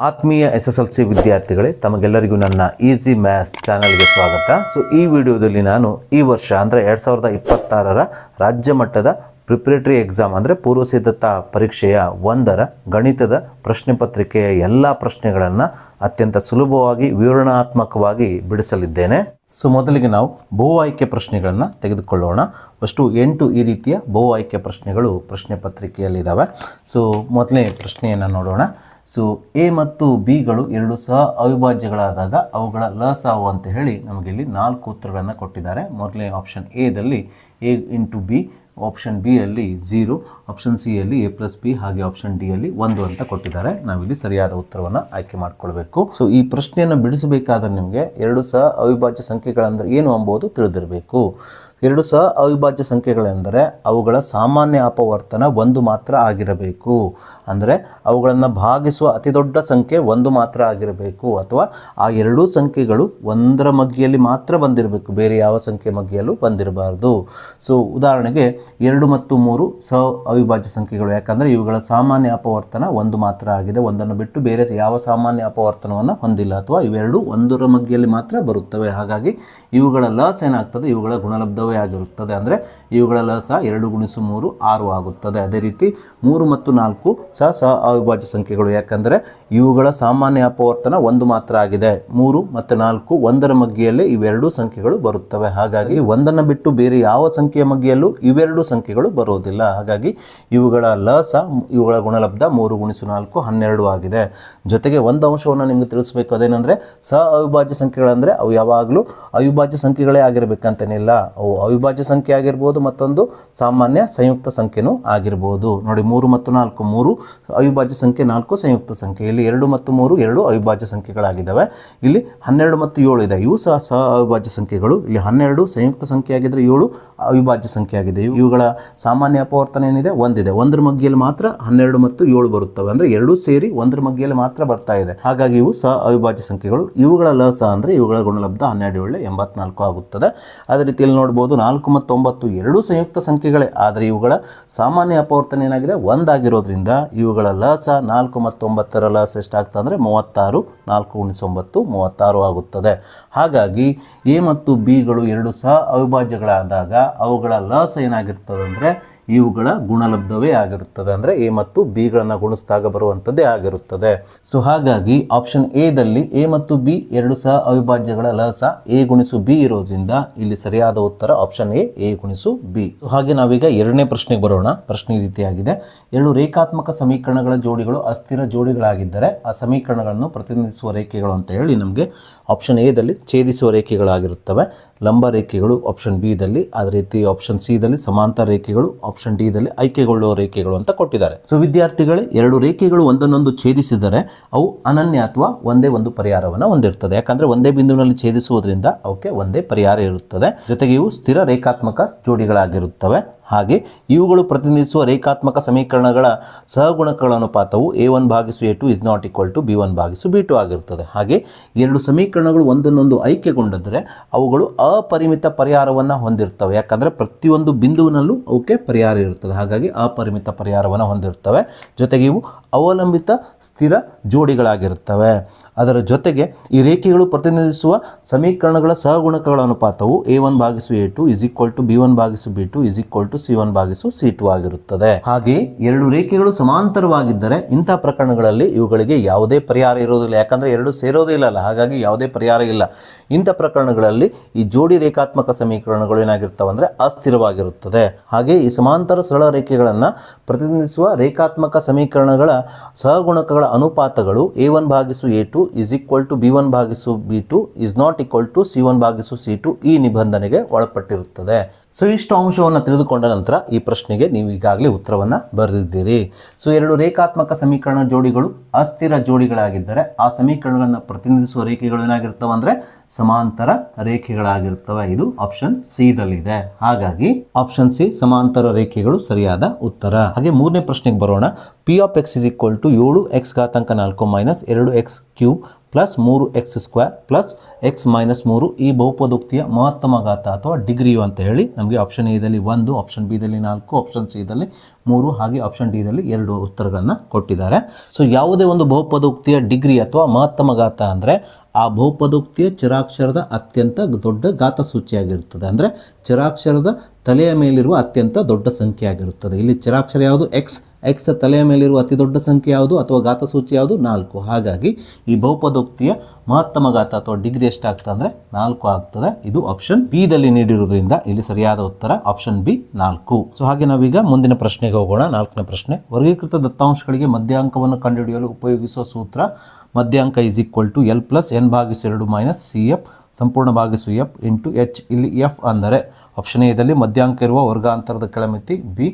ಆತ್ಮೀಯ SSLC ವಿದ್ಯಾರ್ಥಿಗಳೇ, ತಮಗೆಲ್ಲರಿಗೂ ನನ್ನ ಈಸಿ ಮ್ಯಾಥ್ಸ್ ಚಾನಲ್ಗೆ ಸ್ವಾಗತ. ಈ ವಿಡಿಯೋದಲ್ಲಿ ನಾನು ಈ ವರ್ಷ ಅಂದರೆ 2026ರ ರಾಜ್ಯ ಮಟ್ಟದ ಪ್ರಿಪರೇಟರಿ ಎಕ್ಸಾಮ್ ಅಂದರೆ ಪೂರ್ವ ಸಿದ್ಧತಾ ಪರೀಕ್ಷೆಯ 1ರ ಗಣಿತದ ಪ್ರಶ್ನೆ ಪತ್ರಿಕೆಯ ಎಲ್ಲ ಪ್ರಶ್ನೆಗಳನ್ನು ಅತ್ಯಂತ ಸುಲಭವಾಗಿ ವಿವರಣಾತ್ಮಕವಾಗಿ ಬಿಡಿಸಲಿದ್ದೇನೆ. ಮೊದಲಿಗೆ ನಾವು ಬಹು ಆಯ್ಕೆ ಪ್ರಶ್ನೆಗಳನ್ನು ತೆಗೆದುಕೊಳ್ಳೋಣ. ಫಸ್ಟು 8 ಈ ರೀತಿಯ ಬಹು ಆಯ್ಕೆ ಪ್ರಶ್ನೆಗಳು ಪ್ರಶ್ನೆ ಪತ್ರಿಕೆಯಲ್ಲಿದ್ದಾವೆ. ಮೊದಲನೇ ಪ್ರಶ್ನೆಯನ್ನು ನೋಡೋಣ. ಎ ಮತ್ತು ಬಿಗಳು ಎರಡು ಸಹ ಅವಿಭಾಜ್ಯಗಳಾದಾಗ ಅವುಗಳ ಲಸಾವು ಅಂತ ಹೇಳಿ ನಮಗೆ ಇಲ್ಲಿ 4 ಉತ್ತರಗಳನ್ನು ಕೊಟ್ಟಿದ್ದಾರೆ. ಮೊದಲನೇ ಆಪ್ಷನ್ ಎದಲ್ಲಿ A into B, option B ಅಲ್ಲಿ 0, ಆಪ್ಷನ್ ಸಿ ಅಲ್ಲಿ a+b, ಹಾಗೆ ಆಪ್ಷನ್ ಡಿ ಅಲ್ಲಿ 1 ಅಂತ ಕೊಟ್ಟಿದ್ದಾರೆ. ನಾವಿಲ್ಲಿ ಸರಿಯಾದ ಉತ್ತರವನ್ನು ಆಯ್ಕೆ ಮಾಡಿಕೊಳ್ಬೇಕು. ಈ ಪ್ರಶ್ನೆಯನ್ನು ಬಿಡಿಸಬೇಕಾದ್ರೆ ನಿಮಗೆ ಎರಡು ಸಹ ಅವಿಭಾಜ್ಯ ಸಂಖ್ಯೆಗಳಂದರೆ ಏನು ಎಂಬುದು ತಿಳಿದಿರಬೇಕು. ಎರಡು ಸಹ ಅವಿಭಾಜ್ಯ ಸಂಖ್ಯೆಗಳೆಂದರೆ ಅವುಗಳ ಸಾಮಾನ್ಯ ಅಪವರ್ತನ 1 ಮಾತ್ರ ಆಗಿರಬೇಕು. ಅಂದರೆ ಅವುಗಳನ್ನು ಭಾಗಿಸುವ ಅತಿ ದೊಡ್ಡ ಸಂಖ್ಯೆ 1 ಮಾತ್ರ ಆಗಿರಬೇಕು, ಅಥವಾ ಆ ಎರಡೂ ಸಂಖ್ಯೆಗಳು 1ರ ಮಗ್ಗಿಯಲ್ಲಿ ಮಾತ್ರ ಬಂದಿರಬೇಕು, ಬೇರೆ ಯಾವ ಸಂಖ್ಯೆ ಮಗ್ಗಿಯಲ್ಲೂ ಬಂದಿರಬಾರ್ದು. ಉದಾಹರಣೆಗೆ 2 ಮತ್ತು 3 ಸಹ ಅವಿಭಾಜ್ಯ ಸಂಖ್ಯೆಗಳು, ಯಾಕಂದರೆ ಇವುಗಳ ಸಾಮಾನ್ಯ ಅಪವರ್ತನ 1 ಮಾತ್ರ ಆಗಿದೆ. ಒಂದನ್ನು ಬಿಟ್ಟು ಬೇರೆ ಯಾವ ಸಾಮಾನ್ಯ ಅಪವರ್ತನವನ್ನು ಹೊಂದಿಲ್ಲ, ಅಥವಾ ಇವೆರಡು 1ರ ಮಗ್ಗಿಯಲ್ಲಿ ಮಾತ್ರ ಬರುತ್ತವೆ. ಹಾಗಾಗಿ ಇವುಗಳ ಲಸ ಏನಾಗ್ತದೆ, ಇವುಗಳ ಗುಣಲಬ್ಧವೇ ಆಗಿರುತ್ತದೆ. ಅಂದರೆ ಇವುಗಳ ಲಸ 2 × 3 6 ಆಗುತ್ತದೆ. ಅದೇ ರೀತಿ 3 ಮತ್ತು 4 ಸಹ ಅವಿಭಾಜ್ಯ ಸಂಖ್ಯೆಗಳು, ಯಾಕಂದರೆ ಇವುಗಳ ಸಾಮಾನ್ಯ ಅಪವರ್ತನ 1 ಮಾತ್ರ ಆಗಿದೆ. 3 ಮತ್ತು 4 1ರ ಮಗ್ಗಿಯಲ್ಲೇ ಇವೆರಡೂ ಸಂಖ್ಯೆಗಳು ಬರುತ್ತವೆ. ಹಾಗಾಗಿ ಒಂದನ್ನು ಬಿಟ್ಟು ಬೇರೆ ಯಾವ ಸಂಖ್ಯೆಯ ಮಗ್ಗಿಯಲ್ಲೂ ಇವೆರಡು ಸಂಖ್ಯೆಗಳು ಬರುವುದಿಲ್ಲ. ಹಾಗಾಗಿ ಇವುಗಳ ಲಸ, ಇವುಗಳ ಗುಣಲಬ್ಧ 3 × 4 12 ಆಗಿದೆ. ಜೊತೆಗೆ ಒಂದು ಅಂಶವನ್ನು ನಿಮಗೆ ತಿಳಿಸಬೇಕು, ಅದೇನೆಂದರೆ ಸಹ ಅವಿಭಾಜ್ಯ ಸಂಖ್ಯೆಗಳಂದರೆ ಅವು ಯಾವಾಗಲೂ ಅವಿಭಾಜ್ಯ ಸಂಖ್ಯೆಗಳೇ ಆಗಿರಬೇಕಂತೇನಿಲ್ಲ. ಅವು ಅವಿಭಾಜ್ಯ ಸಂಖ್ಯೆ ಆಗಿರ್ಬೋದು, ಮತ್ತೊಂದು ಸಾಮಾನ್ಯ ಸಂಯುಕ್ತ ಸಂಖ್ಯೆನೂ ಆಗಿರ್ಬೋದು. ನೋಡಿ, 3 ಮತ್ತು 4 3 ಅವಿಭಾಜ್ಯ ಸಂಖ್ಯೆ, 4 ಸಂಯುಕ್ತ ಸಂಖ್ಯೆ. ಇಲ್ಲಿ 2 ಮತ್ತು 3 2 ಅವಿಭಾಜ್ಯ ಸಂಖ್ಯೆಗಳಾಗಿದ್ದಾವೆ. ಇಲ್ಲಿ 12 ಮತ್ತು 7 ಇದೆ, ಇವು ಸಹ ಅವಿಭಾಜ್ಯ ಸಂಖ್ಯೆಗಳು. ಇಲ್ಲಿ 12 ಸಂಯುಕ್ತ ಸಂಖ್ಯೆ ಆಗಿದ್ದರೆ 7 ಅವಿಭಾಜ್ಯ ಸಂಖ್ಯೆ ಆಗಿದೆ. ಇವುಗಳ ಸಾಮಾನ್ಯ ಅಪವರ್ತನ ಏನಿದೆ, 1 ಇದೆ. 1ರ ಮಗ್ಗಿಯಲ್ಲಿ ಮಾತ್ರ 12 ಮತ್ತು 7 ಬರುತ್ತವೆ. ಅಂದರೆ ಎರಡೂ ಸೇರಿ 1ರ ಮಗ್ಗಿಯಲ್ಲಿ ಮಾತ್ರ ಬರ್ತಾ ಇದೆ. ಹಾಗಾಗಿ ಇವು ಸಹ ಅವಿಭಾಜ್ಯ ಸಂಖ್ಯೆಗಳು. ಇವುಗಳ ಲಸ ಅಂದರೆ ಇವುಗಳ ಗುಣಲಬ್ಧ 12 84 ಆಗುತ್ತದೆ. ಅದೇ ರೀತಿಯಲ್ಲಿ ನೋಡ್ಬೋದು 4 ಮತ್ತು 9 ಎರಡೂ ಸಂಯುಕ್ತ ಸಂಖ್ಯೆಗಳೇ, ಆದರೆ ಇವುಗಳ ಸಾಮಾನ್ಯ ಅಪವರ್ತನ ಏನಾಗಿದೆ, 1 ಆಗಿರೋದ್ರಿಂದ ಇವುಗಳ ಲಸ 4 ಮತ್ತು 9ರ ಲಸ ಎಷ್ಟಾಗ್ತದೆ ಅಂದರೆ 36. 4 × 9 36 ಆಗುತ್ತದೆ. ಹಾಗಾಗಿ ಎ ಮತ್ತು ಬಿಗಳು ಎರಡು ಸಹ ಅವಿಭಾಜ್ಯಗಳಾದಾಗ ಅವುಗಳ ಲಸ ಏನಾಗಿರ್ತದೆ ಅಂದರೆ ಇವುಗಳ ಗುಣಲಬ್ಧವೇ ಆಗಿರುತ್ತದೆ. ಅಂದರೆ ಎ ಮತ್ತು ಬಿಗಳನ್ನು ಗುಣಿಸಿದಾಗ ಬರುವಂಥದ್ದೇ ಆಗಿರುತ್ತದೆ. ಹಾಗಾಗಿ ಆಪ್ಷನ್ ಎದಲ್ಲಿ ಎ ಮತ್ತು ಬಿ ಎರಡು ಸಹ ಅವಿಭಾಜ್ಯಗಳ ಲಸ ಎ × ಬಿ ಇರೋದ್ರಿಂದ ಇಲ್ಲಿ ಸರಿಯಾದ ಉತ್ತರ ಆಪ್ಷನ್ ಎ × ಬಿ. ಹಾಗೆ ನಾವೀಗ ಎರಡನೇ ಪ್ರಶ್ನೆಗೆ ಬರೋಣ. ಪ್ರಶ್ನೆ ಈ ರೀತಿಯಾಗಿದೆ. ಎರಡು ರೇಖಾತ್ಮಕ ಸಮೀಕರಣಗಳ ಜೋಡಿಗಳು ಅಸ್ಥಿರ ಜೋಡಿಗಳಾಗಿದ್ದರೆ ಆ ಸಮೀಕರಣಗಳನ್ನು ಪ್ರತಿನಿಧಿಸುವ ರೇಖೆಗಳು ಅಂತ ಹೇಳಿ ನಮಗೆ ಆಪ್ಷನ್ ಎದಲ್ಲಿ ಛೇದಿಸುವ ರೇಖೆಗಳಾಗಿರುತ್ತವೆ, ಲಂಬ ರೇಖೆಗಳು ಆಪ್ಷನ್ ಬಿದಲ್ಲಿ, ಅದೇ ರೀತಿ ಆಪ್ಷನ್ ಸಿದಲ್ಲಿ ಸಮಾಂತರ ರೇಖೆಗಳು, ಆಪ್ಷನ್ ಡಿ ದಲ್ಲಿ ಆಯ್ಕೆಗೊಳ್ಳುವ ರೇಖೆಗಳು ಅಂತ ಕೊಟ್ಟಿದ್ದಾರೆ. ವಿದ್ಯಾರ್ಥಿಗಳೇ, ಎರಡು ರೇಖೆಗಳು ಒಂದನ್ನೊಂದು ಛೇದಿಸಿದರೆ ಅವು ಅನನ್ಯ ಅಥವಾ ಒಂದೇ ಒಂದು ಪರಿಹಾರವನ್ನು ಹೊಂದಿರ್ತದೆ. ಯಾಕಂದ್ರೆ ಒಂದೇ ಬಿಂದುವಿನಲ್ಲಿ ಛೇದಿಸುವುದರಿಂದ ಅವಕ್ಕೆ ಒಂದೇ ಪರಿಹಾರ ಇರುತ್ತದೆ. ಜೊತೆಗೆ ಇವು ಸ್ಥಿರ ರೇಖಾತ್ಮಕ ಜೋಡಿಗಳಾಗಿರುತ್ತವೆ. ಹಾಗೆ ಇವುಗಳು ಪ್ರತಿನಿಧಿಸುವ ರೇಖಾತ್ಮಕ ಸಮೀಕರಣಗಳ ಸಹಗುಣಕಗಳ ಅನುಪಾತವು a1/a2 = b1/b2 ಆಗಿರುತ್ತದೆ. ಹಾಗೆ ಎರಡು ಸಮೀಕರಣಗಳು ಒಂದನ್ನೊಂದು ಆಯ್ಕೆಗೊಂಡಿದ್ದರೆ ಅವುಗಳು ಅಪರಿಮಿತ ಪರಿಹಾರವನ್ನು ಹೊಂದಿರ್ತವೆ. ಯಾಕಂದರೆ ಪ್ರತಿಯೊಂದು ಬಿಂದುವಿನಲ್ಲೂ ಅವಕ್ಕೆ ಪರಿಹಾರ ಇರುತ್ತದೆ. ಹಾಗಾಗಿ ಅಪರಿಮಿತ ಪರಿಹಾರವನ್ನು ಹೊಂದಿರ್ತವೆ. ಜೊತೆಗೆ ಇವು ಅವಲಂಬಿತ ಸ್ಥಿರ ಜೋಡಿಗಳಾಗಿರುತ್ತವೆ. ಅದರ ಜೊತೆಗೆ ಈ ರೇಖೆಗಳು ಪ್ರತಿನಿಧಿಸುವ ಸಮೀಕರಣಗಳ ಸಹಗುಣಕಗಳ ಅನುಪಾತವು a1/a2 = b1/b2 = c1/c2 ಆಗಿರುತ್ತದೆ. ಹಾಗೆ ಎರಡು ರೇಖೆಗಳು ಸಮಾಂತರವಾಗಿದ್ದರೆ ಇಂತಹ ಪ್ರಕರಣಗಳಲ್ಲಿ ಇವುಗಳಿಗೆ ಯಾವುದೇ ಪರಿಹಾರ ಇರುವುದಿಲ್ಲ. ಯಾಕಂದರೆ ಎರಡು ಸೇರೋದೇ ಇಲ್ಲ, ಹಾಗಾಗಿ ಯಾವುದೇ ಪರಿಹಾರ ಇಲ್ಲ. ಇಂಥ ಪ್ರಕರಣಗಳಲ್ಲಿ ಈ ಜೋಡಿ ರೇಖಾತ್ಮಕ ಸಮೀಕರಣಗಳು ಏನಾಗಿರ್ತವೆ ಅಂದರೆ ಅಸ್ಥಿರವಾಗಿರುತ್ತದೆ. ಹಾಗೆ ಈ ಸಮಾಂತರ ಸರಳ ರೇಖೆಗಳನ್ನು ಪ್ರತಿನಿಧಿಸುವ ರೇಖಾತ್ಮಕ ಸಮೀಕರಣಗಳ ಸಹಗುಣಕಗಳ ಅನುಪಾತಗಳು a1/a2 = b1/b2 ≠ c1/c2 ಈ ನಿಬಂಧನೆಗೆ ಒಳಪಟ್ಟಿರುತ್ತದೆ. ಇಷ್ಟು ಅಂಶವನ್ನು ತಿಳಿದುಕೊಂಡ ನಂತರ ಈ ಪ್ರಶ್ನೆಗೆ ನೀವು ಈಗಾಗಲೇ ಉತ್ತರವನ್ನು ಬರೆದಿದ್ದೀರಿ. ಎರಡು ರೇಖಾತ್ಮಕ ಸಮೀಕರಣ ಜೋಡಿಗಳು ಅಸ್ಥಿರ ಜೋಡಿಗಳಾಗಿದ್ದರೆ ಆ ಸಮೀಕರಣಗಳನ್ನು ಪ್ರತಿನಿಧಿಸುವ ರೇಖೆಗಳು ಏನಾಗಿರ್ತವೆ ಅಂದರೆ ಸಮಾಂತರ ರೇಖೆಗಳಾಗಿರುತ್ತವೆ. ಇದು ಆಪ್ಷನ್ ಸಿ ದಲ್ಲಿದೆ. ಹಾಗಾಗಿ ಆಪ್ಷನ್ ಸಿ ಸಮಾಂತರ ರೇಖೆಗಳು ಸರಿಯಾದ ಉತ್ತರ. ಹಾಗೆ ಮೂರನೇ ಪ್ರಶ್ನೆಗೆ ಬರೋಣ. p(x) = 7x⁴ - 2x³ plus 3x² plus x - 3 ಈ ಬಹುಪದೋಕ್ತಿಯ ಮಹತ್ತಮ ಘಾತ ಅಥವಾ ಡಿಗ್ರಿಯು ಅಂತ ಹೇಳಿ ನಮಗೆ ಆಪ್ಷನ್ ಎ ದಲ್ಲಿ 1, ಆಪ್ಷನ್ ಬಿ ದಲ್ಲಿ 4, ಆಪ್ಷನ್ ಸಿ ದಲ್ಲಿ 3 ಹಾಗೆ ಆಪ್ಷನ್ ಡಿ ದಲ್ಲಿ 2 ಉತ್ತರಗಳನ್ನು ಕೊಟ್ಟಿದ್ದಾರೆ. ಸೊ ಯಾವುದೇ ಒಂದು ಬಹುಪದೋಕ್ತಿಯ ಡಿಗ್ರಿ ಅಥವಾ ಮಹತ್ತಮ ಘಾತ ಅಂದರೆ ಆ ಬಹುಪದೋಕ್ತಿಯ ಚರಾಕ್ಷರದ ಅತ್ಯಂತ ದೊಡ್ಡ ಘಾತ ಸೂಚಿಯಾಗಿರುತ್ತದೆ. ಅಂದರೆ ಚರಾಕ್ಷರದ ತಲೆಯ ಮೇಲಿರುವ ಅತ್ಯಂತ ದೊಡ್ಡ ಸಂಖ್ಯೆ ಆಗಿರುತ್ತದೆ. ಇಲ್ಲಿ ಚರಾಕ್ಷರ ಯಾವುದು ಎಕ್ಸ್ ತಲೆಯ ಮೇಲಿರುವ ಅತಿ ದೊಡ್ಡ ಸಂಖ್ಯೆ ಯಾವುದು ಅಥವಾ ಘಾತ ಸೂಚಿ ಯಾವುದು 4. ಹಾಗಾಗಿ ಈ ಬಹುಪದೋಕ್ತಿಯ ಮಹತ್ತಮ ಘಾತ ಅಥವಾ ಡಿಗ್ರಿ ಎಷ್ಟಾಗ್ತದೆ ಅಂದರೆ 4 ಆಗ್ತದೆ. ಇದು ಆಪ್ಷನ್ ಬಿ ದಲ್ಲಿ ನೀಡಿರುವುದರಿಂದ ಇಲ್ಲಿ ಸರಿಯಾದ ಉತ್ತರ ಆಪ್ಷನ್ ಬಿ 4. ಸೊ ಹಾಗೆ ನಾವೀಗ ಮುಂದಿನ ಪ್ರಶ್ನೆಗೆ ಹೋಗೋಣ. 4ನೇ ಪ್ರಶ್ನೆ, ವರ್ಗೀಕೃತ ದತ್ತಾಂಶಗಳಿಗೆ ಮಧ್ಯಾಂಕವನ್ನು ಕಂಡುಹಿಡಿಯಲು ಉಪಯೋಗಿಸುವ ಸೂತ್ರ ಮಧ್ಯಾಂಕ L+N/2 - CF ಸಂಪೂರ್ಣ ಭಾಗಿಸು F ಇಂಟು H. ಇಲ್ಲಿ F ಅಂದರೆ ಆಪ್ಷನ್ ಎ ದಲ್ಲಿ ಮಧ್ಯಾಂಕ ಇರುವ ವರ್ಗಾಂತರದ ಕೆಳಮಿತಿ, ಬಿ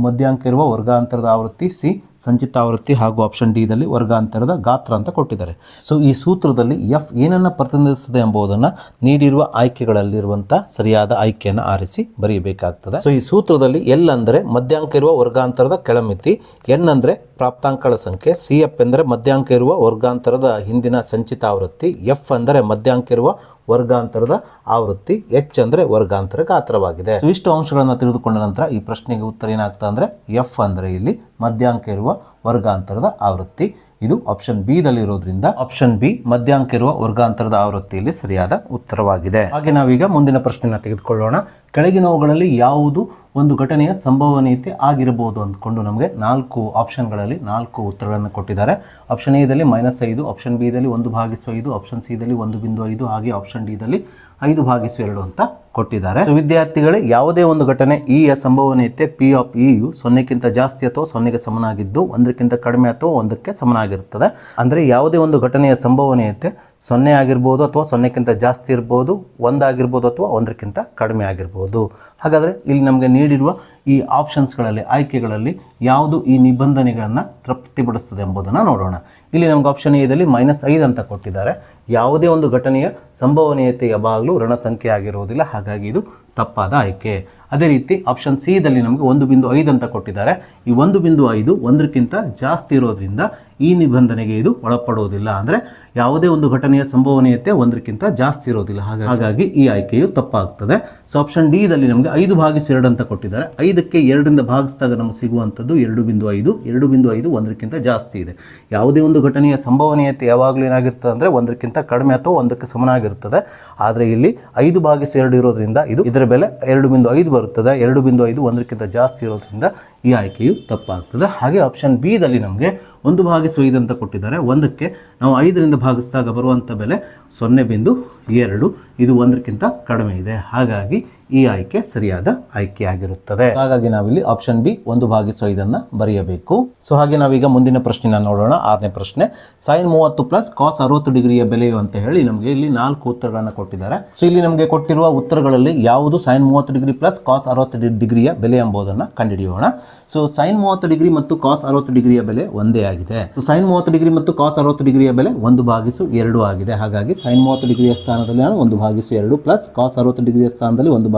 ಮಧ್ಯಾಂಕ ಇರುವ ವರ್ಗಾಂತರದ ಆವೃತ್ತಿ, ಸಿ ಸಂಚಿತ ಆವೃತ್ತಿ ಹಾಗೂ ಆಪ್ಷನ್ ಡಿ ದಲ್ಲಿ ವರ್ಗಾಂತರದ ಗಾತ್ರ ಅಂತ ಕೊಟ್ಟಿದ್ದಾರೆ. ಸೊ ಈ ಸೂತ್ರದಲ್ಲಿ ಎಫ್ ಏನನ್ನು ಪ್ರತಿನಿಧಿಸುತ್ತದೆ ಎಂಬುದನ್ನು ನೀಡಿರುವ ಆಯ್ಕೆಗಳಲ್ಲಿರುವಂಥ ಸರಿಯಾದ ಆಯ್ಕೆಯನ್ನು ಆರಿಸಿ ಬರೆಯಬೇಕಾಗ್ತದೆ. ಸೊ ಈ ಸೂತ್ರದಲ್ಲಿ ಎಲ್ ಅಂದರೆ ಮಧ್ಯಾಂಕ ಇರುವ ವರ್ಗಾಂತರದ ಕೆಳಮಿತಿ, ಎನ್ ಅಂದರೆ ಪ್ರಾಪ್ತಾಂಕಗಳ ಸಂಖ್ಯೆ, ಸಿ ಎಫ್ ಎಂದರೆ ಮಧ್ಯಾಂಕ ಇರುವ ವರ್ಗಾಂತರದ ಹಿಂದಿನ ಸಂಚಿತ ಆವೃತ್ತಿ, ಎಫ್ ಅಂದರೆ ಮಧ್ಯಾಂಕ ಇರುವ ವರ್ಗಾಂತರದ ಆವೃತ್ತಿ, ಎಚ್ ಅಂದರೆ ವರ್ಗಾಂತರ ಗಾತ್ರವಾಗಿದೆ. ಸೊ ಇಷ್ಟು ಅಂಶಗಳನ್ನು ತಿಳಿದುಕೊಂಡ ನಂತರ ಈ ಪ್ರಶ್ನೆಗೆ ಉತ್ತರ ಏನಾಗ್ತದೆ ಅಂದರೆ ಎಫ್ ಅಂದರೆ ಇಲ್ಲಿ ಮಧ್ಯಾಂಕ ಇರುವ ವರ್ಗಾಂತರದ ಆವೃತ್ತಿ. ಇದು ಆಪ್ಷನ್ ಬಿ ದಲ್ಲಿ ಇರೋದ್ರಿಂದ ಆಪ್ಷನ್ ಬಿ ಮಧ್ಯಾಂಕ ಇರುವ ವರ್ಗಾಂತರದ ಆವೃತ್ತಿಯಲ್ಲಿ ಸರಿಯಾದ ಉತ್ತರವಾಗಿದೆ. ಹಾಗೆ ನಾವೀಗ ಮುಂದಿನ ಪ್ರಶ್ನೆಯನ್ನು ತೆಗೆದುಕೊಳ್ಳೋಣ. ಕೆಳಗಿನವುಗಳಲ್ಲಿ ಯಾವುದು ಒಂದು ಘಟನೆಯ ಸಂಭವನೀಯತೆ ಆಗಿರಬಹುದು ಅಂದ್ಕೊಂಡು ನಮಗೆ 4 ಆಪ್ಷನ್ಗಳಲ್ಲಿ 4 ಉತ್ತರಗಳನ್ನು ಕೊಟ್ಟಿದ್ದಾರೆ. ಆಪ್ಷನ್ ಎ ದಲ್ಲಿ -5, ಆಪ್ಷನ್ ಬಿ ದಲ್ಲಿ 1/5, ಆಪ್ಷನ್ ಸಿ ದಲ್ಲಿ 1.5 ಹಾಗೆ ಆಪ್ಷನ್ ಡಿ ದಲ್ಲಿ 5/2 ಅಂತ ಕೊಟ್ಟಿದ್ದಾರೆ. ಸೊ ವಿದ್ಯಾರ್ಥಿಗಳೇ, ಯಾವುದೇ ಒಂದು ಘಟನೆ ಇ ಯ ಸಂಭವನೀಯತೆ ಪಿ ಆಫ್ ಇ ಯು 0ಕ್ಕಿಂತ ಜಾಸ್ತಿ ಅಥವಾ 0ಗೆ ಸಮನಾಗಿದ್ದು 1ಕ್ಕಿಂತ ಕಡಿಮೆ ಅಥವಾ 1ಕ್ಕೆ ಸಮನಾಗಿರುತ್ತದೆ. ಅಂದರೆ ಯಾವುದೇ ಒಂದು ಘಟನೆಯ ಸಂಭವನೀಯತೆ 0 ಆಗಿರ್ಬೋದು ಅಥವಾ 0ಕ್ಕಿಂತ ಜಾಸ್ತಿ ಇರ್ಬೋದು, 1 ಆಗಿರ್ಬೋದು ಅಥವಾ 1ಕ್ಕಿಂತ ಕಡಿಮೆ ಆಗಿರ್ಬೋದು. ಹಾಗಾದರೆ ಇಲ್ಲಿ ನಮಗೆ ನೀಡಿರುವ ಈ ಆಪ್ಷನ್ಸ್ಗಳಲ್ಲಿ ಆಯ್ಕೆಗಳಲ್ಲಿ ಯಾವುದು ಈ ನಿಬಂಧನೆಗಳನ್ನು ತೃಪ್ತಿಪಡಿಸ್ತದೆ ಎಂಬುದನ್ನು ನೋಡೋಣ. ಇಲ್ಲಿ ನಮ್ಗೆ ಆಪ್ಷನ್ ಎ ದಲ್ಲಿ -5 ಅಂತ ಕೊಟ್ಟಿದ್ದಾರೆ. ಯಾವುದೇ ಒಂದು ಘಟನೆಯ ಸಂಭವನೀಯತೆ ಯಾವಾಗಲೂ ಋಣ ಸಂಖ್ಯೆ ಆಗಿರುವುದಿಲ್ಲ, ಹಾಗಾಗಿ ಇದು ತಪ್ಪಾದ ಆಯ್ಕೆ. ಅದೇ ರೀತಿ ಆಪ್ಷನ್ ಸಿ ದಲ್ಲಿ ನಮಗೆ 1.5 ಅಂತ ಕೊಟ್ಟಿದ್ದಾರೆ. ಈ 1.5 1ಕ್ಕಿಂತ ಜಾಸ್ತಿ ಇರೋದ್ರಿಂದ ಈ ನಿಬಂಧನೆಗೆ ಇದು ಒಳಪಡುವುದಿಲ್ಲ. ಅಂದರೆ ಯಾವುದೇ ಒಂದು ಘಟನೆಯ ಸಂಭವನೀಯತೆ 1ಕ್ಕಿಂತ ಜಾಸ್ತಿ ಇರೋದಿಲ್ಲ, ಹಾಗಾಗಿ ಈ ಆಯ್ಕೆಯು ತಪ್ಪಾಗ್ತದೆ. ಸೊ ಆಪ್ಷನ್ ಡಿ ದಲ್ಲಿ ನಮಗೆ 5/2 ಅಂತ ಕೊಟ್ಟಿದ್ದಾರೆ. 5ಕ್ಕೆ 2ರಿಂದ ಭಾಗಿಸಿದಾಗ ನಮಗೆ ಸಿಗುವಂಥದ್ದು 2.5. 2.5 1ಕ್ಕಿಂತ ಜಾಸ್ತಿ ಇದೆ. ಯಾವುದೇ ಒಂದು ಘಟನೆಯ ಸಂಭವನೀಯತೆ ಯಾವಾಗಲೂ ಏನಾಗಿರ್ತದೆ ಅಂದರೆ 1ಕ್ಕಿಂತ ಕಡಿಮೆ ಅಥವಾ 1ಕ್ಕೆ ಸಮನಾಗಿರುತ್ತದೆ. ಆದರೆ ಇಲ್ಲಿ 5/2 ಇರೋದ್ರಿಂದ ಇದರ ಬೆಲೆ 2.5 ಬರುತ್ತದೆ. 2.5 1ಕ್ಕಿಂತ ಜಾಸ್ತಿ ಇರೋದ್ರಿಂದ ಈ ಆಯ್ಕೆಯು ತಪ್ಪಾಗ್ತದೆ. ಹಾಗೆ ಆಪ್ಷನ್ ಬಿ ದಲ್ಲಿ ನಮಗೆ 1/5 ಅಂತ ಕೊಟ್ಟಿದ್ದಾರೆ. 1ಕ್ಕೆ ನಾವು 5ರಿಂದ ಭಾಗಿಸಿದಾಗ ಬರುವಂಥ ಬೆಲೆ 0.2. ಇದು 1ಕ್ಕಿಂತ ಕಡಿಮೆ ಇದೆ, ಹಾಗಾಗಿ ಈ ಆಯ್ಕೆ ಸರಿಯಾದ ಆಯ್ಕೆಯಾಗಿರುತ್ತದೆ. ಹಾಗಾಗಿ ನಾವಿಲ್ಲಿ ಆಪ್ಷನ್ ಬಿ 1/5 ಬರೆಯಬೇಕು. ಸೊ ಹಾಗೆ ನಾವೀಗ ಮುಂದಿನ ಪ್ರಶ್ನೆನ ನೋಡೋಣ. 6ನೇ ಪ್ರಶ್ನೆ, sin 30 + cos 60 ಡಿಗ್ರಿಯ ಬೆಲೆಯು ಅಂತ ಹೇಳಿ ನಮಗೆ ಇಲ್ಲಿ 4 ಉತ್ತರಗಳನ್ನು ಕೊಟ್ಟಿದ್ದಾರೆ. ಸೊ ಇಲ್ಲಿ ನಮಗೆ ಕೊಟ್ಟಿರುವ ಉತ್ತರಗಳಲ್ಲಿ ಯಾವುದು sin 30 ಡಿಗ್ರಿ + cos 60 ಡಿಗ್ರಿಯ ಬೆಲೆ ಎಂಬುದನ್ನು ಕಂಡುಹಿಡಿಯೋಣ. ಸೊ sin 30 ಡಿಗ್ರಿ ಮತ್ತು cos 60 ಡಿಗ್ರಿಯ ಬೆಲೆ ಒಂದೇ ಆಗಿದೆ. ಸೊ sin 30 ಡಿಗ್ರಿ ಮತ್ತು cos 60 ಡಿಗ್ರಿಯ ಬೆಲೆ 1/2 ಆಗಿದೆ. ಹಾಗಾಗಿ sin 30 ಡಿಗ್ರಿಯ ಸ್ಥಾನದಲ್ಲಿ ನಾನು 1/2 + cos 60 ಡಿಗ್ರಿಯ ಸ್ಥಾನದಲ್ಲಿ 1/2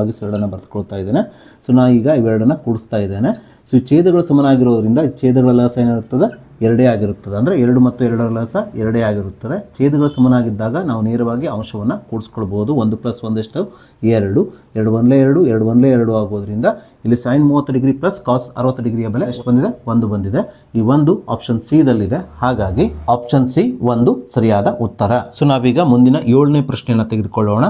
ಬರ್ಕೊಳ್ತಾ ಇದ್ದೇನೆ. ಸೊ ನಾ ಈಗ ಇವೆರಡನ್ನ ಕೂಡಿಸ್ತಾ ಇದ್ದೇನೆ. ಸೊ ಈ ಛೇದಗಳು ಸಮನಾಗಿರೋದ್ರಿಂದ ಛೇದಗಳ ಲಸ ಏನಿರುತ್ತದೆ 2 ಆಗಿರುತ್ತದೆ. ಅಂದರೆ 2 ಮತ್ತು 2ರ ಲಸ 2 ಆಗಿರುತ್ತದೆ. ಛೇದಗಳು ಸಮನಾಗಿದ್ದಾಗ ನಾವು ನೇರವಾಗಿ ಅಂಶವನ್ನು ಕೂಡಿಸ್ಕೊಳ್ಬೋದು. 1 + 1 ಎಷ್ಟು 2, 2 1 2, 2 1 2 ಆಗೋದ್ರಿಂದ ಇಲ್ಲಿ sin 30 ಡಿಗ್ರಿ + cos 60 ಡಿಗ್ರಿಯ ಬೆಲೆ ಎಷ್ಟು ಬಂದಿದೆ? 1 ಬಂದಿದೆ. ಈ 1 ಆಪ್ಷನ್ ಸಿ ದಲ್ಲಿದೆ, ಹಾಗಾಗಿ ಆಪ್ಷನ್ ಸಿ 1 ಸರಿಯಾದ ಉತ್ತರ. ಸೊ ನಾವೀಗ ಮುಂದಿನ 7ನೇ ಪ್ರಶ್ನೆಯನ್ನು ತೆಗೆದುಕೊಳ್ಳೋಣ.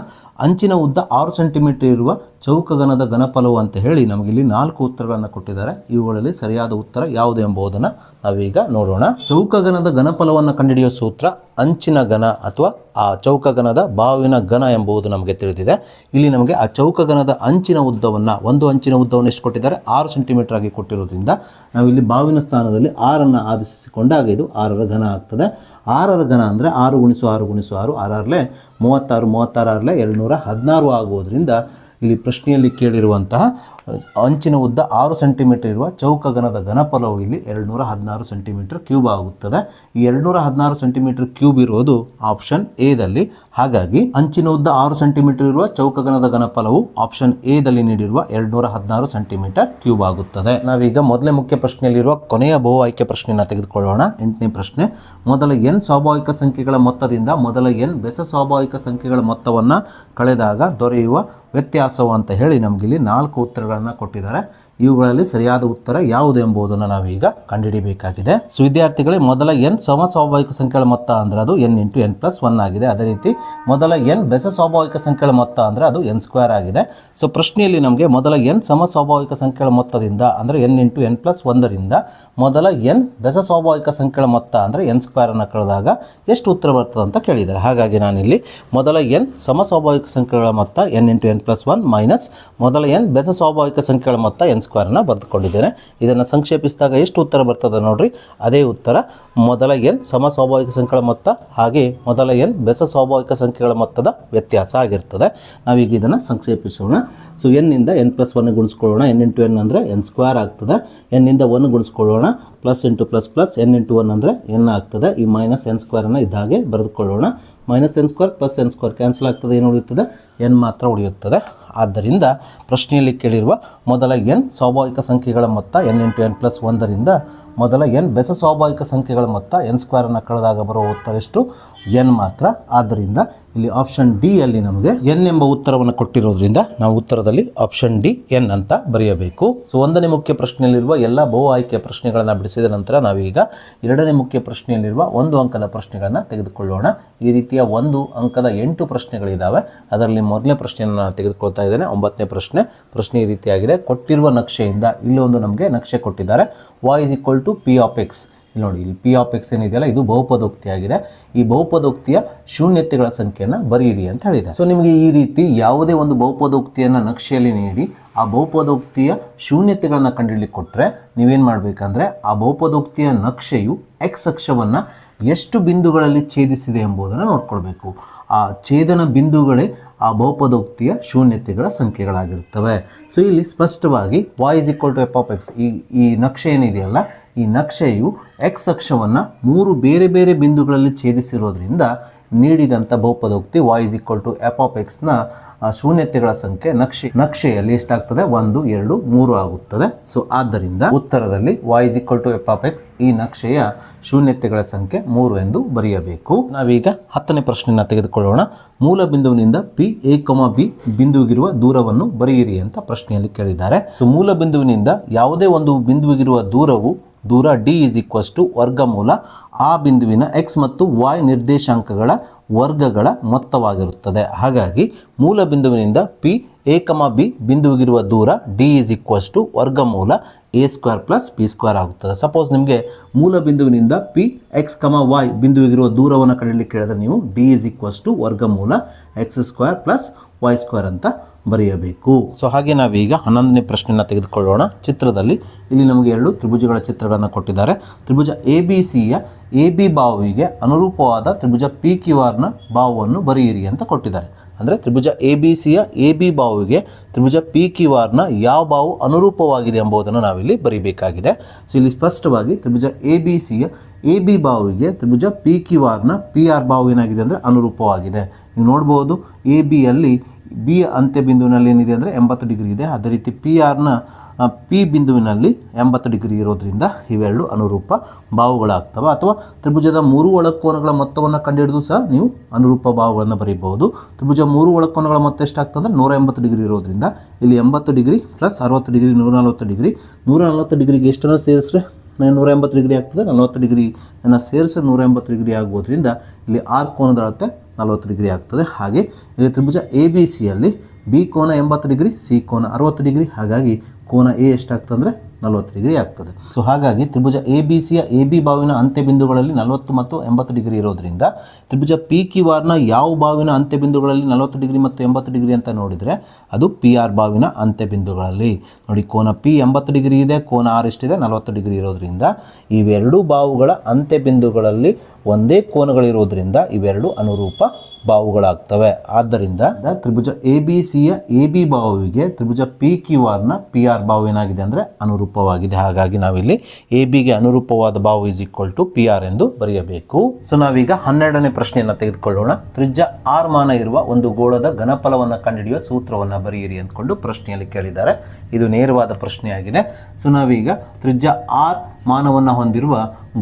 ಅಂಚಿನ ಉದ್ದ 6 ಸೆಂಟಿಮೀಟರ್ ಇರುವ ಚೌಕಘನದ ಘನಫಲವು ಅಂತ ಹೇಳಿ ನಮಗಿಲ್ಲಿ 4 ಉತ್ತರಗಳನ್ನು ಕೊಟ್ಟಿದ್ದಾರೆ. ಇವುಗಳಲ್ಲಿ ಸರಿಯಾದ ಉತ್ತರ ಯಾವುದು ಎಂಬುದನ್ನು ನಾವೀಗ ನೋಡೋಣ. ಚೌಕಘನದ ಘನಫಲವನ್ನು ಕಂಡುಹಿಡಿಯುವ ಸೂತ್ರ ಅಂಚಿನ ಘನ ಅಥವಾ ಆ ಚೌಕಘನದ ಬಾವಿನ ಘನ ಎಂಬುದು ನಮಗೆ ತಿಳಿದಿದೆ. ಇಲ್ಲಿ ನಮಗೆ ಆ ಚೌಕಘನದ ಅಂಚಿನ ಉದ್ದವನ್ನು, ಒಂದು ಅಂಚಿನ ಉದ್ದವನ್ನು ಎಷ್ಟು ಕೊಟ್ಟಿದ್ದಾರೆ? 6 ಸೆಂಟಿಮೀಟರ್ ಆಗಿ ಕೊಟ್ಟಿರೋದ್ರಿಂದ ನಾವಿಲ್ಲಿ ಬಾವಿನ ಸ್ಥಾನದಲ್ಲಿ 6ಅನ್ನು ಆರಿಸಿಕೊಂಡಾಗ ಇದು 6ರ ಘನ ಆಗ್ತದೆ. 6ರ ಘನ ಅಂದರೆ 6 × 6 × 6 6 36, 36 216 ಆಗುವುದರಿಂದ ಇಲ್ಲಿ ಪ್ರಶ್ನೆಯಲ್ಲಿ ಕೇಳಿರುವಂತಹ ಅಂಚಿನ ಉದ್ದ 6 ಸೆಂಟಿಮೀಟರ್ ಇರುವ ಚೌಕಘನದ ಘನಫಲವು ಇಲ್ಲಿ 216 ಸೆಂಟಿಮೀಟರ್ ಕ್ಯೂಬ್ ಆಗುತ್ತದೆ. ಈ 216 ಸೆಂಟಿಮೀಟರ್ ಕ್ಯೂಬ್ ಇರೋದು ಆಪ್ಷನ್ ಎ ದಲ್ಲಿ. ಹಾಗಾಗಿ ಅಂಚಿನ ಉದ್ದ 6 ಸೆಂಟಿಮೀಟರ್ ಇರುವ ಚೌಕಘನದ ಘನಫಲವು ಆಪ್ಷನ್ ಎ ದಲ್ಲಿ ನೀಡಿರುವ 216 ಸೆಂಟಿಮೀಟರ್ ಕ್ಯೂಬ್ ಆಗುತ್ತದೆ. ನಾವೀಗ ಮೊದಲೇ ಮುಖ್ಯ ಪ್ರಶ್ನೆಯಲ್ಲಿರುವ ಕೊನೆಯ ಬಹು ಆಯ್ಕೆ ಪ್ರಶ್ನೆಯನ್ನು ತೆಗೆದುಕೊಳ್ಳೋಣ. 8ನೇ ಪ್ರಶ್ನೆ, ಮೊದಲ n ಸ್ವಾಭಾವಿಕ ಸಂಖ್ಯೆಗಳ ಮೊತ್ತದಿಂದ ಮೊದಲ n ಬೆಸ ಸ್ವಾಭಾವಿಕ ಸಂಖ್ಯೆಗಳ ಮೊತ್ತವನ್ನು ಕಳೆದಾಗ ದೊರೆಯುವ ವ್ಯತ್ಯಾಸವು ಅಂತ ಹೇಳಿ ನಮಗಿಲ್ಲಿ 4 ಉತ್ತರಗಳನ್ನು ಕೊಟ್ಟಿದ್ದಾರೆ. ಇವುಗಳಲ್ಲಿ ಸರಿಯಾದ ಉತ್ತರ ಯಾವುದು ಎಂಬುದನ್ನು ನಾವೀಗ ಕಂಡುಹಿಡಿಯಬೇಕಾಗಿದೆ. ಸೊ ವಿದ್ಯಾರ್ಥಿಗಳೇ, ಮೊದಲ n ಸಮಸ್ವಾಭಾವಿಕ ಸಂಖ್ಯೆಗಳ ಮೊತ್ತ ಅಂದರೆ ಅದು n × n+1 ಆಗಿದೆ. ಅದೇ ರೀತಿ ಮೊದಲ n ಬೆಸ ಸ್ವಾಭಾವಿಕ ಸಂಖ್ಯೆಗಳ ಮೊತ್ತ ಅಂದರೆ ಅದು n² ಆಗಿದೆ. ಸೊ ಪ್ರಶ್ನೆಯಲ್ಲಿ ನಮಗೆ ಮೊದಲ n ಸಮಸ್ವಾಭಾವಿಕ ಸಂಖ್ಯೆಗಳ ಮೊತ್ತದಿಂದ ಅಂದರೆ n × n+1 ರಿಂದ ಮೊದಲ n ಬೆಸ ಸ್ವಾಭಾವಿಕ ಸಂಖ್ಯೆಗಳ ಮೊತ್ತ ಅಂದರೆ n² ಅನ್ನು ಕಳೆದಾಗ ಎಷ್ಟು ಉತ್ತರ ಬರ್ತದೆ ಅಂತ ಕೇಳಿದ್ದಾರೆ. ಹಾಗಾಗಿ ನಾನಿಲ್ಲಿ ಮೊದಲ n ಸಮಸ್ವಾಭಾವಿಕ ಸಂಖ್ಯೆಗಳ ಮೊತ್ತ n × n+1 ಮೈನಸ್ ಮೊದಲ n ಬೆಸ ಸ್ವಾಭಾವಿಕ ಸಂಖ್ಯೆಗಳ ಮೊತ್ತ n² ಅನ್ನು ಬರೆದುಕೊಂಡಿದ್ದೇನೆ. ಇದನ್ನು ಸಂಕ್ಷೇಪಿಸಿದಾಗ ಎಷ್ಟು ಉತ್ತರ ಬರ್ತದೆ ನೋಡ್ರಿ, ಅದೇ ಉತ್ತರ ಮೊದಲ n ಸಮಸ್ವಾಭಾವಿಕ ಸಂಖ್ಯೆಗಳ ಮೊತ್ತ ಹಾಗೆ ಮೊದಲ n ಬೆಸ ಸ್ವಾಭಾವಿಕ ಸಂಖ್ಯೆಗಳ ಮೊತ್ತದ ವ್ಯತ್ಯಾಸ ಆಗಿರ್ತದೆ. ನಾವೀಗ ಇದನ್ನು ಸಂಕ್ಷೇಪಿಸೋಣ. ಸೊ n ಇಂದ n+1 ಗುಣಿಸ್ಕೊಳ್ಳೋಣ. n × n ಅಂದರೆ n² ಆಗ್ತದೆ. n ಇಂದ 1 ಗುಣಿಸ್ಕೊಳ್ಳೋಣ. Plus into plus plus n × 1 ಅಂದರೆ n ಆಗ್ತದೆ. ಈ ಮೈನಸ್ n² ಅನ್ನು ಇದ್ದ ಹಾಗೆ ಬರೆದುಕೊಳ್ಳೋಣ. -n² ಪ್ಲಸ್ n² ಕ್ಯಾನ್ಸಲ್ ಆಗ್ತದೆ. ಏನು ಉಳಿಯುತ್ತದೆ? n ಮಾತ್ರ ಉಳಿಯುತ್ತದೆ. ಆದ್ದರಿಂದ ಪ್ರಶ್ನೆಯಲ್ಲಿ ಕೇಳಿರುವ ಮೊದಲ n ಸ್ವಾಭಾವಿಕ ಸಂಖ್ಯೆಗಳ ಮೊತ್ತ n × n+1 ರಿಂದ ಮೊದಲ n ಬೆಸ ಸ್ವಾಭಾವಿಕ ಸಂಖ್ಯೆಗಳ ಮೊತ್ತ n² ಅನ್ನು ಕಳೆದಾಗ ಬರುವ ಉತ್ತರ ಎಷ್ಟು? n ಮಾತ್ರ. ಆದ್ದರಿಂದ ಇಲ್ಲಿ ಆಪ್ಷನ್ ಡಿ ಅಲ್ಲಿ ನಮಗೆ n ಎಂಬ ಉತ್ತರವನ್ನು ಕೊಟ್ಟಿರೋದ್ರಿಂದ ನಾವು ಉತ್ತರದಲ್ಲಿ ಆಪ್ಷನ್ ಡಿ n ಅಂತ ಬರೆಯಬೇಕು. ಸೊ ಒಂದನೇ ಮುಖ್ಯ ಪ್ರಶ್ನೆಯಲ್ಲಿರುವ ಎಲ್ಲ ಬಹು ಆಯ್ಕೆಯ ಪ್ರಶ್ನೆಗಳನ್ನು ಬಿಡಿಸಿದ ನಂತರ ನಾವೀಗ ಎರಡನೇ ಮುಖ್ಯ ಪ್ರಶ್ನೆಯಲ್ಲಿರುವ 1 ಅಂಕದ ಪ್ರಶ್ನೆಗಳನ್ನು ತೆಗೆದುಕೊಳ್ಳೋಣ. ಈ ರೀತಿಯ 1 ಅಂಕದ 8 ಪ್ರಶ್ನೆಗಳಿದ್ದಾವೆ. ಅದರಲ್ಲಿ ಮೊದಲನೇ ಪ್ರಶ್ನೆಯನ್ನು ನಾನು ತೆಗೆದುಕೊಳ್ತಾ ಇದ್ದೇನೆ. 9ನೇ ಪ್ರಶ್ನೆ ಈ ರೀತಿಯಾಗಿದೆ. ಕೊಟ್ಟಿರುವ ನಕ್ಷೆಯಿಂದ ಇಲ್ಲಿ ಒಂದು ನಮಗೆ ನಕ್ಷೆ ಕೊಟ್ಟಿದ್ದಾರೆ. y = p(x). ಇಲ್ಲಿ ನೋಡಿ, ಇಲ್ಲಿ p(x) ಏನಿದೆಯಲ್ಲ ಇದು ಬಹುಪದೋಕ್ತಿಯಾಗಿದೆ. ಈ ಬಹುಪದೋಕ್ತಿಯ ಶೂನ್ಯತೆಗಳ ಸಂಖ್ಯೆಯನ್ನು ಬರೆಯಿರಿ ಅಂತ ಹೇಳಿದೆ. ಸೊ ನಿಮಗೆ ಈ ರೀತಿ ಯಾವುದೇ ಒಂದು ಬಹುಪದೋಕ್ತಿಯನ್ನು ನಕ್ಷೆಯಲ್ಲಿ ನೀಡಿ ಆ ಬಹುಪದೋಕ್ತಿಯ ಶೂನ್ಯತೆಗಳನ್ನು ಕಂಡುಹಿಡಿಯಲಿಕ್ಕೆ ಕೊಟ್ಟರೆ ನೀವೇನು ಮಾಡಬೇಕಂದ್ರೆ ಆ ಬಹುಪದೋಕ್ತಿಯ ನಕ್ಷೆಯು x ಅಕ್ಷವನ್ನು ಎಷ್ಟು ಬಿಂದುಗಳಲ್ಲಿ ಛೇದಿಸಿದೆ ಎಂಬುದನ್ನು ನೋಡ್ಕೊಳ್ಬೇಕು. ಆ ಛೇದನ ಬಿಂದುಗಳೇ ಆ ಬಹುಪದೋಕ್ತಿಯ ಶೂನ್ಯತೆಗಳ ಸಂಖ್ಯೆಗಳಾಗಿರುತ್ತವೆ. ಸೊ ಇಲ್ಲಿ ಸ್ಪಷ್ಟವಾಗಿ y = f(x) ಈ ನಕ್ಷೆ ಏನಿದೆಯಲ್ಲ ಈ ನಕ್ಷೆಯು x ಅಕ್ಷವನ್ನು 3 ಬೇರೆ ಬೇರೆ ಬಿಂದುಗಳಲ್ಲಿ ಛೇದಿಸಿರೋದ್ರಿಂದ ನೀಡಿದಂಥ ಬಹುಪದೋಕ್ತಿ y = f(x) ನ ಶೂನ್ಯತೆಗಳ ಸಂಖ್ಯೆ ನಕ್ಷೆಯಲ್ಲಿ ಎಷ್ಟಾಗ್ತದೆ? 1, 2, 3 ಆಗುತ್ತದೆ. ಸೊ ಆದ್ದರಿಂದ ಉತ್ತರದಲ್ಲಿ y = f(x) ಈ ನಕ್ಷೆಯ ಶೂನ್ಯತೆಗಳ ಸಂಖ್ಯೆ 3 ಎಂದು ಬರೆಯಬೇಕು. ನಾವೀಗ 10ನೇ ಪ್ರಶ್ನೆಯನ್ನು ತೆಗೆದುಕೊಳ್ಳೋಣ. ಮೂಲ ಬಿಂದುವಿನಿಂದ p a, b ಬಿಂದುವಿಗಿರುವ ದೂರವನ್ನು ಬರೆಯಿರಿ ಅಂತ ಪ್ರಶ್ನೆಯಲ್ಲಿ ಕೇಳಿದ್ದಾರೆ. ಸೊ ಮೂಲ ಬಿಂದುವಿನಿಂದ ಯಾವುದೇ ಒಂದು ಬಿಂದುವಿಗಿರುವ ದೂರ d = ವರ್ಗಮೂಲ ಆ ಬಿಂದುವಿನ x ಮತ್ತು y ನಿರ್ದೇಶಾಂಕಗಳ ವರ್ಗಗಳ ಮೊತ್ತವಾಗಿರುತ್ತದೆ. ಹಾಗಾಗಿ ಮೂಲ ಬಿಂದುವಿನಿಂದ p a, b ಬಿಂದುವಿಗಿರುವ ದೂರ d = ವರ್ಗಮೂಲ a² + b² ಆಗುತ್ತದೆ. ಸಪೋಸ್ ನಿಮಗೆ ಮೂಲ ಬಿಂದುವಿನಿಂದ p x, y ಬಿಂದುವಿಗಿರುವ ದೂರವನ್ನು ಕಂಡುಹಿಡಿಯಲಿಕ್ಕೆ ಹೇಳಿದ್ರೆ ನೀವು d = ವರ್ಗಮೂಲ x² + y² ಅಂತ ಬರೆಯಬೇಕು. ಸೊ ಹಾಗೆ ನಾವೀಗ 11ನೇ ಪ್ರಶ್ನೆಯನ್ನು ತೆಗೆದುಕೊಳ್ಳೋಣ. ಚಿತ್ರದಲ್ಲಿ ಇಲ್ಲಿ ನಮಗೆ 2 ತ್ರಿಭುಜಗಳ ಚಿತ್ರಗಳನ್ನು ಕೊಟ್ಟಿದ್ದಾರೆ. ತ್ರಿಭುಜ ABCಯ AB ಬಾಹುವಿಗೆ ಅನುರೂಪವಾದ ತ್ರಿಭುಜ PQRನ ಬಾಹುವನ್ನು ಬರೆಯಿರಿ ಅಂತ ಕೊಟ್ಟಿದ್ದಾರೆ. ಅಂದರೆ ತ್ರಿಭುಜ ABCಯ AB ಬಾಹುವಿಗೆ ತ್ರಿಭುಜ PQRನ ಯಾವ ಬಾಹು ಅನುರೂಪವಾಗಿದೆ ಎಂಬುದನ್ನು ನಾವಿಲ್ಲಿ ಬರೀಬೇಕಾಗಿದೆ. ಸೊ ಇಲ್ಲಿ ಸ್ಪಷ್ಟವಾಗಿ ತ್ರಿಭುಜ ABCಯ AB ಬಾಹುವಿಗೆ ತ್ರಿಭುಜ PQRನ PR ಬಾಹು ಏನಾಗಿದೆ ಅಂದರೆ ಅನುರೂಪವಾಗಿದೆ. ನೀವು ನೋಡ್ಬೋದು ABಯಲ್ಲಿ ಬಿ ಅಂತ್ಯ ಬಿಂದುವಿನಲ್ಲಿ ಏನಿದೆ ಅಂದರೆ 80 ಡಿಗ್ರಿ ಇದೆ. ಅದೇ ರೀತಿ PR P ಬಿಂದುವಿನಲ್ಲಿ 80 ಡಿಗ್ರಿ ಇರೋದ್ರಿಂದ ಇವೆರಡು ಅನುರೂಪ ಬಾಹುಗಳಾಗ್ತವೆ. ಅಥವಾ ತ್ರಿಭುಜದ 3 ಒಳಕೋನಗಳ ಮೊತ್ತವನ್ನು ಕಂಡುಹಿಡಿದು ಸಹ ನೀವು ಅನುರೂಪ ಬಾಹುಗಳನ್ನು ಬರೀಬಹುದು. ತ್ರಿಭುಜ 3 ಒಳಕೋನಗಳ ಮೊತ್ತ ಎಷ್ಟಾಗ್ತದೆ ಅಂದರೆ 180 ಡಿಗ್ರಿ ಇರೋದ್ರಿಂದ ಇಲ್ಲಿ 80 ಡಿಗ್ರಿ ಪ್ಲಸ್ 60 ಡಿಗ್ರಿ 140 ಡಿಗ್ರಿ. 140 ಡಿಗ್ರಿಗೆ ಎಷ್ಟನ್ನು ಸೇರಿಸ್ರೆ 180 ಡಿಗ್ರಿ ಆಗ್ತದೆ. 40 ಡಿಗ್ರಿಯನ್ನು ಸೇರಿಸಿ 180 ಡಿಗ್ರಿ ಆಗೋದ್ರಿಂದ ಇಲ್ಲಿ ಆರ್ ಕೋನದ ಅಳತೆ 40 ಡಿಗ್ರಿ ಆಗ್ತದೆ. ಹಾಗೆ ಇಲ್ಲಿ ತ್ರಿಭುಜ ABCಯಲ್ಲಿ ಬಿ ಕೋನ 80 ಡಿಗ್ರಿ, ಸಿ ಕೋನ 60 ಡಿಗ್ರಿ. ಹಾಗಾಗಿ ಕೋನ ಎ ಎಷ್ಟಾಗ್ತದೆ ಅಂದರೆ 40 ಡಿಗ್ರಿ ಆಗ್ತದೆ. ಸೊ ಹಾಗಾಗಿ ತ್ರಿಭುಜ ABCಯ AB ಬಾವಿನ ಅಂತ್ಯ ಬಿಂದುಗಳಲ್ಲಿ 40 ಮತ್ತು 80 ಡಿಗ್ರಿ ಇರೋದ್ರಿಂದ ತ್ರಿಭುಜ PQRನ ಯಾವ ಬಾವಿನ ಅಂತ್ಯ ಬಿಂದುಗಳಲ್ಲಿ 40 ಡಿಗ್ರಿ ಮತ್ತು 80 ಡಿಗ್ರಿ ಅಂತ ನೋಡಿದರೆ ಅದು PR ಬಾವಿನ ಅಂತ್ಯ ಬಿಂದುಗಳಲ್ಲಿ. ನೋಡಿ, ಕೋನ P 80 ಡಿಗ್ರಿ ಇದೆ, ಕೋನ R ಎಷ್ಟಿದೆ 40 ಡಿಗ್ರಿ ಇರೋದ್ರಿಂದ ಇವೆರಡು ಬಾವುಗಳ ಅಂತ್ಯ ಬಿಂದುಗಳಲ್ಲಿ ಒಂದೇ ಕೋನಗಳಿರೋದ್ರಿಂದ ಇವೆರಡು ಅನುರೂಪ ಬಾಹುಗಳಾಗ್ತವೆ. ಆದ್ದರಿಂದ ತ್ರಿಭುಜ ABCಯ AB ಬಾಹುವಿಗೆ ತ್ರಿಭುಜ PQRನ PR ಬಾಹು ಏನಾಗಿದೆ ಅಂದರೆ ಅನುರೂಪವಾಗಿದೆ. ಹಾಗಾಗಿ ನಾವಿಲ್ಲಿ ABಗೆ ಅನುರೂಪವಾದ ಬಾಹು = PR ಎಂದು ಬರೆಯಬೇಕು. ಸೊ ನಾವೀಗ 12ನೇ ಪ್ರಶ್ನೆಯನ್ನು ತೆಗೆದುಕೊಳ್ಳೋಣ. ತ್ರಿಜ್ಯ R ಮಾನ ಇರುವ ಒಂದು ಗೋಳದ ಘನಫಲವನ್ನು ಕಂಡುಹಿಡಿಯುವ ಸೂತ್ರವನ್ನು ಬರೆಯಿರಿ ಅಂದ್ಕೊಂಡು ಪ್ರಶ್ನೆಯಲ್ಲಿ ಕೇಳಿದ್ದಾರೆ. ಇದು ನೇರವಾದ ಪ್ರಶ್ನೆಯಾಗಿದೆ. ಸೊ ನಾವೀಗ ತ್ರಿಜ್ಯ R ಮಾನವನ್ನು ಹೊಂದಿರುವ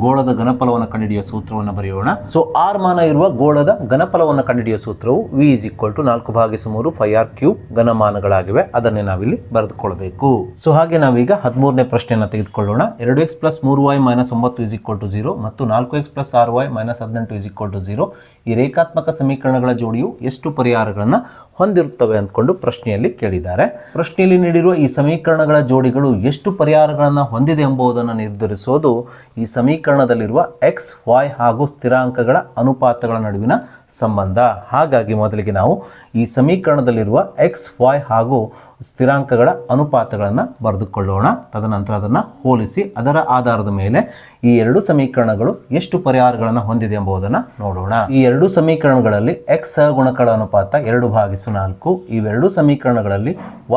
ಗೋಳದ ಘನಫಲವನ್ನು ಕಂಡುಹಿಡಿಯುವ ಸೂತ್ರವನ್ನು ಬರೆಯೋಣ. ಸೊ ಆರ್ ಮಾನ ಇರುವ ಗೋಳದ ಘನಫಲವನ್ನು ಕಂಡುಹಿಡಿಯುವ ಸೂತ್ರವು v = 4/3 πr³ ಘನಮಾನಗಳಾಗಿವೆ. ಅದನ್ನೇ ನಾವಿಲ್ಲಿ ಬರೆದುಕೊಳ್ಳಬೇಕು. ಸೊ ಹಾಗೆ ನಾವೀಗ 13ನೇ ಪ್ರಶ್ನೆಯನ್ನು ತೆಗೆದುಕೊಳ್ಳೋಣ. 2x + 3y - 9 = 0 ಮತ್ತು 4x + 6y - 18 = 0 ಈ ರೇಖಾತ್ಮಕ ಸಮೀಕರಣಗಳ ಜೋಡಿಯು ಎಷ್ಟು ಪರಿಹಾರಗಳನ್ನು ಹೊಂದಿರುತ್ತವೆ ಅಂದ್ಕೊಂಡು ಪ್ರಶ್ನೆಯಲ್ಲಿ ಕೇಳಿದ್ದಾರೆ. ಪ್ರಶ್ನೆಯಲ್ಲಿ ನೀಡಿರುವ ಈ ಸಮೀಕರಣಗಳ ಜೋಡಿಗಳು ಎಷ್ಟು ಪರಿಹಾರಗಳನ್ನು ಹೊಂದಿದೆ ಎಂಬುದನ್ನು ನಿರ್ಧರಿಸೋದು ಈ ಸಮೀಕರಣದಲ್ಲಿರುವ x, y ಹಾಗೂ ಸ್ಥಿರಾಂಕಗಳ ಅನುಪಾತಗಳ ನಡುವಿನ ಸಂಬಂಧ. ಹಾಗಾಗಿ ಮೊದಲಿಗೆ ನಾವು ಈ ಸಮೀಕರಣದಲ್ಲಿರುವ x, y ಹಾಗೂ ಸ್ಥಿರಾಂಕಗಳ ಅನುಪಾತಗಳನ್ನು ಬರೆದುಕೊಳ್ಳೋಣ. ತದನಂತರ ಅದನ್ನು ಹೋಲಿಸಿ ಅದರ ಆಧಾರದ ಮೇಲೆ ಈ ಎರಡು ಸಮೀಕರಣಗಳು ಎಷ್ಟು ಪರಿಹಾರಗಳನ್ನು ಹೊಂದಿದೆ ಎಂಬುದನ್ನು ನೋಡೋಣ. ಈ ಎರಡು ಸಮೀಕರಣಗಳಲ್ಲಿ x ಸಹಗುಣಕಗಳ ಅನುಪಾತ 2/4. ಇವೆರಡು ಸಮೀಕರಣಗಳಲ್ಲಿ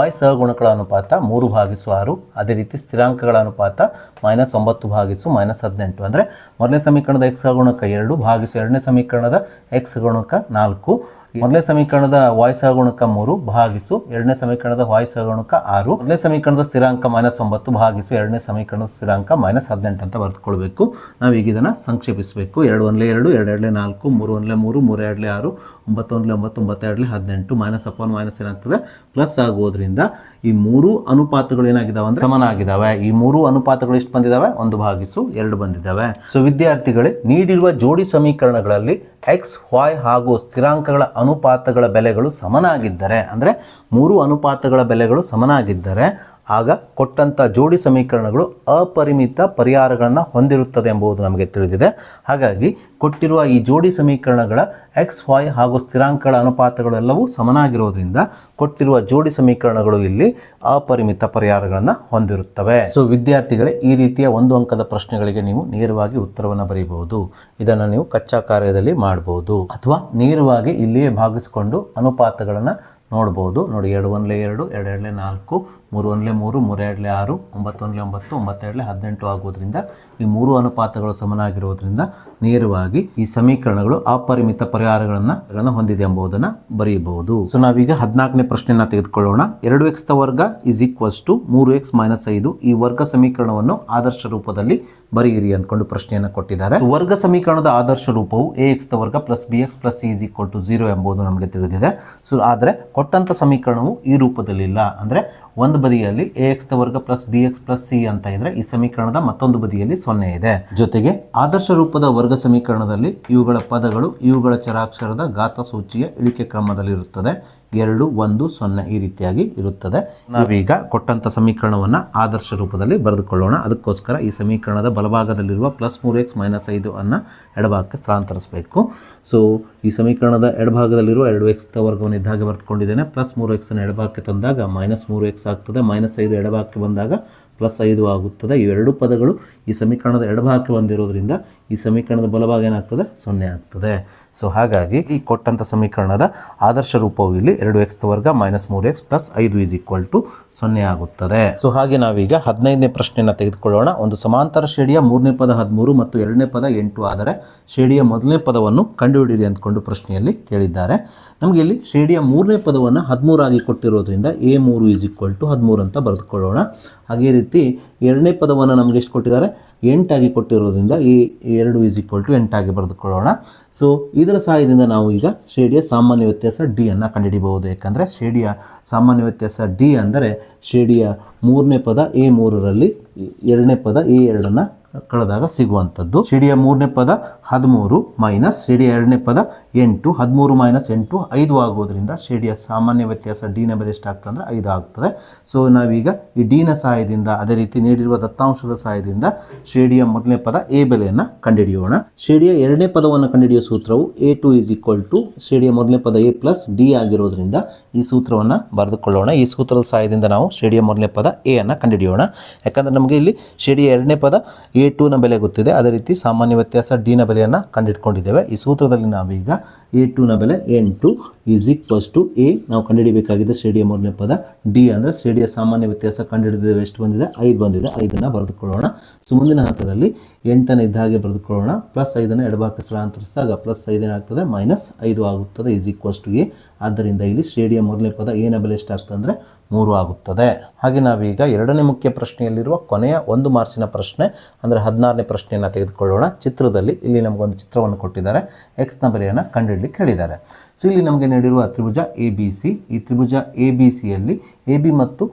y ಸಹಗುಣಕಗಳ ಅನುಪಾತ 3/6. ಅದೇ ರೀತಿ ಸ್ಥಿರಾಂಕಗಳ ಅನುಪಾತ -9 - -18. ಅಂದರೆ ಮೊದಲನೇ ಸಮೀಕರಣದ x ಸಹಗುಣಕ 2 ಭಾಗಿಸು ಎರಡನೇ ಸಮೀಕರಣದ x ಗುಣಕ 4. ಮೊದಲನೇ ಸಮೀಕರಣದ y ಸಹಗುಣಕ 3 ಭಾಗಿಸು ಎರಡನೇ ಸಮೀಕರಣದ y ಸಹಗುಣಕ 6. ಮೊದಲನೇ ಸಮೀಕರಣದ ಸ್ಥಿರಾಂಕ -9 ಭಾಗಿಸು ಎರಡನೇ ಸಮೀಕರಣದ ಸ್ಥಿರಾಂಕ -18 ಅಂತ ಬರೆದುಕೊಳ್ಬೇಕು. ನಾವೀಗ ಇದನ್ನು ಸಂಕ್ಷೇಪಿಸಬೇಕು. 2 1 2 2 2 4 3 1 3 3 2 6 9 1 9 9 2 18 ಮೈನಸ್ ಅಪಾನ್ ಮೈನಸ್ ಏನಾಗ್ತದೆ ಪ್ಲಸ್ ಆಗೋದ್ರಿಂದ ಈ ಮೂರು ಅನುಪಾತಗಳು ಏನಾಗಿದ್ದಾವೆ ಅಂದ್ರೆ ಸಮನಾಗಿದ್ದಾವೆ. ಈ ಮೂರು ಅನುಪಾತಗಳು ಎಷ್ಟು ಬಂದಿದ್ದಾವೆ? 1/2 ಬಂದಿದ್ದಾವೆ. ಸೊ ವಿದ್ಯಾರ್ಥಿಗಳೇ, ನೀಡಿರುವ ಜೋಡಿ ಸಮೀಕರಣಗಳಲ್ಲಿ x, y ಹಾಗೂ ಸ್ಥಿರಾಂಕಗಳ ಅನುಪಾತಗಳ ಬೆಲೆಗಳು ಸಮನಾಗಿದ್ದರೆ, ಅಂದರೆ ಮೂರು ಅನುಪಾತಗಳ ಬೆಲೆಗಳು ಸಮನಾಗಿದ್ದರೆ ಆಗ ಕೊಟ್ಟಂಥ ಜೋಡಿ ಸಮೀಕರಣಗಳು ಅಪರಿಮಿತ ಪರಿಹಾರಗಳನ್ನು ಹೊಂದಿರುತ್ತದೆ ಎಂಬುದು ನಮಗೆ ತಿಳಿದಿದೆ. ಹಾಗಾಗಿ ಕೊಟ್ಟಿರುವ ಈ ಜೋಡಿ ಸಮೀಕರಣಗಳ x, y ಹಾಗೂ ಸ್ಥಿರಾಂಕಗಳ ಅನುಪಾತಗಳು ಎಲ್ಲವೂ ಸಮನಾಗಿರೋದ್ರಿಂದ ಕೊಟ್ಟಿರುವ ಜೋಡಿ ಸಮೀಕರಣಗಳು ಇಲ್ಲಿ ಅಪರಿಮಿತ ಪರಿಹಾರಗಳನ್ನು ಹೊಂದಿರುತ್ತವೆ. ಸೊ ವಿದ್ಯಾರ್ಥಿಗಳೇ, ಈ ರೀತಿಯ ಒಂದು ಅಂಕದ ಪ್ರಶ್ನೆಗಳಿಗೆ ನೀವು ನೇರವಾಗಿ ಉತ್ತರವನ್ನು ಬರೀಬಹುದು. ಇದನ್ನು ನೀವು ಕಚ್ಚಾ ಕಾರ್ಯದಲ್ಲಿ ಮಾಡಬಹುದು ಅಥವಾ ನೇರವಾಗಿ ಇಲ್ಲಿಯೇ ಭಾಗಿಸಿಕೊಂಡು ಅನುಪಾತಗಳನ್ನು ನೋಡ್ಬೋದು. ನೋಡಿ, 2 1 2 2 2 4 3 1 3 3 2 6 9 1 9 9 2 18 ಆಗೋದ್ರಿಂದ ಈ ಮೂರು ಅನುಪಾತಗಳು ಸಮನಾಗಿರೋದ್ರಿಂದ ನೇರವಾಗಿ ಈ ಸಮೀಕರಣಗಳು ಅಪರಿಮಿತ ಪರಿಹಾರಗಳನ್ನು ಹೊಂದಿದೆ ಎಂಬುದನ್ನು ಬರೆಯಬಹುದು. ಸೊ ನಾವೀಗ 14ನೇ ಪ್ರಶ್ನೆಯನ್ನು ತೆಗೆದುಕೊಳ್ಳೋಣ. 2x ವರ್ಗ = 3x - 5 ಈ ವರ್ಗ ಸಮೀಕರಣವನ್ನು ಆದರ್ಶ ರೂಪದಲ್ಲಿ ಬರೆಯಿರಿ ಅಂದ್ಕೊಂಡು ಪ್ರಶ್ನೆಯನ್ನು ಕೊಟ್ಟಿದ್ದಾರೆ. ವರ್ಗ ಸಮೀಕರಣದ ಆದರ್ಶ ರೂಪವು ax ವರ್ಗ + bx + c = 0 ಎಂಬುದು ನಮಗೆ ತಿಳಿದಿದೆ. ಸೊ ಆದರೆ ಕೊಟ್ಟಂತ ಸಮೀಕರಣವು ಈ ರೂಪದಲ್ಲಿಲ್ಲ. ಅಂದರೆ ಒಂದು ಬದಿಯಲ್ಲಿ ax ವರ್ಗ + bx + c ಅಂತ ಇದ್ರೆ ಈ ಸಮೀಕರಣದ ಮತ್ತೊಂದು ಬದಿಯಲ್ಲಿ 0 ಇದೆ. ಜೊತೆಗೆ ಆದರ್ಶ ರೂಪದ ವರ್ಗ ಸಮೀಕರಣದಲ್ಲಿ ಇವುಗಳ ಪದಗಳು ಇವುಗಳ ಚರಾಕ್ಷರದ ಘಾತ ಸೂಚಿಯ ಇಳಿಕೆ ಕ್ರಮದಲ್ಲಿರುತ್ತದೆ. 2 1 0 ಈ ರೀತಿಯಾಗಿ ಇರುತ್ತದೆ. ನಾವೀಗ ಕೊಟ್ಟಂತ ಸಮೀಕರಣವನ್ನ ಆದರ್ಶ ರೂಪದಲ್ಲಿ ಬರೆದುಕೊಳ್ಳೋಣ. ಅದಕ್ಕೋಸ್ಕರ ಈ ಸಮೀಕರಣದ ಬಲಭಾಗದಲ್ಲಿರುವ +3x - 5 ಅನ್ನ ಎಡಭಾಗಕ್ಕೆ ಸ್ಥಳಾಂತರಿಸಬೇಕು. ಸೊ ಈ ಸಮೀಕರಣದ ಎಡಭಾಗದಲ್ಲಿರುವ 2x ವರ್ಗವನ್ನು ಇದ್ದ ಹಾಗೆ ಬರೆದುಕೊಂಡಿದ್ದೇನೆ. +3x ಅನ್ನು ಎಡಭಾಗಕ್ಕೆ ತಂದಾಗ -3x ಆಗ್ತದೆ. -5 ಎಡಭಾಗಕ್ಕೆ ಬಂದಾಗ +5 ಆಗುತ್ತದೆ. ಇವೆರಡು ಪದಗಳು ಈ ಸಮೀಕರಣದ ಎಡಭಾಗಕ್ಕೆ ಬಂದಿರೋದ್ರಿಂದ ಈ ಸಮೀಕರಣದ ಬಲಭಾಗ ಏನಾಗ್ತದೆ? 0 ಆಗ್ತದೆ. ಸೊ ಹಾಗಾಗಿ ಈ ಕೊಟ್ಟಂತ ಸಮೀಕರಣದ ಆದರ್ಶ ರೂಪವು ಇಲ್ಲಿ 2x ವರ್ಗ -3x + 5 = 0 ಆಗುತ್ತದೆ. ಸೊ ಹಾಗೆ ನಾವೀಗ 15ನೇ ಪ್ರಶ್ನೆಯನ್ನು ತೆಗೆದುಕೊಳ್ಳೋಣ. ಒಂದು ಸಮಾಂತರ ಶ್ರೇಣಿಯ 3ನೇ ಪದ 13 ಮತ್ತು 2ನೇ ಪದ 8 ಆದರೆ ಶ್ರೇಣಿಯ ಮೊದಲನೇ ಪದವನ್ನು ಕಂಡುಹಿಡಿಯಿರಿ ಅಂದ್ಕೊಂಡು ಪ್ರಶ್ನೆಯಲ್ಲಿ ಕೇಳಿದ್ದಾರೆ. ನಮಗೆ ಇಲ್ಲಿ ಶ್ರೇಣಿಯ 3ನೇ ಪದವನ್ನು 13 ಆಗಿ ಕೊಟ್ಟಿರೋದ್ರಿಂದ a3 = 13 ಅಂತ ಬರೆದುಕೊಳ್ಳೋಣ. ಹಾಗೆ ರೀತಿ 2ನೇ ಪದವನ್ನು ನಮಗೆ ಎಷ್ಟು ಕೊಟ್ಟಿದ್ದಾರೆ? 8 ಆಗಿ ಕೊಟ್ಟಿರೋದ್ರಿಂದ a2 = 8 ಆಗಿ ಬರೆದುಕೊಳ್ಳೋಣ. ಸೊ ಇದರ ಸಹಾಯದಿಂದ ನಾವು ಈಗ ಶ್ರೇಣಿಯ ಸಾಮಾನ್ಯ ವ್ಯತ್ಯಾಸ d ಅನ್ನು ಕಂಡುಹಿಡಿಯಬಹುದು. ಯಾಕಂದರೆ ಶ್ರೇಣಿಯ ಸಾಮಾನ್ಯ ವ್ಯತ್ಯಾಸ d ಅಂದರೆ ಶ್ರೇಣಿಯ 3ನೇ ಪದ a3ರಲ್ಲಿ 2ನೇ ಪದ a2 ಕಳೆದಾಗ ಸಿಗುವಂಥದ್ದು. ಶ್ರೇಣಿಯ 3ನೇ ಪದ 13 ಮೈನಸ್ ಶ್ರೇಣಿಯ 2ನೇ ಪದ 8. 13 - 8 5 ಆಗೋದ್ರಿಂದ ಶ್ರೇಣಿಯ ಸಾಮಾನ್ಯ ವ್ಯತ್ಯಾಸ d ನ ಬೆಲೆ ಎಷ್ಟಾಗ್ತದೆ ಅಂದರೆ 5 ಆಗ್ತದೆ. ಸೊ ನಾವೀಗ ಈ d ನ ಸಹಾಯದಿಂದ ಅದೇ ರೀತಿ ನೀಡಿರುವ ದತ್ತಾಂಶದ ಸಹಾಯದಿಂದ ಶ್ರೇಣಿಯ ಮೊದಲನೇ ಪದ a ಬೆಲೆಯನ್ನು ಕಂಡುಹಿಡಿಯೋಣ. ಶ್ರೇಣಿಯ 2ನೇ ಪದವನ್ನು ಕಂಡುಹಿಡಿಯುವ ಸೂತ್ರವು a2 = ಶ್ರೇಣಿಯ ಮೊದಲನೇ ಪದ a + d ಆಗಿರೋದ್ರಿಂದ ಈ ಸೂತ್ರವನ್ನು ಬರೆದುಕೊಳ್ಳೋಣ. ಈ ಸೂತ್ರದ ಸಹಾಯದಿಂದ ನಾವು ಶ್ರೇಣಿಯ ಮೊದಲನೇ ಪದ a ಅನ್ನು ಕಂಡುಹಿಡಿಯೋಣ. ಯಾಕಂದರೆ ನಮಗೆ ಇಲ್ಲಿ ಶ್ರೇಣಿಯ 2ನೇ ಪದ a2 ನ ಬೆಲೆ ಗೊತ್ತಿದೆ. ಅದೇ ರೀತಿ ಸಾಮಾನ್ಯ ವ್ಯತ್ಯಾಸ d ನ ಬೆಲೆಯನ್ನು ಕಂಡುಹಿಡ್ಕೊಂಡಿದ್ದೇವೆ. ಈ ಸೂತ್ರದಲ್ಲಿ ನಾವೀಗ a2 ನ ಬೆಲೆ 8 = a ನಾವು ಕಂಡುಹಿಡಿಯಬೇಕಾಗಿದೆ ಶ್ರೇಣಿಯ ಮೊದಲನೇ ಪದ. d ಅಂದರೆ ಶ್ರೇಣಿಯ ಸಾಮಾನ್ಯ ವ್ಯತ್ಯಾಸ ಕಂಡುಹಿಡಿದಿದ್ದೇವೆ. ಎಷ್ಟು ಬಂದಿದೆ? 5 ಬಂದಿದೆ. 5ನ್ನು ಬರೆದುಕೊಳ್ಳೋಣ. ಸೊ ಮುಂದಿನ ಹಂತದಲ್ಲಿ 8ನ್ನು ಇದ್ದ ಹಾಗೆ ಬರೆದುಕೊಳ್ಳೋಣ. +5ನ್ನು ಎಡಭಾಗಕ್ಕೆ ಸ್ಥಳಾಂತರಿಸಿದಾಗ +5 ಏನಾಗ್ತದೆ? -5 ಆಗುತ್ತದೆ. a. ಆದ್ದರಿಂದ ಇಲ್ಲಿ ಶ್ರೇಣಿಯ ಮೊದಲನೇ ಪದ a ನ ಬೆಲೆ ಎಷ್ಟಾಗ್ತದೆ ಅಂದರೆ 3 ಆಗುತ್ತದೆ. ಹಾಗೆ ನಾವೀಗ ಎರಡನೇ ಮುಖ್ಯ ಪ್ರಶ್ನೆಯಲ್ಲಿರುವ ಕೊನೆಯ 1 ಮಾರ್ಕ್ಸಿನ ಪ್ರಶ್ನೆ ಅಂದರೆ 16ನೇ ಪ್ರಶ್ನೆಯನ್ನು ತೆಗೆದುಕೊಳ್ಳೋಣ. ಚಿತ್ರದಲ್ಲಿ ಇಲ್ಲಿ ನಮಗೊಂದು ಚಿತ್ರವನ್ನು ಕೊಟ್ಟಿದ್ದಾರೆ, ಎಕ್ಸ್ನ ಬೆಲೆಯನ್ನು ಕಂಡುಹಿಡಲಿಕ್ಕೆ ಹೇಳಿದ್ದಾರೆ. ಸೊ ಇಲ್ಲಿ ನಮಗೆ ನೀಡಿರುವ ತ್ರಿಭುಜ ABC, ಈ ತ್ರಿಭುಜ ABCಯಲ್ಲಿ AB ಮತ್ತು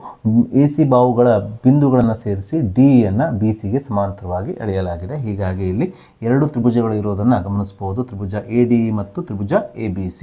AC ಬಾಹುಗಳ ಬಿಂದುಗಳನ್ನು ಸೇರಿಸಿ DEಯನ್ನು BCಗೆ ಸಮಾಂತರವಾಗಿ ಎಳೆಯಲಾಗಿದೆ. ಹೀಗಾಗಿ ಇಲ್ಲಿ ಎರಡು ತ್ರಿಭುಜಗಳು ಇರುವುದನ್ನು ಗಮನಿಸಬಹುದು, ತ್ರಿಭುಜ ADE ಮತ್ತು ತ್ರಿಭುಜ ABC.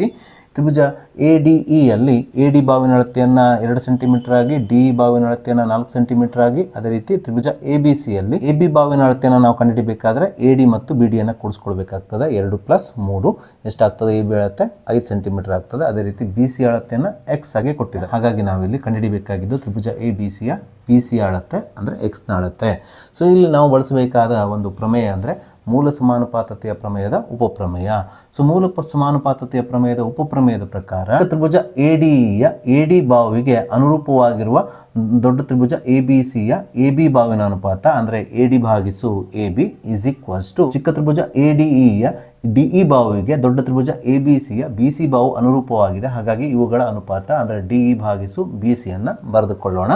ತ್ರಿಭುಜ ADEಯಲ್ಲಿ AD ಬಾವಿನ ಅಳತೆಯನ್ನು 2 ಸೆಂಟಿಮೀಟರ್ ಆಗಿ, DE ಬಾವಿನ ಅಳತೆಯನ್ನು 4 ಸೆಂಟಿಮೀಟರ್ ಆಗಿ, ಅದೇ ರೀತಿ ತ್ರಿಭುಜ ABCಯಲ್ಲಿ AB ಬಾವಿನ ಅಳತೆಯನ್ನು ನಾವು ಕಂಡುಹಿಡಿಯಬೇಕಾದ್ರೆ AD ಮತ್ತು BDಯನ್ನು ಕೂಡಿಸ್ಕೊಳ್ಬೇಕಾಗ್ತದೆ. 2 + 3 ಎಷ್ಟಾಗ್ತದೆ? AB ಅಳತೆ 5 ಸೆಂಟಿಮೀಟರ್ ಆಗ್ತದೆ. ಅದೇ ರೀತಿ BC ಅಳತೆಯನ್ನು X ಆಗಿ ಕೊಟ್ಟಿದೆ. ಹಾಗಾಗಿ ನಾವಿಲ್ಲಿ ಕಂಡುಹಿಡಿಯಬೇಕಾಗಿದ್ದು ತ್ರಿಭುಜ ABCಯ BC ಅಳತೆ ಅಂದರೆ Xನ ಅಳತೆ. ಸೊ ಇಲ್ಲಿ ನಾವು ಬಳಸಬೇಕಾದ ಒಂದು ಪ್ರಮೇಯ ಅಂದರೆ ಮೂಲ ಸಮಾನುಪಾತತೆಯ ಪ್ರಮೇಯದ ಉಪಪ್ರಮೇಯ. ಸೊ ಮೂಲ ಸಮಾನುಪಾತತೆಯ ಪ್ರಮೇಯದ ಉಪಪ್ರಮೇಯದ ಪ್ರಕಾರ ತ್ರಿಭುಜ ADEಯ AD ಬಾಹುವಿಗೆ ಅನುರೂಪವಾಗಿರುವ ದೊಡ್ಡ ತ್ರಿಭುಜ ABCಯ AB ಬಾಹುವಿನ ಅನುಪಾತ ಅಂದರೆ AD ಭಾಗಿಸು AB = ಚಿಕ್ಕ ತ್ರಿಭುಜ ADEಯ DE ಬಾಹುವಿಗೆ ದೊಡ್ಡ ತ್ರಿಭುಜ ABCಯ BC ಬಾಹು ಅನುರೂಪವಾಗಿದೆ. ಹಾಗಾಗಿ ಇವುಗಳ ಅನುಪಾತ ಅಂದರೆ DE ಭಾಗಿಸು BCಯನ್ನು ಬರೆದುಕೊಳ್ಳೋಣ.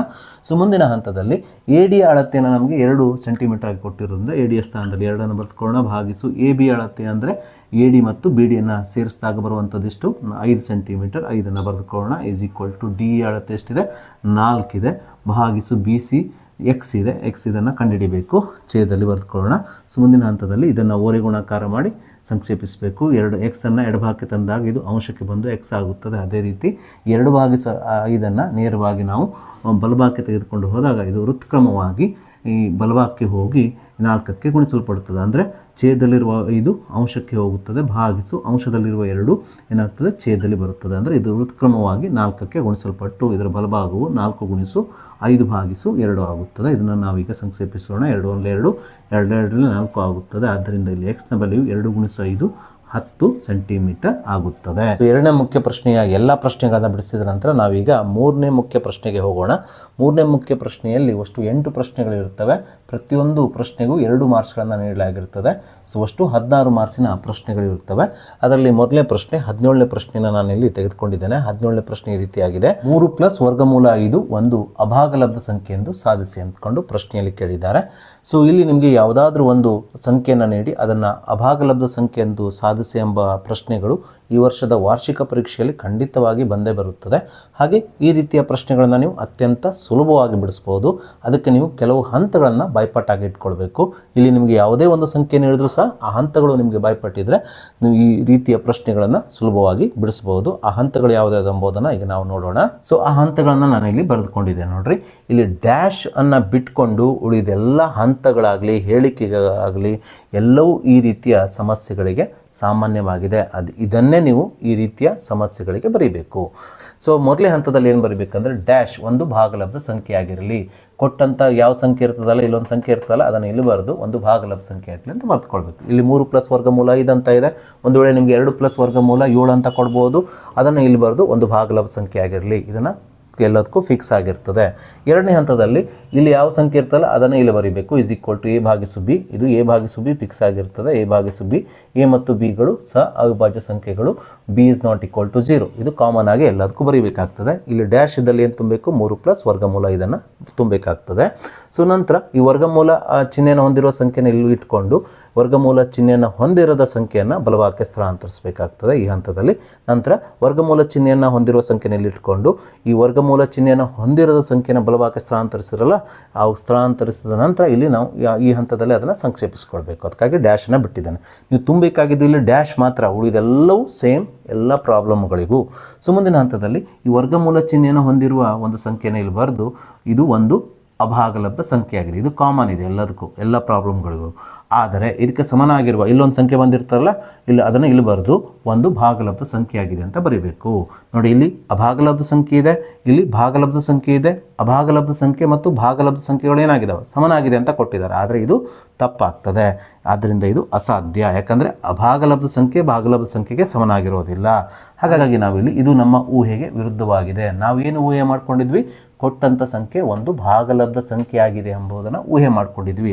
ಸೊ ಮುಂದಿನ ಹಂತದಲ್ಲಿ AD ಅಳತೆಯನ್ನು ನಮಗೆ 2 ಸೆಂಟಿಮೀಟರ್ ಆಗಿ ಕೊಟ್ಟಿರೋದ್ರಿಂದ ADಯ ಸ್ಥಾನದಲ್ಲಿ 2ಅನ್ನು ಬರೆದುಕೊಳ್ಳೋಣ, ಭಾಗಿಸು AB ಅಳತೆ ಅಂದರೆ AD ಮತ್ತು BDಯನ್ನು ಸೇರಿಸಿದಾಗ ಬರುವಂಥದ್ದಿಷ್ಟು 5 ಸೆಂಟಿಮೀಟರ್, 5ಅನ್ನು ಬರೆದುಕೊಳ್ಳೋಣ = DE ಅಳತೆ ಎಷ್ಟಿದೆ? 4 ಇದೆ, ಭಾಗಿಸು BC X ಇದೆ, X ಇದನ್ನು ಕಂಡುಹಿಡಿಬೇಕು, ಛೇದದಲ್ಲಿ ಬರೆದುಕೊಳ್ಳೋಣ. ಸೊ ಮುಂದಿನ ಹಂತದಲ್ಲಿ ಇದನ್ನು ಓರೆ ಗುಣಾಕಾರ ಮಾಡಿ ಸಂಕ್ಷೇಪಿಸಬೇಕು. X ಅನ್ನು ಎಡಭಾಗಕ್ಕೆ ತಂದಾಗ ಇದು ಅಂಶಕ್ಕೆ ಬಂದು X ಆಗುತ್ತದೆ. ಅದೇ ರೀತಿ 2/5 ನೇರವಾಗಿ ನಾವು ಬಲಭಾಗಕ್ಕೆ ತೆಗೆದುಕೊಂಡು ಹೋದಾಗ ಇದು ವೃತ್ಕ್ರಮವಾಗಿ ಈ ಬಲಭಾಗಕ್ಕೆ ಹೋಗಿ 4ಕ್ಕೆ ಗುಣಿಸಲ್ಪಡುತ್ತದೆ. ಅಂದರೆ ಛೇದದಲ್ಲಿರುವ 5 ಅಂಶಕ್ಕೆ ಹೋಗುತ್ತದೆ, ಭಾಗಿಸು ಅಂಶದಲ್ಲಿರುವ 2 ಏನಾಗ್ತದೆ? ಛೇದದಲ್ಲಿ ಬರುತ್ತದೆ. ಅಂದರೆ ಇದು ವೃತ್ಕ್ರಮವಾಗಿ 4ಕ್ಕೆ ಗುಣಿಸಲ್ಪಟ್ಟು ಇದರ ಬಲಭಾಗವು 4 × 5/2 ಆಗುತ್ತದೆ. ಇದನ್ನು ನಾವೀಗ ಸಂಕ್ಷೇಪಿಸೋಣ. 2 × 2 2 × 4 ಆಗುತ್ತದೆ. ಆದ್ದರಿಂದ ಇಲ್ಲಿ Xನ ಬೆಲೆಯು 2 × 5 10 ಸೆಂಟಿಮೀಟರ್ ಆಗುತ್ತದೆ. ಎರಡನೇ ಮುಖ್ಯ ಪ್ರಶ್ನೆಯ ಎಲ್ಲ ಪ್ರಶ್ನೆಗಳನ್ನು ಬಿಡಿಸಿದ ನಂತರ ನಾವೀಗ ಮೂರನೇ ಮುಖ್ಯ ಪ್ರಶ್ನೆಗೆ ಹೋಗೋಣ. ಮೂರನೇ ಮುಖ್ಯ ಪ್ರಶ್ನೆಯಲ್ಲಿ ಒಟ್ಟು 8 ಪ್ರಶ್ನೆಗಳಿರುತ್ತವೆ. ಪ್ರತಿಯೊಂದು ಪ್ರಶ್ನೆಗೂ 2 ಮಾರ್ಕ್ಸ್ಗಳನ್ನು ನೀಡಲಾಗಿರುತ್ತದೆ. ಸೊ ಒಟ್ಟು 16 ಮಾರ್ಕ್ಸಿನ ಪ್ರಶ್ನೆಗಳಿರುತ್ತವೆ. ಅದರಲ್ಲಿ ಮೊದಲನೇ ಪ್ರಶ್ನೆ 17ನೇ ಪ್ರಶ್ನೆಯನ್ನು ನಾನು ಇಲ್ಲಿ ತೆಗೆದುಕೊಂಡಿದ್ದೇನೆ. 17ನೇ ಪ್ರಶ್ನೆ ಈ ರೀತಿಯಾಗಿದೆ: 3 + ವರ್ಗಮೂಲ 5 ಒಂದು ಅಭಾಗಲಬ್ಧ ಸಂಖ್ಯೆ ಎಂದು ಸಾಧಿಸಿ ಅಂದ್ಕೊಂಡು ಪ್ರಶ್ನೆಯಲ್ಲಿ ಕೇಳಿದ್ದಾರೆ. ಸೊ ಇಲ್ಲಿ ನಿಮಗೆ ಯಾವುದಾದ್ರೂ ಒಂದು ಸಂಖ್ಯೆಯನ್ನು ನೀಡಿ ಅದನ್ನು ಅಭಾಗಲಬ್ಧ ಸಂಖ್ಯೆ ಎಂದು ಸಾಧಿಸಿ ಎಂಬ ಪ್ರಶ್ನೆಗಳು ಈ ವರ್ಷದ ವಾರ್ಷಿಕ ಪರೀಕ್ಷೆಯಲ್ಲಿ ಖಂಡಿತವಾಗಿ ಬಂದೇ ಬರುತ್ತದೆ. ಹಾಗೆ ಈ ರೀತಿಯ ಪ್ರಶ್ನೆಗಳನ್ನು ನೀವು ಅತ್ಯಂತ ಸುಲಭವಾಗಿ ಬಿಡಿಸ್ಬೋದು. ಅದಕ್ಕೆ ನೀವು ಕೆಲವು ಹಂತಗಳನ್ನು ಬಾಯ್ಪಾಟಾಗಿ ಇಟ್ಕೊಳ್ಬೇಕು. ಇಲ್ಲಿ ನಿಮಗೆ ಯಾವುದೇ ಒಂದು ಸಂಖ್ಯೆ ನೀಡಿದ್ರೂ ಸಹ ಆ ಹಂತಗಳು ನಿಮಗೆ ಬಾಯ್ಪಟ್ಟಿದ್ರೆ ನೀವು ಈ ರೀತಿಯ ಪ್ರಶ್ನೆಗಳನ್ನು ಸುಲಭವಾಗಿ ಬಿಡಿಸಬಹುದು. ಆ ಹಂತಗಳು ಯಾವುದಾದ್ರು ಎಂಬುದನ್ನು ಈಗ ನಾವು ನೋಡೋಣ. ಸೊ ಆ ಹಂತಗಳನ್ನು ನಾನು ಇಲ್ಲಿ ಬರೆದುಕೊಂಡಿದ್ದೇನೆ ನೋಡ್ರಿ. ಇಲ್ಲಿ ಡ್ಯಾಶ್ ಅನ್ನು ಬಿಟ್ಕೊಂಡು ಉಳಿದೆಲ್ಲ ಹಂತಗಳಾಗಲಿ ಹೇಳಿಕೆಗಳಾಗಲಿ ಎಲ್ಲವೂ ಈ ರೀತಿಯ ಸಮಸ್ಯೆಗಳಿಗೆ ಸಾಮಾನ್ಯವಾಗಿದೆ. ಇದನ್ನೇ ನೀವು ಈ ರೀತಿಯ ಸಮಸ್ಯೆಗಳಿಗೆ ಬರೀಬೇಕು. ಸೊ ಮೊದಲೇ ಹಂತದಲ್ಲಿ ಏನು ಬರೀಬೇಕಂದ್ರೆ ಡ್ಯಾಶ್ ಒಂದು ಭಾಗಲಬ್ಧ ಸಂಖ್ಯೆ ಆಗಿರಲಿ. ಕೊಟ್ಟಂಥ ಯಾವ ಸಂಖ್ಯೆ ಇರ್ತದಲ್ಲ, ಇಲ್ಲೊಂದು ಸಂಖ್ಯೆ ಇರ್ತದಲ್ಲ, ಅದನ್ನು ಇಲ್ಲಿ ಬರೆದು ಒಂದು ಭಾಗಲಬ್ಧ ಸಂಖ್ಯೆ ಆಗಲಿ ಅಂತ ಬರೆದುಕೊಳ್ಬೇಕು. ಇಲ್ಲಿ 3 + ವರ್ಗಮೂಲ 5 ಅಂತ ಇದೆ. ಒಂದು ವೇಳೆ ನಿಮಗೆ 2 + ವರ್ಗಮೂಲ 7 ಅಂತ ಕೊಡ್ಬೋದು. ಅದನ್ನು ಇಲ್ಲಿ ಬರೆದು ಒಂದು ಭಾಗಲಬ್ಧ ಸಂಖ್ಯೆ ಆಗಿರಲಿ. ಇದನ್ನು ಎಲ್ಲದಕ್ಕೂ ಫಿಕ್ಸ್ ಆಗಿರ್ತದೆ. ಎರಡನೇ ಹಂತದಲ್ಲಿ ಇಲ್ಲಿ ಯಾವ ಸಂಖ್ಯೆ ಇರ್ತಲ್ಲ ಅದನ್ನು ಇಲ್ಲಿ ಬರೀಬೇಕು. = a/b. ಇದು a/b ಫಿಕ್ಸ್ ಆಗಿರ್ತದೆ. a/b, a ಮತ್ತು bಗಳು ಸಹ ಅವಿಭಾಜ್ಯ ಸಂಖ್ಯೆಗಳು. b ≠ 0. ಇದು ಕಾಮನ್ ಆಗಿ ಎಲ್ಲದಕ್ಕೂ ಬರೀಬೇಕಾಗ್ತದೆ. ಇಲ್ಲಿ ಡ್ಯಾಶ್ ಇದ್ದಲ್ಲಿ ಏನು ತುಂಬಬೇಕು? 3 + ವರ್ಗಮೂಲ ಇದನ್ನು ತುಂಬಬೇಕಾಗ್ತದೆ. ಸೊ ನಂತರ ಈ ವರ್ಗಮೂಲ ಚಿಹ್ನೆಯನ್ನು ಹೊಂದಿರುವ ಸಂಖ್ಯೆನ ಇಲ್ಲಿ ಇಟ್ಕೊಂಡು ವರ್ಗಮೂಲ ಚಿಹ್ನೆಯನ್ನು ಹೊಂದಿರದ ಸಂಖ್ಯೆಯನ್ನು ಬಲಭಾಗಕ್ಕೆ ಸ್ಥಳಾಂತರಿಸಬೇಕಾಗ್ತದೆ ಈ ಹಂತದಲ್ಲಿ. ನಂತರ ವರ್ಗಮೂಲ ಚಿಹ್ನೆಯನ್ನು ಹೊಂದಿರುವ ಸಂಖ್ಯೆಯಲ್ಲಿ ಇಟ್ಕೊಂಡು ಈ ವರ್ಗಮೂಲ ಚಿಹ್ನೆಯನ್ನು ಹೊಂದಿರದ ಸಂಖ್ಯೆಯನ್ನು ಬಲಭಾಗಕ್ಕೆ ಸ್ಥಳಾಂತರಿಸಿರಲ್ಲ, ಆ ಸ್ಥಳಾಂತರಿಸಿದ ನಂತರ ಇಲ್ಲಿ ನಾವು ಈ ಹಂತದಲ್ಲಿ ಅದನ್ನು ಸಂಕ್ಷೇಪಿಸ್ಕೊಳ್ಬೇಕು. ಅದಕ್ಕಾಗಿ ಡ್ಯಾಶನ್ನು ಬಿಟ್ಟಿದ್ದಾನೆ. ನೀವು ತುಂಬಬೇಕಾಗಿದ್ದು ಇಲ್ಲಿ ಡ್ಯಾಶ್ ಮಾತ್ರ, ಉಳಿದೆಲ್ಲವೂ ಸೇಮ್ ಎಲ್ಲ ಪ್ರಾಬ್ಲಮ್ಗಳಿಗೂ. ಸೊ ಮುಂದಿನ ಹಂತದಲ್ಲಿ ಈ ವರ್ಗಮೂಲ ಚಿಹ್ನೆಯನ್ನು ಹೊಂದಿರುವ ಒಂದು ಸಂಖ್ಯೆಯನ್ನು ಇಲ್ಲಿ ಬರೆದು ಇದು ಒಂದು ಅಭಾಗಲಬ್ಧ ಸಂಖ್ಯೆ ಆಗಿದೆ. ಇದು ಕಾಮನ್ ಇದೆ ಎಲ್ಲದಕ್ಕೂ, ಎಲ್ಲ ಪ್ರಾಬ್ಲಮ್ಗಳಿಗೂ. ಆದರೆ ಇದಕ್ಕೆ ಸಮನಾಗಿರುವ ಇಲ್ಲೊಂದು ಸಂಖ್ಯೆ ಬಂದಿರ್ತಾರಲ್ಲ, ಇಲ್ಲಿ ಅದನ್ನು ಇಲ್ಲಿ ಬರೆದು ಒಂದು ಭಾಗಲಬ್ಧ ಸಂಖ್ಯೆ ಆಗಿದೆ ಅಂತ ಬರೀಬೇಕು. ನೋಡಿ, ಇಲ್ಲಿ ಅಭಾಗಲಬ್ಧ ಸಂಖ್ಯೆ ಇದೆ, ಇಲ್ಲಿ ಭಾಗಲಬ್ಧ ಸಂಖ್ಯೆ ಇದೆ. ಅಭಾಗಲಬ್ಧ ಸಂಖ್ಯೆ ಮತ್ತು ಭಾಗಲಬ್ಧ ಸಂಖ್ಯೆಗಳು ಏನಾಗಿದ್ದಾವೆ? ಸಮನಾಗಿದೆ ಅಂತ ಕೊಟ್ಟಿದ್ದಾರೆ. ಆದರೆ ಇದು ತಪ್ಪಾಗ್ತದೆ. ಆದ್ದರಿಂದ ಇದು ಅಸಾಧ್ಯ. ಯಾಕಂದರೆ ಅಭಾಗಲಬ್ಧ ಸಂಖ್ಯೆ ಭಾಗಲಬ್ಧ ಸಂಖ್ಯೆಗೆ ಸಮನಾಗಿರೋದಿಲ್ಲ. ಹಾಗಾಗಿ ನಾವಿಲ್ಲಿ ಇದು ನಮ್ಮ ಊಹೆಗೆ ವಿರುದ್ಧವಾಗಿದೆ. ನಾವೇನು ಊಹೆ ಮಾಡ್ಕೊಂಡಿದ್ವಿ? ಕೊಟ್ಟಂಥ ಸಂಖ್ಯೆ ಒಂದು ಭಾಗಲಬ್ಧ ಸಂಖ್ಯೆ ಆಗಿದೆ ಎಂಬುದನ್ನು ಊಹೆ ಮಾಡ್ಕೊಂಡಿದ್ವಿ.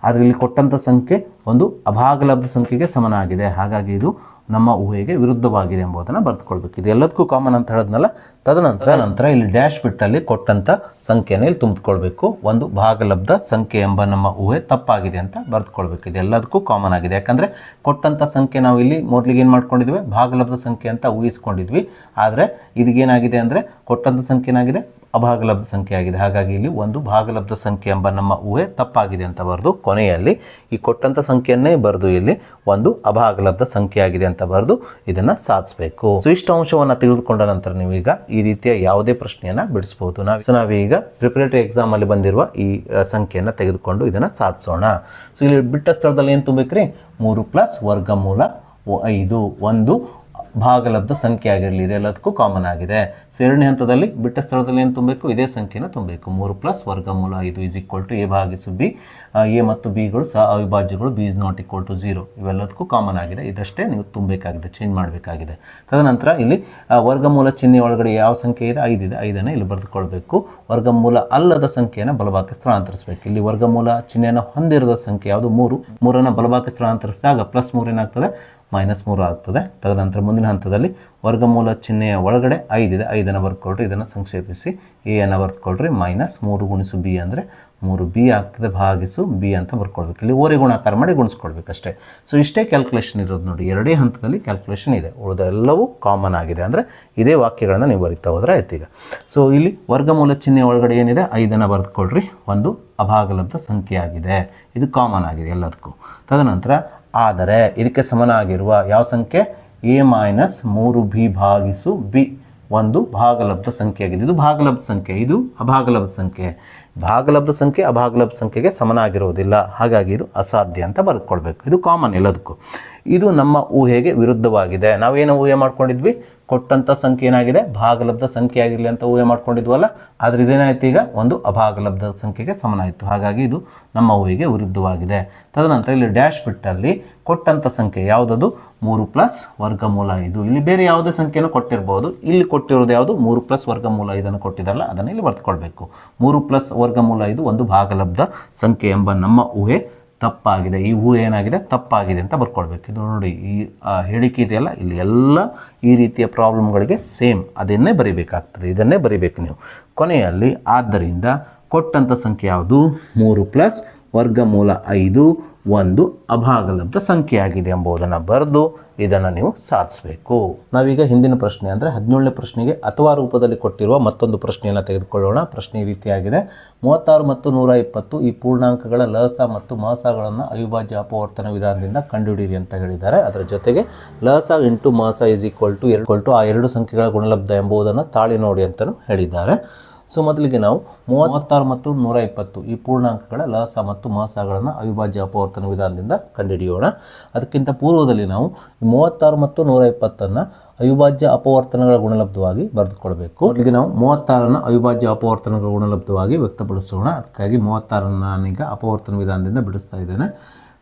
ಆದರೆ ಇಲ್ಲಿ ಕೊಟ್ಟಂಥ ಸಂಖ್ಯೆ ಒಂದು ಅಭಾಗಲಬ್ಧ ಸಂಖ್ಯೆಗೆ ಸಮನಾಗಿದೆ. ಹಾಗಾಗಿ ಇದು ನಮ್ಮ ಊಹೆಗೆ ವಿರುದ್ಧವಾಗಿದೆ ಎಂಬುದನ್ನು ಬರೆದುಕೊಳ್ಬೇಕು. ಇದು ಎಲ್ಲದಕ್ಕೂ ಕಾಮನ್ ಅಂತ ಹೇಳಿದ್ನಲ್ಲ. ತದನಂತರ ಇಲ್ಲಿ ಡ್ಯಾಶ್ ಬಿಟ್ಟಲ್ಲಿ ಕೊಟ್ಟಂಥ ಸಂಖ್ಯೆನ ಇಲ್ಲಿ ತುಂಬಿಕೊಳ್ಬೇಕು. ಒಂದು ಭಾಗಲಬ್ಧ ಸಂಖ್ಯೆ ಎಂಬ ನಮ್ಮ ಊಹೆ ತಪ್ಪಾಗಿದೆ ಅಂತ ಬರೆದುಕೊಳ್ಬೇಕು. ಇದು ಎಲ್ಲದಕ್ಕೂ ಕಾಮನ್ ಆಗಿದೆ. ಯಾಕಂದರೆ ಕೊಟ್ಟಂಥ ಸಂಖ್ಯೆ ನಾವು ಇಲ್ಲಿ ಮೊದಲಿಗೆ ಏನು ಮಾಡ್ಕೊಂಡಿದ್ವಿ, ಭಾಗಲಬ್ಧ ಸಂಖ್ಯೆ ಅಂತ ಊಹಿಸ್ಕೊಂಡಿದ್ವಿ. ಆದರೆ ಇದಕ್ಕೇನಾಗಿದೆ ಅಂದರೆ ಕೊಟ್ಟಂಥ ಸಂಖ್ಯೆ ಏನಾಗಿದೆ, ಅಭಾಗಲಬ್ಧ ಸಂಖ್ಯೆ ಆಗಿದೆ. ಹಾಗಾಗಿ ಇಲ್ಲಿ ಒಂದು ಭಾಗಲಬ್ಧ ಸಂಖ್ಯೆ ಎಂಬ ನಮ್ಮ ಊಹೆ ತಪ್ಪಾಗಿದೆ ಅಂತ ಬರೆದು ಕೊನೆಯಲ್ಲಿ ಈ ಕೊಟ್ಟಂಥ ಸಂಖ್ಯೆಯನ್ನೇ ಬರೆದು ಇಲ್ಲಿ ಒಂದು ಅಭಾಗಲಬ್ಧ ಸಂಖ್ಯೆ ಆಗಿದೆ ಅಂತ ಬರೆದು ಇದನ್ನು ಸಾಧಿಸಬೇಕು. ಸೊ ಇಷ್ಟು ಅಂಶವನ್ನು ತಿಳಿದುಕೊಂಡ ನಂತರ ನೀವೀಗ ಈ ರೀತಿಯ ಯಾವುದೇ ಪ್ರಶ್ನೆಯನ್ನು ಬಿಡಿಸ್ಬೋದು. ನಾವೀಗ ಪ್ರಿಪರೇಟರಿ ಎಕ್ಸಾಮಲ್ಲಿ ಬಂದಿರುವ ಈ ಸಂಖ್ಯೆಯನ್ನು ತೆಗೆದುಕೊಂಡು ಇದನ್ನು ಸಾಧಿಸೋಣ. ಸೊ ಇಲ್ಲಿ ಬಿಟ್ಟ ಸ್ಥಳದಲ್ಲಿ ಏನು ತುಂಬಬೇಕ್ರಿ, 3 + ವರ್ಗಮೂಲ 5 ಒಂದು ಭಾಗಲಬ್ಧ ಸಂಖ್ಯೆ ಆಗಿರಲಿ. ಇದೆಲ್ಲದಕ್ಕೂ ಕಾಮನ್ ಆಗಿದೆ. ಸೊ ಎರಡನೇ ಹಂತದಲ್ಲಿ ಬಿಟ್ಟ ಸ್ಥಳದಲ್ಲಿ ಏನು ತುಂಬಬೇಕು, ಇದೇ ಸಂಖ್ಯೆನ ತುಂಬಬೇಕು. 3 + ವರ್ಗಮೂಲ 5 = A/B. ಎ ಮತ್ತು ಬಿಗಳು ಸಹ ಅವಿಭಾಜ್ಯಗಳು. B ≠ 0. ಇವೆಲ್ಲದಕ್ಕೂ ಕಾಮನ್ ಆಗಿದೆ. ಇದಷ್ಟೇ ನೀವು ತುಂಬಬೇಕಾಗಿದೆ, ಚೇಂಜ್ ಮಾಡಬೇಕಾಗಿದೆ. ತದನಂತರ ಇಲ್ಲಿ ವರ್ಗಮೂಲ ಚಿಹ್ನೆ ಒಳಗಡೆ ಯಾವ ಸಂಖ್ಯೆ ಇದೆ, 5 ಇದೆ. 5ಅನ್ನು ಇಲ್ಲಿ ಬರೆದುಕೊಳ್ಬೇಕು. ವರ್ಗಮೂಲ ಅಲ್ಲದ ಸಂಖ್ಯೆಯನ್ನು ಬಲಭಾಗಕ್ಕೆ ಸ್ಥಳಾಂತರಿಸಬೇಕು. ಇಲ್ಲಿ ವರ್ಗಮೂಲ ಚಿಹ್ನೆಯನ್ನು ಹೊಂದಿರದ ಸಂಖ್ಯೆ ಯಾವುದು, 3. 3ಅನ್ನು ಬಲಭಾಗಕ್ಕೆ ಸ್ಥಳಾಂತರಿಸಿದಾಗ +3 ಏನಾಗ್ತದೆ, -3 ಆಗ್ತದೆ. ತದನಂತರ ಮುಂದಿನ ಹಂತದಲ್ಲಿ ವರ್ಗಮೂಲ ಚಿಹ್ನೆಯ ಒಳಗಡೆ 5 ಇದೆ. 5ಅನ್ನು ಬರ್ಕೊಳ್ರಿ. ಇದನ್ನು ಸಂಕ್ಷೇಪಿಸಿ ಎಯನ್ನು ಬರ್ಕೊಳ್ರಿ. -3 × B ಅಂದರೆ 3B ಆಗ್ತದೆ, ಭಾಗಿಸು B ಅಂತ ಬರ್ಕೊಳ್ಬೇಕು. ಇಲ್ಲಿ ಓರೆ ಗುಣಾಕಾರ ಮಾಡಿ ಗುಣಿಸ್ಕೊಳ್ಬೇಕಷ್ಟೇ. ಸೊ ಇಷ್ಟೇ ಕ್ಯಾಲ್ಕುಲೇಷನ್ ಇರೋದು ನೋಡಿ. ಎರಡೇ ಹಂತದಲ್ಲಿ ಕ್ಯಾಲ್ಕುಲೇಷನ್ ಇದೆ. ಉಳಿದ ಎಲ್ಲವೂ ಕಾಮನ್ ಆಗಿದೆ. ಅಂದರೆ ಇದೇ ವಾಕ್ಯಗಳನ್ನು ನೀವು ಬರೀತಾ ಹೋದ್ರೆ ಆಯ್ತು. ಈಗ ಸೊ ಇಲ್ಲಿ ವರ್ಗಮೂಲ ಚಿಹ್ನೆ ಒಳಗಡೆ ಏನಿದೆ, 5ಅನ್ನು ಬರೆದುಕೊಳ್ರಿ. ಒಂದು ಅಭಾಗಲಬ್ಧ ಸಂಖ್ಯೆ ಆಗಿದೆ. ಇದು ಕಾಮನ್ ಆಗಿದೆ ಎಲ್ಲದಕ್ಕೂ. ತದನಂತರ ಆದರೆ ಇದಕ್ಕೆ ಸಮನಾಗಿರುವ ಯಾವ ಸಂಖ್ಯೆ, A - 3B/B ಒಂದು ಭಾಗಲಬ್ಧ ಸಂಖ್ಯೆ ಆಗಿದೆ. ಇದು ಭಾಗಲಬ್ಧ ಸಂಖ್ಯೆ, ಇದು ಅಭಾಗಲಬ್ಧ ಸಂಖ್ಯೆ. ಭಾಗಲಬ್ಧ ಸಂಖ್ಯೆ ಅಭಾಗಲಬ್ಧ ಸಂಖ್ಯೆಗೆ ಸಮನಾಗಿರುವುದಿಲ್ಲ. ಹಾಗಾಗಿ ಇದು ಅಸಾಧ್ಯ ಅಂತ ಬರೆದುಕೊಳ್ಬೇಕು. ಇದು ಕಾಮನ್ ಎಲ್ಲದಕ್ಕೂ. ಇದು ನಮ್ಮ ಊಹೆಗೆ ವಿರುದ್ಧವಾಗಿದೆ. ನಾವೇನು ಊಹೆ ಮಾಡ್ಕೊಂಡಿದ್ವಿ, ಕೊಟ್ಟಂಥ ಸಂಖ್ಯೆ ಏನಾಗಿದೆ, ಭಾಗಲಬ್ಧ ಸಂಖ್ಯೆ ಆಗಿರಲಿ ಅಂತ ಊಹೆ ಮಾಡ್ಕೊಂಡಿದ್ವಲ್ಲ. ಆದರೆ ಇದೇನಾಯ್ತು, ಈಗ ಒಂದು ಅಭಾಗಲಬ್ಧ ಸಂಖ್ಯೆಗೆ ಸಮನಾಯಿತು. ಹಾಗಾಗಿ ಇದು ನಮ್ಮ ಊಹೆಗೆ ವಿರುದ್ಧವಾಗಿದೆ. ತದನಂತರ ಇಲ್ಲಿ ಡ್ಯಾಶ್ ಬಿಟ್ಟಲ್ಲಿ ಕೊಟ್ಟಂಥ ಸಂಖ್ಯೆ ಯಾವುದದು, 3 + ವರ್ಗಮೂಲ 5. ಇಲ್ಲಿ ಬೇರೆ ಯಾವುದೇ ಸಂಖ್ಯೆಯನ್ನು ಕೊಟ್ಟಿರ್ಬೋದು. ಇಲ್ಲಿ ಕೊಟ್ಟಿರೋದು ಯಾವುದು, 3 + ವರ್ಗಮೂಲ 5ಅನ್ನು ಕೊಟ್ಟಿದ್ದಾರಲ್ಲ, ಅದನ್ನು ಇಲ್ಲಿ ಬರ್ಕೊಳ್ಬೇಕು. 3 + ವರ್ಗಮೂಲ 5 ಒಂದು ಭಾಗಲಬ್ಧ ಸಂಖ್ಯೆ ಎಂಬ ನಮ್ಮ ಊಹೆ ತಪ್ಪಾಗಿದೆ. ಈ ಊಹೆ ಏನಾಗಿದೆ, ತಪ್ಪಾಗಿದೆ ಅಂತ ಬರ್ಕೊಳ್ಬೇಕು. ಇದು ನೋಡಿ, ಈ ಹೇಳಿಕೆ ಇದೆಯಲ್ಲ, ಇಲ್ಲಿ ಎಲ್ಲ ಈ ರೀತಿಯ ಪ್ರಾಬ್ಲಮ್ಗಳಿಗೆ ಸೇಮ್ ಅದನ್ನೇ ಬರೀಬೇಕಾಗ್ತದೆ. ಇದನ್ನೇ ಬರೀಬೇಕು ನೀವು ಕೊನೆಯಲ್ಲಿ. ಆದ್ದರಿಂದ ಕೊಟ್ಟಂಥ ಸಂಖ್ಯೆ ಯಾವುದು, 3 + ವರ್ಗಮೂಲ 5 ಒಂದು ಅಭಾಗಲಬ್ಧ ಸಂಖ್ಯೆ ಆಗಿದೆ ಎಂಬುದನ್ನು ಬರೆದು ಇದನ್ನು ನೀವು ಸಾಧಿಸಬೇಕು. ನಾವೀಗ ಹಿಂದಿನ ಪ್ರಶ್ನೆ ಅಂದರೆ 17ನೇ ಪ್ರಶ್ನೆಗೆ ಅಥವಾ ರೂಪದಲ್ಲಿ ಕೊಟ್ಟಿರುವ ಮತ್ತೊಂದು ಪ್ರಶ್ನೆಯನ್ನು ತೆಗೆದುಕೊಳ್ಳೋಣ. ಪ್ರಶ್ನೆ ಈ ರೀತಿಯಾಗಿದೆ. 36 ಮತ್ತು 120 ಈ ಪೂರ್ಣಾಂಕಗಳ ಲಸ ಮತ್ತು ಮಸಗಳನ್ನು ಅವಿಭಾಜ್ಯ ಅಪವರ್ತನ ವಿಧಾನದಿಂದ ಕಂಡುಹಿಡಿಯಿರಿ ಅಂತ ಹೇಳಿದ್ದಾರೆ. ಅದರ ಜೊತೆಗೆ ಲಸ × ಮಸ = ಆ ಎರಡು ಸಂಖ್ಯೆಗಳ ಗುಣಲಬ್ಧ ಎಂಬುದನ್ನು ತಾಳಿ ನೋಡಿ ಅಂತಲೂ ಹೇಳಿದ್ದಾರೆ. ಸೊ ಮೊದಲಿಗೆ ನಾವು 36 ಮತ್ತು 120 ಈ ಪೂರ್ಣಾಂಕಗಳ ಲಸ ಮತ್ತು ಮಸಗಳನ್ನು ಅವಿಭಾಜ್ಯ ಅಪವರ್ತನ ವಿಧಾನದಿಂದ ಕಂಡುಹಿಡಿಯೋಣ. ಅದಕ್ಕಿಂತ ಪೂರ್ವದಲ್ಲಿ ನಾವು 36 ಮತ್ತು 120ಅನ್ನು ಅವಿಭಾಜ್ಯ ಅಪವರ್ತನಗಳ ಗುಣಲಬ್ಧವಾಗಿ ಬರೆದುಕೊಳ್ಬೇಕು. ಮೊದಲಿಗೆ ನಾವು 36ಅನ್ನು ಅವಿಭಾಜ್ಯ ಅಪವರ್ತನಗಳ ಗುಣಲಬ್ಧವಾಗಿ ವ್ಯಕ್ತಪಡಿಸೋಣ. ಅದಕ್ಕಾಗಿ 36ಅನ್ನು ನಾನೀಗ ಅಪವರ್ತನ ವಿಧಾನದಿಂದ ಬಿಡಿಸ್ತಾ ಇದ್ದೇನೆ.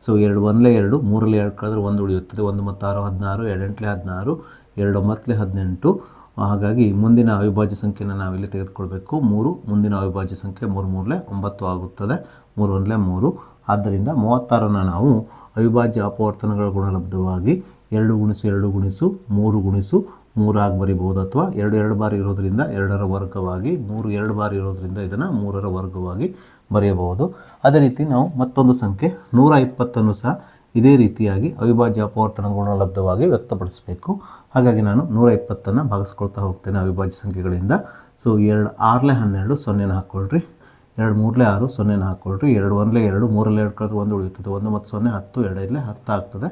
ಸೊ 2 1 2 3 2 ಕಳೆದ್ರೆ 1 ಉಳಿಯುತ್ತದೆ. 1 ಮತ್ತು 6 16, 2 8 16, 2 9 18. ಹಾಗಾಗಿ ಮುಂದಿನ ಅವಿಭಾಜ್ಯ ಸಂಖ್ಯೆಯನ್ನು ನಾವಿಲ್ಲಿ ತೆಗೆದುಕೊಳ್ಬೇಕು. 3. ಮುಂದಿನ ಅವಿಭಾಜ್ಯ ಸಂಖ್ಯೆ 3 3 9 ಆಗುತ್ತದೆ. 3 1 3. ಆದ್ದರಿಂದ 36ಅನ್ನು ನಾವು ಅವಿಭಾಜ್ಯ ಅಪವರ್ತನಗಳ ಗುಣಲಬ್ಧವಾಗಿ 2 × 2 × 3 × 3 ಆಗಿ ಬರೀಬಹುದು. ಅಥವಾ 2 2 ಬಾರಿ ಇರೋದರಿಂದ 2ರ ವರ್ಗವಾಗಿ, 3 2 ಬಾರಿ ಇರೋದರಿಂದ ಇದನ್ನು 3ರ ವರ್ಗವಾಗಿ ಬರೆಯಬಹುದು. ಅದೇ ರೀತಿ ನಾವು ಮತ್ತೊಂದು ಸಂಖ್ಯೆ 120ಅನ್ನು ಸಹ ಇದೇ ರೀತಿಯಾಗಿ ಅವಿಭಾಜ್ಯ ಅಪವರ್ತನ ಗುಣಲಬ್ಧವಾಗಿ ವ್ಯಕ್ತಪಡಿಸಬೇಕು. ಹಾಗಾಗಿ ನಾನು 120ಅನ್ನು ಭಾಗಿಸ್ಕೊಳ್ತಾ ಹೋಗ್ತೇನೆ ಅವಿಭಾಜ್ಯ ಸಂಖ್ಯೆಗಳಿಂದ. ಸೊ 2 6 12 0ನ ಹಾಕ್ಕೊಳ್ರಿ. 2 3 6 0ನ ಹಾಕ್ಕೊಳ್ರಿ. 2 1 2 3 2 ಕಳೆದ್ರೆ 1 ಉಳಿಯುತ್ತದೆ. 1 ಮತ್ತು 0 10, 2 10 ಆಗ್ತದೆ.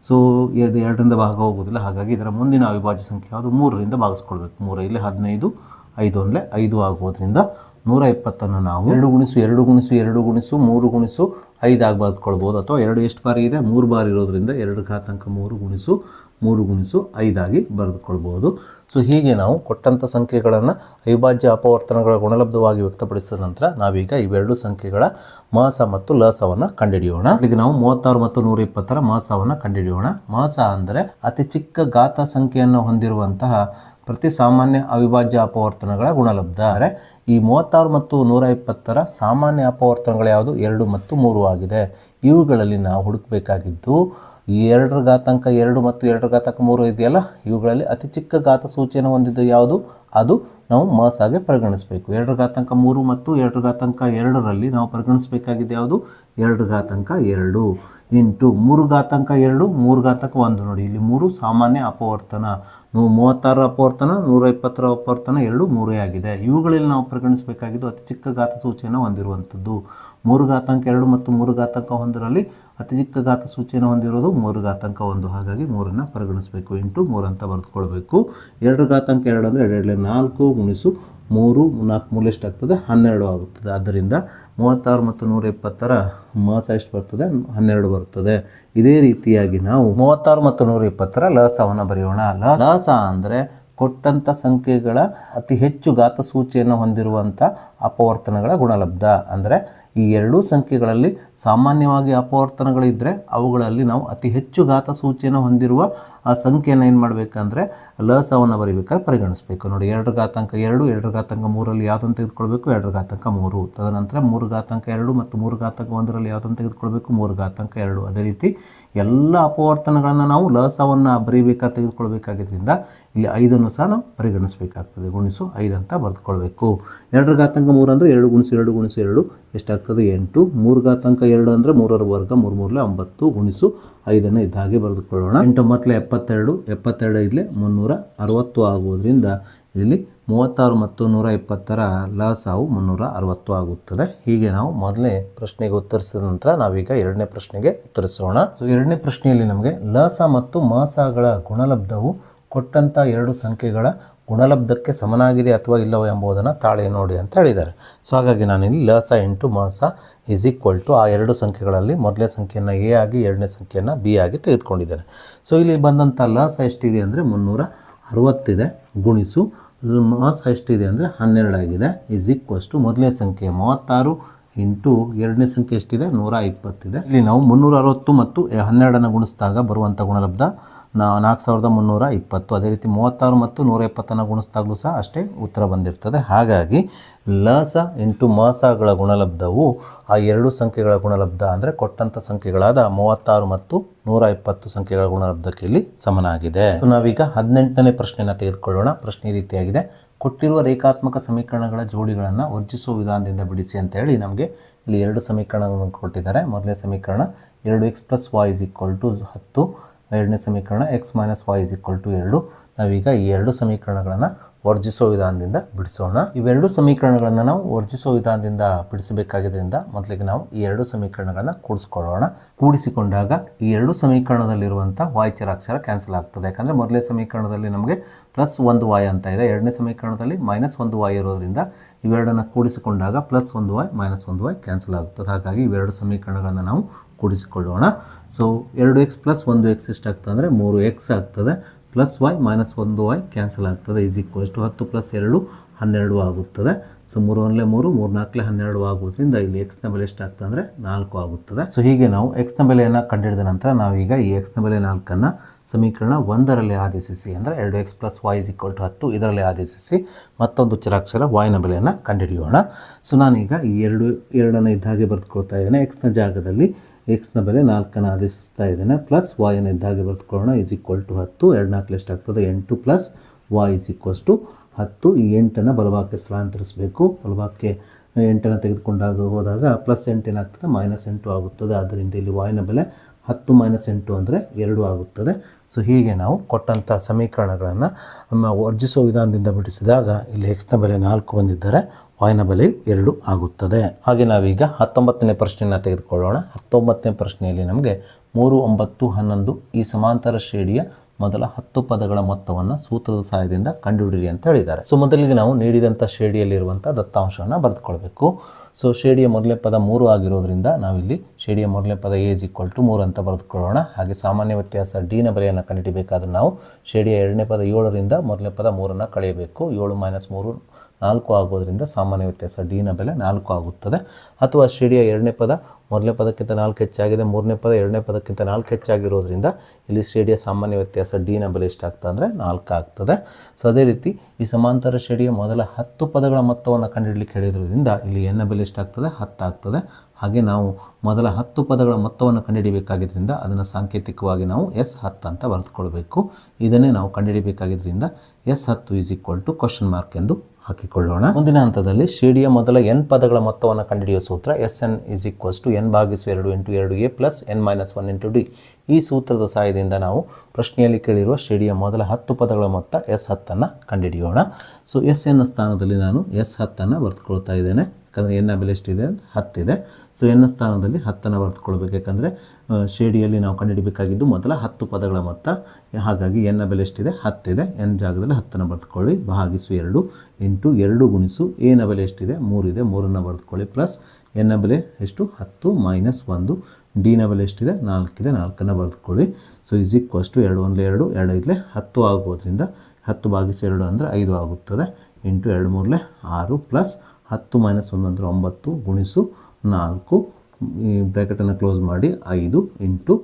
ಸೊ ಇದು 2ರಿಂದ ಭಾಗ ಹೋಗೋದಿಲ್ಲ. ಹಾಗಾಗಿ ಇದರ ಮುಂದಿನ ಅವಿಭಾಜ್ಯ ಸಂಖ್ಯೆ ಯಾವುದು, 3ರಿಂದ ಭಾಗಿಸ್ಕೊಳ್ಬೇಕು. 3 ಇಲ್ಲಿ 15, 5 1 5 ಆಗೋದ್ರಿಂದ 120ಅನ್ನು ನಾವು 2 × 2 × 2 × 3 × 5 ಆಗಿ ಬರೆದುಕೊಳ್ಬೋದು. ಅಥವಾ 2 ಎಷ್ಟು ಬಾರಿ ಇದೆ, 3 ಬಾರಿ ಇರೋದ್ರಿಂದ 2 ಘಾತಾಂಕ 3 × 3 × 5 ಆಗಿ ಬರೆದುಕೊಳ್ಬೋದು. ಸೊ ಹೀಗೆ ನಾವು ಕೊಟ್ಟಂಥ ಸಂಖ್ಯೆಗಳನ್ನು ಅವಿಭಾಜ್ಯ ಅಪವರ್ತನಗಳ ಗುಣಲಬ್ಧವಾಗಿ ವ್ಯಕ್ತಪಡಿಸಿದ ನಂತರ ನಾವೀಗ ಇವೆರಡು ಸಂಖ್ಯೆಗಳ ಮಸ ಮತ್ತು ಲಸವನ್ನು ಕಂಡುಹಿಡಿಯೋಣ. ಈಗ ನಾವು 36 ಮತ್ತು 120ರ ಮಸವನ್ನು ಕಂಡುಹಿಡಿಯೋಣ. ಮಸ ಅಂದರೆ ಅತಿ ಚಿಕ್ಕ ಘಾತ ಸಂಖ್ಯೆಯನ್ನು ಹೊಂದಿರುವಂತಹ ಪ್ರತಿ ಸಾಮಾನ್ಯ ಅವಿಭಾಜ್ಯ ಅಪವರ್ತನಗಳ ಗುಣಲಬ್ಧ. ಅಂದರೆ ಈ 36 ಮತ್ತು 120ರ ಸಾಮಾನ್ಯ ಅಪವರ್ತನಗಳು ಯಾವುದು, 2 ಮತ್ತು 3 ಆಗಿದೆ. ಇವುಗಳಲ್ಲಿ ನಾವು ಹುಡುಕಬೇಕಾಗಿದ್ದು ಈ 2 ಮತ್ತು 2 ಇದೆಯಲ್ಲ, ಇವುಗಳಲ್ಲಿ ಅತಿ ಚಿಕ್ಕ ಘಾತ ಸೂಚಿಯನ್ನು ಹೊಂದಿದ್ದು ಯಾವುದು, ಅದು ನಾವು ಮಾಸಾಗೆ ಪರಿಗಣಿಸಬೇಕು. 2 ಮತ್ತು 2 ನಾವು ಪರಿಗಣಿಸಬೇಕಾಗಿದೆ ಯಾವುದು, 2 ಇಂಟು 3 ನೋಡಿ, ಇಲ್ಲಿ 3 ಸಾಮಾನ್ಯ ಅಪವರ್ತನ, 36 ಅಪವರ್ತನ, 120 ಅಪವರ್ತನ, 3 ಆಗಿದೆ. ಇವುಗಳಲ್ಲಿ ನಾವು ಪರಿಗಣಿಸಬೇಕಾಗಿದ್ದು ಅತಿ ಚಿಕ್ಕ ಘಾತ ಸೂಚಿಯನ್ನು ಹೊಂದಿರುವಂಥದ್ದು 3 ಮತ್ತು 3 ಅತಿ ಚಿಕ್ಕ ಘಾತ ಸೂಚಿಯನ್ನು ಹೊಂದಿರೋದು 3 ಹಾಗಾಗಿ 3 ಪರಿಗಣಿಸಬೇಕು. ಇಂಟು 3 ಅಂತ ಬರೆದುಕೊಳ್ಬೇಕು. 2 ಅಂದರೆ 4 ಗುಣಿಸು 3 4 ಎಷ್ಟಾಗ್ತದೆ, 12 ಆಗುತ್ತದೆ. ಆದ್ದರಿಂದ 36 ಮತ್ತು 120 ಮಾಸ ಎಷ್ಟು ಬರ್ತದೆ, 12 ಬರ್ತದೆ. ಇದೇ ರೀತಿಯಾಗಿ ನಾವು 36 ಮತ್ತು 120 ಲಸವನ್ನು ಬರೆಯೋಣ. ಲಸ ಅಂದರೆ ಕೊಟ್ಟಂಥ ಸಂಖ್ಯೆಗಳ ಅತಿ ಹೆಚ್ಚು ಘಾತ ಸೂಚಿಯನ್ನು ಹೊಂದಿರುವಂಥ ಅಪವರ್ತನಗಳ ಗುಣಲಬ್ಧ. ಅಂದರೆ ಈ ಎರಡೂ ಸಂಖ್ಯೆಗಳಲ್ಲಿ ಸಾಮಾನ್ಯವಾಗಿ ಅಪವರ್ತನಗಳಿದ್ದರೆ ಅವುಗಳಲ್ಲಿ ನಾವು ಅತಿ ಹೆಚ್ಚು ಘಾತ ಸೂಚಿಯನ್ನು ಹೊಂದಿರುವ ಆ ಸಂಖ್ಯೆಯನ್ನು ಏನು ಮಾಡಬೇಕಂದ್ರೆ ಲಸವನ್ನು ಬರೀಬೇಕಾದ್ರೆ ಪರಿಗಣಿಸಬೇಕು. ನೋಡಿ, 2 2 ಯಾವುದನ್ನು ತೆಗೆದುಕೊಳ್ಬೇಕು, 2 ತದನಂತರ 3 ಮತ್ತು 3 ಯಾವುದನ್ನು ತೆಗೆದುಕೊಳ್ಬೇಕು, 3 ಅದೇ ರೀತಿ ಎಲ್ಲ ಅಪವರ್ತನಗಳನ್ನು ನಾವು ಲಸವನ್ನು ಬರೀಬೇಕಾದ್ರೆ ತೆಗೆದುಕೊಳ್ಬೇಕಾಗಿದ್ದರಿಂದ ಇಲ್ಲಿ 5 ಸಹ ನಾವು ಪರಿಗಣಿಸಬೇಕಾಗ್ತದೆ. ಗುಣಿಸು 5 ಅಂತ ಬರೆದುಕೊಳ್ಬೇಕು. 2 ಅಂದರೆ 2 ಗುಣಿಸು 2 ಎಷ್ಟಾಗ್ತದೆ, 8. 3 ಅಂದರೆ 3 ವರ್ಗ 3 9 ಗುಣಿಸು 5 ಇದ್ದ ಹಾಗೆ ಬರೆದುಕೊಳ್ಳೋಣ. 8 72 ಇಲ್ಲಿ 360 ಆಗುವುದರಿಂದ ಇಲ್ಲಿ 36 ಮತ್ತು 120 ಲಸವು 360 ಆಗುತ್ತದೆ. ಹೀಗೆ ನಾವು ಮೊದಲನೇ ಪ್ರಶ್ನೆಗೆ ಉತ್ತರಿಸಿದ ನಂತರ ನಾವೀಗ ಎರಡನೇ ಪ್ರಶ್ನೆಗೆ ಉತ್ತರಿಸೋಣ. ಸೊ ಎರಡನೇ ಪ್ರಶ್ನೆಯಲ್ಲಿ ನಮಗೆ ಲಸ ಮತ್ತು ಮಾಸಗಳ ಗುಣಲಬ್ಧವು ಕೊಟ್ಟಂಥ ಎರಡು ಸಂಖ್ಯೆಗಳ ಗುಣಲಬ್ಧಕ್ಕೆ ಸಮನಾಗಿದೆ ಅಥವಾ ಇಲ್ಲವೋ ಎಂಬುದನ್ನು ತಾಳೆ ನೋಡಿ ಅಂತ ಹೇಳಿದ್ದಾರೆ. ಸೊ ಹಾಗಾಗಿ ನಾನಿಲ್ಲಿ ಲಸ ಇಂಟು ಮಾಸ ಈಸ್ ಈಕ್ವಲ್ ಟು ಆ ಎರಡು ಸಂಖ್ಯೆಗಳಲ್ಲಿ ಮೊದಲನೇ ಸಂಖ್ಯೆಯನ್ನು ಎ ಆಗಿ ಎರಡನೇ ಸಂಖ್ಯೆಯನ್ನು ಬಿ ಆಗಿ ತೆಗೆದುಕೊಂಡಿದ್ದೇನೆ. ಸೊ ಇಲ್ಲಿ ಬಂದಂಥ ಲಸ ಎಷ್ಟಿದೆ ಅಂದರೆ 360 ಗುಣಿಸು ಮಾಸ ಎಷ್ಟಿದೆ ಅಂದರೆ 12 ಆಗಿದೆ. ಈಸ್ ಈಕ್ವಲ್ಸ್ ಟು ಮೊದಲನೇ ಸಂಖ್ಯೆ 36 ಇಂಟು ಎರಡನೇ ಸಂಖ್ಯೆ ಎಷ್ಟಿದೆ 120 ಇದೆ. ಇಲ್ಲಿ ನಾವು 360 ಮತ್ತು 12 ಗುಣಿಸಿದಾಗ ಬರುವಂಥ ಗುಣಲಬ್ಧ 4320. ಅದೇ ರೀತಿ 36 ಮತ್ತು 120 ಗುಣಿಸಿದಾಗಲೂ ಸಹ ಅಷ್ಟೇ ಉತ್ತರ ಬಂದಿರ್ತದೆ. ಹಾಗಾಗಿ ಲಸ ಇಂಟು ಮಾಸಗಳ ಗುಣಲಬ್ಧವು ಆ ಎರಡು ಸಂಖ್ಯೆಗಳ ಗುಣಲಬ್ಧ ಅಂದರೆ ಕೊಟ್ಟಂಥ ಸಂಖ್ಯೆಗಳಾದ 36 ಮತ್ತು 120 ಸಂಖ್ಯೆಗಳ ಗುಣಲಬ್ಧಕ್ಕೆ ಇಲ್ಲಿ ಸಮನಾಗಿದೆ. ನಾವೀಗ 18ನೇ ಪ್ರಶ್ನೆಯನ್ನು ತೆಗೆದುಕೊಳ್ಳೋಣ. ಪ್ರಶ್ನೆ ಈ ರೀತಿಯಾಗಿದೆ: ಕೊಟ್ಟಿರುವ ರೇಖಾತ್ಮಕ ಸಮೀಕರಣಗಳ ಜೋಡಿಗಳನ್ನು ವರ್ಜಿಸುವ ವಿಧಾನದಿಂದ ಬಿಡಿಸಿ ಅಂತ ಹೇಳಿ ನಮಗೆ ಇಲ್ಲಿ ಎರಡು ಸಮೀಕರಣಗಳನ್ನು ಕೊಟ್ಟಿದ್ದಾರೆ. ಮೊದಲನೇ ಸಮೀಕರಣ 2x + y = 10. ಎರಡನೇ ಸಮೀಕರಣ x - y = 2. ನಾವೀಗ ಈ ಎರಡು ಸಮೀಕರಣಗಳನ್ನು ವರ್ಜಿಸುವ ವಿಧಾನದಿಂದ ಬಿಡಿಸೋಣ. ಇವೆರಡು ಸಮೀಕರಣಗಳನ್ನು ನಾವು ವರ್ಜಿಸುವ ವಿಧಾನದಿಂದ ಬಿಡಿಸಬೇಕಾಗಿದ್ದರಿಂದ ಮೊದಲಿಗೆ ನಾವು ಈ ಎರಡು ಸಮೀಕರಣಗಳನ್ನು ಕೂಡಿಸಿಕೊಳ್ಳೋಣ. ಕೂಡಿಸಿಕೊಂಡಾಗ ಈ ಎರಡು ಸಮೀಕರಣದಲ್ಲಿರುವಂಥ y ಚರಾಕ್ಷರ ಕ್ಯಾನ್ಸಲ್ ಆಗ್ತದೆ. ಯಾಕಂದರೆ ಮೊದಲನೇ ಸಮೀಕರಣದಲ್ಲಿ ನಮಗೆ +1y ಅಂತ ಇದೆ, ಎರಡನೇ ಸಮೀಕರಣದಲ್ಲಿ -1y ಇರೋದ್ರಿಂದ ಇವೆರಡನ್ನು ಕೂಡಿಸಿಕೊಂಡಾಗ +1y -1y ಕ್ಯಾನ್ಸಲ್ ಆಗುತ್ತದೆ. ಹಾಗಾಗಿ ಇವೆರಡು ಸಮೀಕರಣಗಳನ್ನು ನಾವು ಕೂಡಿಸಿಕೊಳ್ಳೋಣ. ಸೊ 2x + 1x ಎಷ್ಟಾಗ್ತದೆ ಅಂದರೆ 3x ಆಗ್ತದೆ. +y - 1y ಕ್ಯಾನ್ಸಲ್ ಆಗ್ತದೆ. ಈಸ್ ಈಕ್ವಲ್ಸ್ ಟು 10 + 2 12 ಆಗುತ್ತದೆ. ಸೊ 3 × 1 3 3 × 4 12 ಆಗುವುದರಿಂದ ಇಲ್ಲಿ ಎಕ್ಸ್ನ ಬೆಲೆ ಎಷ್ಟಾಗ್ತದೆ ಅಂದರೆ 4 ಆಗುತ್ತದೆ. ಸೊ ಹೀಗೆ ನಾವು ಎಕ್ಸ್ನ ಬೆಲೆಯನ್ನು ಕಂಡುಹಿಡಿದ ನಂತರ ನಾವೀಗ ಈ ಎಕ್ಸ್ನ ಬೆಲೆ 4ಅನ್ನು ಸಮೀಕರಣ 1ರಲ್ಲಿ ಆದೇಶಿಸಿ, ಅಂದರೆ 2x + y = 10 ಇದರಲ್ಲಿ ಆದೇಶಿಸಿ ಮತ್ತೊಂದು ಚರಾಕ್ಷರ y ನ ಬೆಲೆಯನ್ನು ಕಂಡುಹಿಡಿಯೋಣ. ಸೊ ನಾನೀಗ ಈ ಎರಡನ್ನು ಇದ್ದ ಹಾಗೆ ಬರೆದುಕೊಳ್ತಾ ಇದ್ದೇನೆ. ಎಕ್ಸ್ನ ಜಾಗದಲ್ಲಿ ಎಕ್ಸ್ನ ಬೆಲೆ 4ಅನ್ನು ಆದೇಶಿಸ್ತಾ ಇದ್ದೇನೆ. ಪ್ಲಸ್ ವಾಯನ್ನು ಇದ್ದಾಗೆ ಬರೆದುಕೊಳ್ಳೋಣ. Is equal to 10. 2 4 ಎಷ್ಟಾಗ್ತದೆ 8 plus y is equals to 10. ಈ 8ಅನ್ನು ಬಲಭಾಗಕ್ಕೆ ಸ್ಥಳಾಂತರಿಸಬೇಕು. ಬಲಭಾಗಕ್ಕೆ 8ಅನ್ನು ತೆಗೆದುಕೊಂಡಾಗ ಹೋದಾಗ +8 ಏನಾಗ್ತದೆ -8 ಆಗುತ್ತದೆ. ಆದ್ದರಿಂದ ಇಲ್ಲಿ y ನ ಬೆಲೆ 10 - 8 ಅಂದರೆ 2 ಆಗುತ್ತದೆ. ಸೊ ಹೀಗೆ ನಾವು ಕೊಟ್ಟಂಥ ಸಮೀಕರಣಗಳನ್ನು ವರ್ಜಿಸುವ ವಿಧಾನದಿಂದ ಬಿಡಿಸಿದಾಗ ಇಲ್ಲಿ ಎಕ್ಸ್ನ ಬೆಲೆ 4 ಬಂದಿದ್ದರೆ y ನ ಬೆಲೆ 2 ಆಗುತ್ತದೆ. ಹಾಗೆ ನಾವೀಗ 19ನೇ ಪ್ರಶ್ನೆಯನ್ನು ತೆಗೆದುಕೊಳ್ಳೋಣ. 19ನೇ ಪ್ರಶ್ನೆಯಲ್ಲಿ ನಮಗೆ 3 9 11 ಈ ಸಮಾಂತರ ಶ್ರೇಣಿಯ ಮೊದಲ 10 ಪದಗಳ ಮೊತ್ತವನ್ನು ಸೂತ್ರದ ಸಹಾಯದಿಂದ ಕಂಡುಹಿಡಿಯಿರಿ ಅಂತ ಹೇಳಿದ್ದಾರೆ. ಸೊ ಮೊದಲಿಗೆ ನಾವು ನೀಡಿದಂಥ ಶ್ರೇಣಿಯಲ್ಲಿರುವಂಥ ದತ್ತಾಂಶವನ್ನು ಬರೆದುಕೊಳ್ಬೇಕು. ಸೊ ಶ್ರೇಣಿಯ ಮೊದಲನೇ ಪದ 3 ಆಗಿರೋದ್ರಿಂದ ನಾವಿಲ್ಲಿ ಶ್ರೇಣಿಯ ಮೊದಲನೇ ಪದ a = 3 ಅಂತ ಬರೆದುಕೊಳ್ಳೋಣ. ಹಾಗೆ ಸಾಮಾನ್ಯ ವ್ಯತ್ಯಾಸ d ನ ಬೆಲೆಯನ್ನು ಕಂಡುಹಿಡಿಯಬೇಕಾದ್ರೆ ನಾವು ಶ್ರೇಣಿಯ ಎರಡನೇ ಪದ 7ರಿಂದ ಮೊದಲನೇ ಪದ 3ಅನ್ನು ಕಳೆಯಬೇಕು. 7 - 3 4 ಆಗೋದ್ರಿಂದ ಸಾಮಾನ್ಯ ವ್ಯತ್ಯಾಸ d ನ ಬೆಲೆ 4 ಆಗುತ್ತದೆ. ಅಥವಾ ಶ್ರೇಣಿಯ ಎರಡನೇ ಪದ ಮೊದಲನೇ ಪದಕ್ಕಿಂತ 4 ಹೆಚ್ಚಾಗಿದೆ, ಮೂರನೇ ಪದ ಎರಡನೇ ಪದಕ್ಕಿಂತ 4 ಹೆಚ್ಚಾಗಿರೋದ್ರಿಂದ ಇಲ್ಲಿ ಶ್ರೇಣಿಯ ಸಾಮಾನ್ಯ ವ್ಯತ್ಯಾಸ d ನ ಬೆಲೆ ಎಷ್ಟಾಗ್ತದೆ ಅಂದರೆ 4 ಆಗ್ತದೆ. ಸೊ ಅದೇ ರೀತಿ ಈ ಸಮಾಂತರ ಶ್ರೇಣಿಯ ಮೊದಲ 10 ಪದಗಳ ಮೊತ್ತವನ್ನು ಕಂಡುಹಿಡಲಿಕ್ಕೆ ಹೇಳಿದ್ರಿಂದ ಇಲ್ಲಿ n ನ ಬೆಲೆ ಎಷ್ಟಾಗ್ತದೆ 10 ಆಗ್ತದೆ. ಹಾಗೆ ನಾವು ಮೊದಲ 10 ಪದಗಳ ಮೊತ್ತವನ್ನು ಕಂಡುಹಿಡಿಯಬೇಕಾಗಿದ್ದರಿಂದ ಅದನ್ನು ಸಾಂಕೇತಿಕವಾಗಿ ನಾವು S10 ಅಂತ ಬರೆದುಕೊಳ್ಬೇಕು. ಇದನ್ನೇ ನಾವು ಕಂಡುಹಿಡಿಯಬೇಕಾಗಿದ್ದರಿಂದ S10 is equal to question mark ಎಂದು ಹಾಕಿಕೊಳ್ಳೋಣ. ಮುಂದಿನ ಹಂತದಲ್ಲಿ ಶ್ರೇಣಿಯ ಮೊದಲ n ಪದಗಳ ಮೊತ್ತವನ್ನು ಕಂಡುಹಿಡಿಯುವ ಸೂತ್ರ Sn is equals to n/2 × 2a plus n-1 × d. ಈ ಸೂತ್ರದ ಸಹಾಯದಿಂದ ನಾವು ಪ್ರಶ್ನೆಯಲ್ಲಿ ಕೇಳಿರುವ ಶ್ರೇಣಿಯ ಮೊದಲ 10 ಪದಗಳ ಮೊತ್ತ S10 ಕಂಡುಹಿಡಿಯೋಣ. ಸೊ Sn ಸ್ಥಾನದಲ್ಲಿ ನಾನು S10 ಬರೆದುಕೊಳ್ತಾ ಇದ್ದೇನೆ. ಯಾಕಂದರೆ ಎನ್ನ ಬೆಲೆ ಎಷ್ಟಿದೆ? 10 ಇದೆ. ಸೊ ಎನ್ನ ಸ್ಥಾನದಲ್ಲಿ 10 ಬರೆದುಕೊಳ್ಬೇಕು. ಯಾಕಂದರೆ ಶ್ರೇಣಿಯಲ್ಲಿ ನಾವು ಕಂಡುಹಿಡಬೇಕಾಗಿದ್ದು ಮೊದಲ 10 ಪದಗಳ ಮೊತ್ತ. ಹಾಗಾಗಿ ಎನ್ನ ಬೆಲೆ ಎಷ್ಟಿದೆ? 10 ಇದೆ. ಎನ್ ಜಾಗದಲ್ಲಿ 10 ಬರೆದುಕೊಳ್ಳಿ. ಭಾಗಿಸು 2 ಇಂಟು 2 ಗುಣಿಸು ಎನ ಬೆಲೆ ಎಷ್ಟಿದೆ? 3 ಇದೆ. 3 ಬರೆದುಕೊಳ್ಳಿ. ಪ್ಲಸ್ ಎನ್ನ ಬೆಲೆ ಎಷ್ಟು? 10 ಮೈನಸ್ 1. ಡಿನ ಬೆಲೆ ಎಷ್ಟಿದೆ? 4 ಇದೆ. 4 ಬರೆದುಕೊಳ್ಳಿ. ಸೊ ಈಸ್ ಈಕ್ವಲ್ಸ್ ಟು 2 1 2 2 5 10 ಆಗುವುದರಿಂದ 10 ಭಾಗಿಸು 2 ಅಂದರೆ 5 ಆಗುತ್ತದೆ. ಇಂಟು 2 3 6 ಪ್ಲಸ್ 10 ಮೈನಸ್ 1 ಅಂದರೆ 9 ಗುಣಿಸು 4 ಈ ಬ್ರ್ಯಾಕೆಟನ್ನು ಕ್ಲೋಸ್ ಮಾಡಿ 5 ಇಂಟು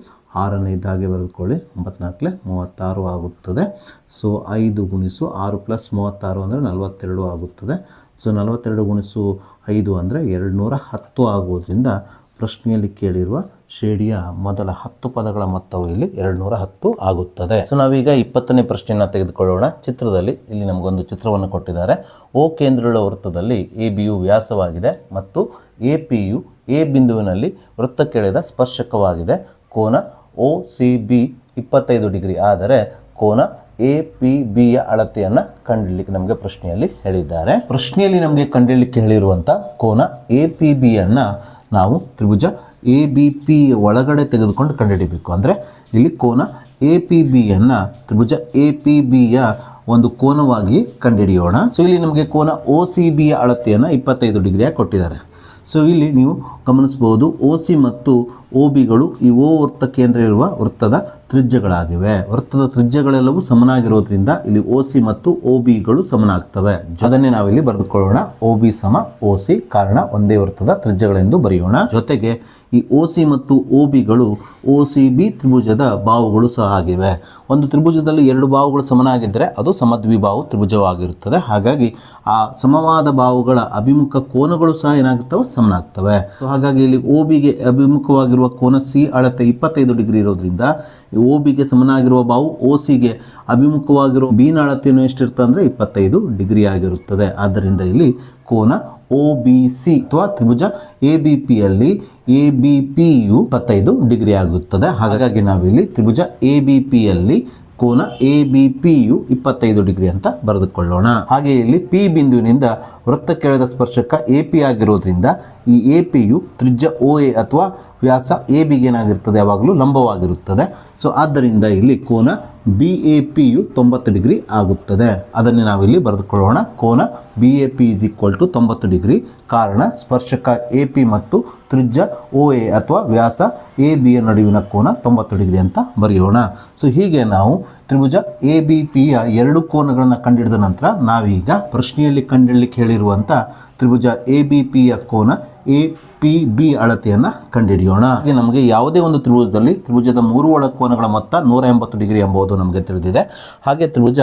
6 ಇದ್ದಾಗೆ ಬರೆದುಕೊಳ್ಳಿ. 9 36 ಆಗುತ್ತದೆ. ಸೊ 5 ಗುಣಿಸು 6 ಪ್ಲಸ್ 36 ಅಂದರೆ 42 ಆಗುತ್ತದೆ. ಸೊ 42 ಗುಣಿಸು 5 ಅಂದರೆ 210 ಆಗುವುದರಿಂದ ಪ್ರಶ್ನೆಯಲ್ಲಿ ಕೇಳಿರುವ ಶ್ರೇಣಿಯ ಮೊದಲ 10 ಪದಗಳ ಮೊತ್ತವು ಇಲ್ಲಿ 210 ಆಗುತ್ತದೆ. ಸೊ ನಾವೀಗ 20ನೇ ಪ್ರಶ್ನೆಯನ್ನು ತೆಗೆದುಕೊಳ್ಳೋಣ. ಚಿತ್ರದಲ್ಲಿ ಇಲ್ಲಿ ನಮಗೊಂದು ಚಿತ್ರವನ್ನು ಕೊಟ್ಟಿದ್ದಾರೆ. O ಕೇಂದ್ರಗಳ ವೃತ್ತದಲ್ಲಿ ABಯು ವ್ಯಾಸವಾಗಿದೆ ಮತ್ತು APಯು A ಬಿಂದುವಿನಲ್ಲಿ ವೃತ್ತಕ್ಕೆಳೆದ ಸ್ಪರ್ಶಕವಾಗಿದೆ. ಕೋನ OCB 25 ಡಿಗ್ರಿ ಆದರೆ ಕೋನ APBಯ ಅಳತೆಯನ್ನು ಕಂಡುಹಿಡಲಿಕ್ಕೆ ನಮಗೆ ಪ್ರಶ್ನೆಯಲ್ಲಿ ಹೇಳಿದ್ದಾರೆ. ಪ್ರಶ್ನೆಯಲ್ಲಿ ನಮಗೆ ಕಂಡುಹಿಡಲಿಕ್ಕೆ ಹೇಳಿರುವಂಥ ಕೋನ APBಯನ್ನು ನಾವು ತ್ರಿಭುಜ ABP ಒಳಗಡೆ ತೆಗೆದುಕೊಂಡು ಕಂಡುಹಿಡಬೇಕು. ಅಂದರೆ ಇಲ್ಲಿ ಕೋನ APBಯನ್ನು ತ್ರಿಭುಜ APBಯ ಒಂದು ಕೋನವಾಗಿ ಕಂಡುಹಿಡಿಯೋಣ. ಸೊ ಇಲ್ಲಿ ನಮಗೆ ಕೋನ OCBಯ ಅಳತೆಯನ್ನು 25 ಡಿಗ್ರಿಯಾಗಿ ಕೊಟ್ಟಿದ್ದಾರೆ. ಸೊ ಇಲ್ಲಿ ನೀವು ಗಮನಿಸಬಹುದು OC ಮತ್ತು OBಗಳು ಈ O ವೃತ್ತ ಕೇಂದ್ರ ಇರುವ ವೃತ್ತದ ತ್ರಿಜ್ಯಗಳಾಗಿವೆ. ವೃತ್ತದ ತ್ರಿಜ್ಯಗಳೆಲ್ಲವೂ ಸಮನಾಗಿರೋದ್ರಿಂದ ಇಲ್ಲಿ OC ಮತ್ತು OBಗಳು ಸಮನಾಗ್ತವೆ. ಅದನ್ನೇ ನಾವಿಲ್ಲಿ ಬರೆದುಕೊಳ್ಳೋಣ. OB ಸಮ OC, ಕಾರಣ ಒಂದೇ ವೃತ್ತದ ತ್ರಿಜ್ಯಗಳೆಂದು ಬರೆಯೋಣ. ಜೊತೆಗೆ ಈ OC ಮತ್ತು OBಗಳು OCB ತ್ರಿಭುಜದ ಬಾಹುಗಳು ಸಹ ಆಗಿವೆ. ಒಂದು ತ್ರಿಭುಜದಲ್ಲಿ 2 ಬಾಹುಗಳು ಸಮನಾಗಿದ್ದರೆ ಅದು ಸಮದ್ವಿಬಾಹು ತ್ರಿಭುಜವಾಗಿರುತ್ತದೆ. ಹಾಗಾಗಿ ಆ ಸಮವಾದ ಬಾಹುಗಳ ಅಭಿಮುಖ ಕೋನಗಳು ಸಹ ಏನಾಗುತ್ತವೆ? ಸಮನಾಗ್ತವೆ. ಸೊ ಹಾಗಾಗಿ ಇಲ್ಲಿ OBಗೆ ಅಭಿಮುಖವಾಗಿರುವ ಕೋನ C ಅಳತೆ 25 ಡಿಗ್ರಿ ಇರೋದ್ರಿಂದ OBಗೆ ಸಮನಾಗಿರುವ ಬಾಹು OCಗೆ ಅಭಿಮುಖವಾಗಿರುವ B ನ ಅಳತೆಯನ್ನು ಎಷ್ಟಿರ್ತದೆ ಅಂದರೆ 25 ಡಿಗ್ರಿ ಆಗಿರುತ್ತದೆ. ಆದ್ದರಿಂದ ಇಲ್ಲಿ ಕೋನ OBC ಅಥವಾ ತ್ರಿಭುಜ ABPಯಲ್ಲಿ ABPಯು 25 ಡಿಗ್ರಿ ಆಗುತ್ತದೆ. ಹಾಗಾಗಿ ನಾವಿಲ್ಲಿ ತ್ರಿಭುಜ ABPಯಲ್ಲಿ ಕೋನ ABPಯು 25 ಡಿಗ್ರಿ ಅಂತ ಬರೆದುಕೊಳ್ಳೋಣ. ಹಾಗೆ ಇಲ್ಲಿ P ಬಿಂದುವಿನಿಂದ ವೃತ್ತಕ್ಕೆಳೆದ ಸ್ಪರ್ಶಕ AP ಆಗಿರೋದ್ರಿಂದ ಈ APಯು ತ್ರಿಜ್ಯ OA ಅಥವಾ ವ್ಯಾಸ ABಗೆ ಏನಾಗಿರ್ತದೆ? ಯಾವಾಗಲೂ ಲಂಬವಾಗಿರುತ್ತದೆ. ಸೊ ಆದ್ದರಿಂದ ಇಲ್ಲಿ ಕೋನ BAPಯು 90 ಡಿಗ್ರಿ ಆಗುತ್ತದೆ. ಅದನ್ನೇ ನಾವಿಲ್ಲಿ ಬರೆದುಕೊಳ್ಳೋಣ. ಕೋನ BAP is equal to 90 degree. ಕಾರಣ ಸ್ಪರ್ಶಕ AP ಮತ್ತು ತ್ರಿಜ್ಯ OA ಅಥವಾ ವ್ಯಾಸ ABಯ ನಡುವಿನ ಕೋನ 90 ಡಿಗ್ರಿ ಅಂತ ಬರೆಯೋಣ. ಸೊ ಹೀಗೆ ನಾವು ತ್ರಿಭುಜ ABPಯ 2 ಕೋನಗಳನ್ನು ಕಂಡುಹಿಡಿದ ನಂತರ ನಾವೀಗ ಪ್ರಶ್ನೆಯಲ್ಲಿ ಕಂಡುಹಿಡಲಿಕ್ಕೆ ಹೇಳಿರುವಂಥ ತ್ರಿಭುಜ ABPಯ ಕೋನ APB ಅಳತೆಯನ್ನು ಕಂಡುಹಿಡಿಯೋಣ. ಹಾಗೆ ನಮಗೆ ಯಾವುದೇ ಒಂದು ತ್ರಿಭುಜದಲ್ಲಿ ತ್ರಿಭುಜದ 3 ಒಳಕೋನಗಳ ಮೊತ್ತ 180 ಡಿಗ್ರಿ ಎಂಬುದು ನಮಗೆ ತಿಳಿದಿದೆ. ಹಾಗೆ ತ್ರಿಭುಜ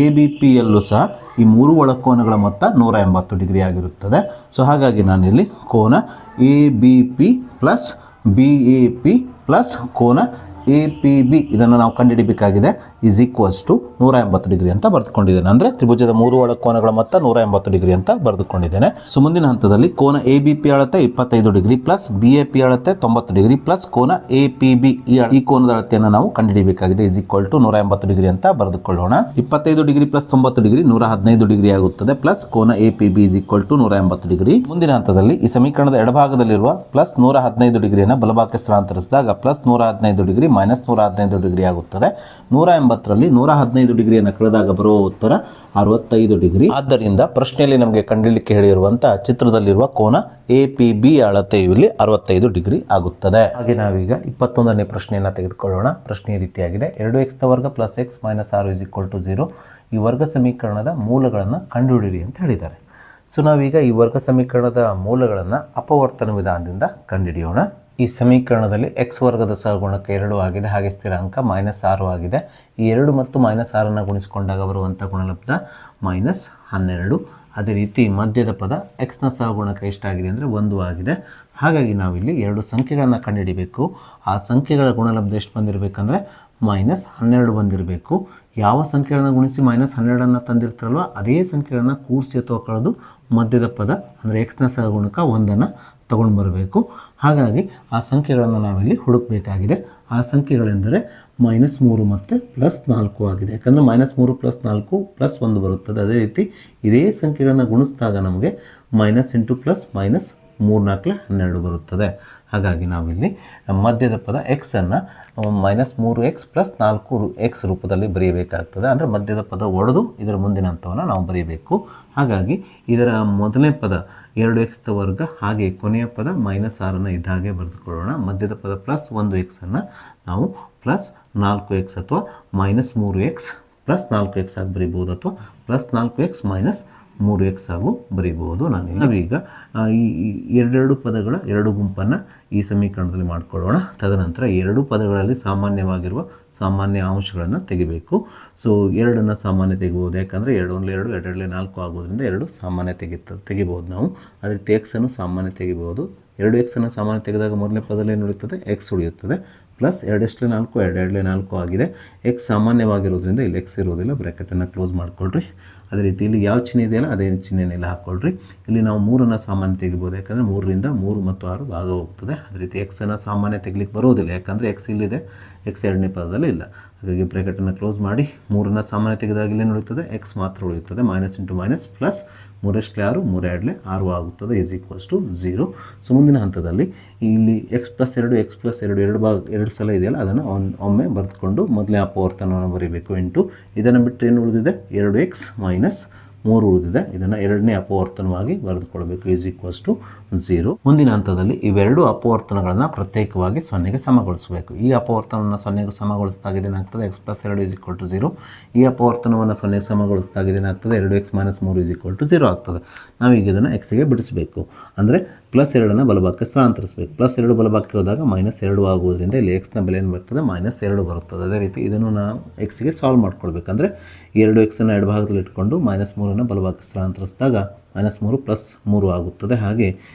ABPಯಲ್ಲೂ ಸಹ ಈ 3 ಒಳಕೋನಗಳ ಮೊತ್ತ 180 ಡಿಗ್ರಿ ಆಗಿರುತ್ತದೆ. ಸೊ ಹಾಗಾಗಿ ನಾನಿಲ್ಲಿ ಕೋನ ABP ಪ್ಲಸ್ BAP ಪ್ಲಸ್ ಕೋನ APB ಇದನ್ನು ನಾವು ಕಂಡುಹಿಡಿಯಬೇಕಾಗಿದೆ ಈಸ್ ಈಕ್ವಲ್ಸ್ ಟು 180 ಡಿಗ್ರಿ ಅಂತ ಬರೆದುಕೊಂಡಿದ್ದೇನೆ. ಅಂದರೆ ತ್ರಿಭುಜದ 3 ಒಳಕೋನಗಳ ಮೊತ್ತ 180 ಡಿಗ್ರಿ ಅಂತ ಬರೆದುಕೊಂಡಿದ್ದೇನೆ. ಸೊ ಮುಂದಿನ ಹಂತದಲ್ಲಿ ಕೋನ ABP ಅಳತೆ 25 ಡಿಗ್ರಿ ಪ್ಲಸ್ BAP ಅಳತೆ 90 ಡಿಗ್ರಿ ಪ್ಲಸ್ ಕೋನ APB ಈ ಕೋನದ ಅಳತೆಯನ್ನು ನಾವು ಕಂಡುಹಿಡಿಯಬೇಕಾಗಿದೆ ಈಸ್ ಈಕ್ವಲ್ ಟು 180 ಡಿಗ್ರಿ ಅಂತ ಬರೆದುಕೊಳ್ಳೋಣ. 25 ಡಿಗ್ರಿ ಪ್ಲಸ್ 90 ಡಿಗ್ರಿ 115 ಡಿಗ್ರಿ ಆಗುತ್ತದೆ ಪ್ಲಸ್ ಕೋನ APB is equal to 180 degree. ಮುಂದಿನ ಹಂತದಲ್ಲಿ ಈ ಸಮೀಕರಣದ ಎಡಭಾಗದಲ್ಲಿರುವ ಪ್ಲಸ್ 115 ಡಿಗ್ರಿಯನ್ನು ಬಲಭಾಗಕ್ಕೆ ಸ್ಥಳಾಂತರಿಸಿದಾಗ ಪ್ಲಸ್ 115 ಡಿಗ್ರಿ ಮೈನಸ್ 115 ಡಿಗ್ರಿ ಆಗುತ್ತದೆ. 180ರಲ್ಲಿ 115 ಡಿಗ್ರಿಯನ್ನು ಕಳೆದಾಗ ಬರುವ ಉತ್ತರ 65 ಡಿಗ್ರಿ. ಆದ್ದರಿಂದ ಪ್ರಶ್ನೆಯಲ್ಲಿ ನಮಗೆ ಕಂಡುಹಿಡಲಿಕ್ಕೆ ಹೇಳಿರುವಂತಹ ಚಿತ್ರದಲ್ಲಿರುವ ಕೋನ APB ಅಳತೆಯು ಇಲ್ಲಿ 65 ಡಿಗ್ರಿ ಆಗುತ್ತದೆ. ಹಾಗೆ ನಾವೀಗ 21ನೇ ಪ್ರಶ್ನೆಯನ್ನು ತೆಗೆದುಕೊಳ್ಳೋಣ. ಪ್ರಶ್ನೆ ಈ ರೀತಿಯಾಗಿದೆ. 2x ವರ್ಗ plus x minus 6 is equal to 0 ಈ ವರ್ಗ ಸಮೀಕರಣದ ಮೂಲಗಳನ್ನು ಕಂಡುಹಿಡಿಯಿರಿ ಅಂತ ಹೇಳಿದ್ದಾರೆ. ಸೊ ನಾವೀಗ ಈ ವರ್ಗ ಸಮೀಕರಣದ ಮೂಲಗಳನ್ನು ಅಪವರ್ತನ ವಿಧಾನದಿಂದ ಕಂಡುಹಿಡಿಯೋಣ. ಈ ಸಮೀಕರಣದಲ್ಲಿ x ವರ್ಗದ ಸಹಗುಣಕ 2 ಆಗಿದೆ. ಹಾಗೆ ಸ್ಥಿರಾಂಕ -6 ಆಗಿದೆ. ಈ 2 ಮತ್ತು -6 ಗುಣಿಸಿಕೊಂಡಾಗ ಬರುವಂಥ ಗುಣಲಬ್ಧ -12. ಅದೇ ರೀತಿ ಮಧ್ಯದ ಪದ x ನ ಸಹಗುಣಕ ಎಷ್ಟಾಗಿದೆ ಅಂದರೆ 1 ಆಗಿದೆ. ಹಾಗಾಗಿ ನಾವಿಲ್ಲಿ ಎರಡು ಸಂಖ್ಯೆಗಳನ್ನು ಕಂಡುಹಿಡಿಬೇಕು. ಆ ಸಂಖ್ಯೆಗಳ ಗುಣಲಬ್ಧ ಎಷ್ಟು ಬಂದಿರಬೇಕಂದ್ರೆ -12 ಬಂದಿರಬೇಕು. ಯಾವ ಸಂಖ್ಯೆಗಳನ್ನು ಗುಣಿಸಿ -12 ತಂದಿರ್ತಾರಲ್ವ ಅದೇ ಸಂಖ್ಯೆಗಳನ್ನು ಕೂಡಿಸಿ ಅಥವಾ ಕಳೆದು ಮಧ್ಯದ ಪದ ಅಂದರೆ ಎಕ್ಸ್ನ ಸಹಗುಣಕ 1 ತಗೊಂಡು ಬರಬೇಕು. ಹಾಗಾಗಿ ಆ ಸಂಖ್ಯೆಗಳನ್ನು ನಾವಿಲ್ಲಿ ಹುಡುಕಬೇಕಾಗಿದೆ. ಆ ಸಂಖ್ಯೆಗಳೆಂದರೆ -3 ಮತ್ತು +4 ಆಗಿದೆ. ಯಾಕಂದರೆ -3 + 4 +1 ಬರುತ್ತದೆ. ಅದೇ ರೀತಿ ಇದೇ ಸಂಖ್ಯೆಗಳನ್ನು ಗುಣಿಸಿದಾಗ ನಮಗೆ -× +- 3 × 4 12 ಬರುತ್ತದೆ. ಹಾಗಾಗಿ ನಾವಿಲ್ಲಿ ಮಧ್ಯದ ಪದ ಎಕ್ಸನ್ನು -3x + 4x ರೂಪದಲ್ಲಿ ಬರೆಯಬೇಕಾಗ್ತದೆ. ಅಂದರೆ ಮಧ್ಯದ ಪದ ಒಡೆದು ಇದರ ಮುಂದಿನ ಹಂತವನ್ನು ನಾವು ಬರೆಯಬೇಕು. ಹಾಗಾಗಿ ಇದರ ಮೊದಲನೇ ಪದ 2x² ಹಾಗೆ ಕೊನೆಯ ಪದ -6 ಇದ್ದಾಗೆ ಬರೆದುಕೊಳ್ಳೋಣ. ಮಧ್ಯದ ಪದ +1x ನಾವು +4x ಅಥವಾ -3x +4x ಆಗಿ ಬರೀಬೋದು ಅಥವಾ +4x - 3x ಆಗು ಬರೀಬಹುದು. ನಾವೀಗ ಈ ಎರಡೆರಡು ಪದಗಳ ಎರಡು ಗುಂಪನ್ನು ಈ ಸಮೀಕರಣದಲ್ಲಿ ಮಾಡಿಕೊಳ್ಳೋಣ. ತದನಂತರ ಎರಡು ಪದಗಳಲ್ಲಿ ಸಾಮಾನ್ಯವಾಗಿರುವ ಸಾಮಾನ್ಯ ಅಂಶಗಳನ್ನು ತೆಗಿಬೇಕು. ಸೊ 2 ಸಾಮಾನ್ಯ ತೆಗಿಬೋದು. ಯಾಕಂದರೆ 2 × 2 2 × 4 ಆಗೋದ್ರಿಂದ 2 ಸಾಮಾನ್ಯ ತೆಗಿಬೋದು ನಾವು. ಅದೇ ರೀತಿ ಎಕ್ಸನ್ನು ಸಾಮಾನ್ಯ ತೆಗಿಬೋದು. 2x ಸಾಮಾನ್ಯ ತೆಗೆದಾಗ ಮೊದಲನೇ ಪದದಲ್ಲಿ ಏನು ಉಳಿಯುತ್ತದೆ? ಎಕ್ಸ್ ಉಳಿಯುತ್ತದೆ. ಪ್ಲಸ್ 2 × 4 2 × 4 ಆಗಿದೆ. ಎಕ್ಸ್ ಸಾಮಾನ್ಯವಾಗಿರೋದ್ರಿಂದ ಇಲ್ಲಿ ಎಕ್ಸ್ ಇರೋದಿಲ್ಲ. ಬ್ರ್ಯಾಕೆಟನ್ನು ಕ್ಲೋಸ್ ಮಾಡಿಕೊಳ್ರಿ. ಅದೇ ರೀತಿ ಇಲ್ಲಿ ಯಾವ ಚಿಹ್ನೆ ಇದೆಯಲ್ಲ ಅದೇ ಚಿಹ್ನೆನೆಲ್ಲ ಹಾಕ್ಕೊಳ್ರಿ. ಇಲ್ಲಿ ನಾವು 3 ಸಾಮಾನ್ಯ ತೆಗಿಬೋದು. ಯಾಕಂದರೆ 3ರಿಂದ 3 ಮತ್ತು 6 ಭಾಗ ಹೋಗ್ತದೆ. ಅದೇ ರೀತಿ ಎಕ್ಸನ್ನು ಸಾಮಾನ್ಯ ತೆಗಿಲಿಕ್ಕೆ ಬರೋದಿಲ್ಲ. ಯಾಕಂದರೆ ಎಕ್ಸ್ ಇಲ್ಲಿದೆ, ಎಕ್ಸ್ ಎರಡನೇ ಪದದಲ್ಲಿ ಇಲ್ಲ. ಹಾಗಾಗಿ ಬ್ರ್ಯಾಕೆಟನ್ನು ಕ್ಲೋಸ್ ಮಾಡಿ 3 ಸಾಮಾನ್ಯ ತೆಗೆದಾಗ ಇಲ್ಲಿ ಉಳಿಯುತ್ತದೆ ಎಕ್ಸ್ ಮಾತ್ರ ಉಳಿಯುತ್ತದೆ. -× ಪ್ಲಸ್ 3 × 6 3 × 6 ಆಗುತ್ತದೆ = 0. ಸೊ ಮುಂದಿನ ಹಂತದಲ್ಲಿ ಇಲ್ಲಿ x+2 ಎರಡು ಸಲ ಇದೆಯಲ್ಲ ಅದನ್ನು ಒಮ್ಮೆ ಬರೆದುಕೊಂಡು ಮೊದಲೇ ಅಪವರ್ತನವನ್ನು ಬರೀಬೇಕು. ಇದನ್ನು ಬಿಟ್ಟು ಏನು ಉಳಿದಿದೆ? 2x - 3 ಉಳಿದಿದೆ. ಇದನ್ನು ಎರಡನೇ ಅಪವರ್ತನವಾಗಿ ಬರೆದುಕೊಳ್ಬೇಕು = 0. ಮುಂದಿನ ಹಂತದಲ್ಲಿ ಇವೆರಡು ಅಪವರ್ತನಗಳನ್ನು ಪ್ರತ್ಯೇಕವಾಗಿ 0ಗೆ ಸಮಗೊಳಿಸಬೇಕು. ಈ ಅಪವರ್ತನವನ್ನು 0ಗೆ ಸಮಗೊಳಿಸಿದಾಗ ಏನಾಗ್ತದೆ? x+2 = 0. ಈ ಅಪವರ್ತನವನ್ನು 0ಗೆ ಸಮಗೊಳಿಸಿದಾಗ ಏನಾಗ್ತದೆ? 2x - 3 = 0 ಆಗ್ತದೆ. ನಾವೀಗ ಇದನ್ನು ಎಕ್ಸ್ಗೆ ಬಿಡಿಸಬೇಕು. ಅಂದರೆ +2 ಬಲಭಾಗಕ್ಕೆ ಸ್ಥಳಾಂತರಿಸಬೇಕು. +2 ಬಲಭಾಗಕ್ಕೆ ಹೋದಾಗ -2 ಆಗುವುದರಿಂದ ಇಲ್ಲಿ ಎಕ್ಸ್ನ ಬೆಲೆ ಏನು ಬರ್ತದೆ? -2 ಬರುತ್ತದೆ. ಅದೇ ರೀತಿ ಇದನ್ನು ನಾವು ಎಕ್ಸ್ಗೆ ಸಾಲ್ವ್ ಮಾಡ್ಕೊಳ್ಬೇಕಂದ್ರೆ 2x ಎಡಭಾಗದಲ್ಲಿ ಇಟ್ಕೊಂಡು -3 ಬಲಭಾಗಕ್ಕೆ ಸ್ಥಳಾಂತರಿಸಿದಾಗ -3 + 3 ಆಗುತ್ತದೆ. ಹಾಗೆ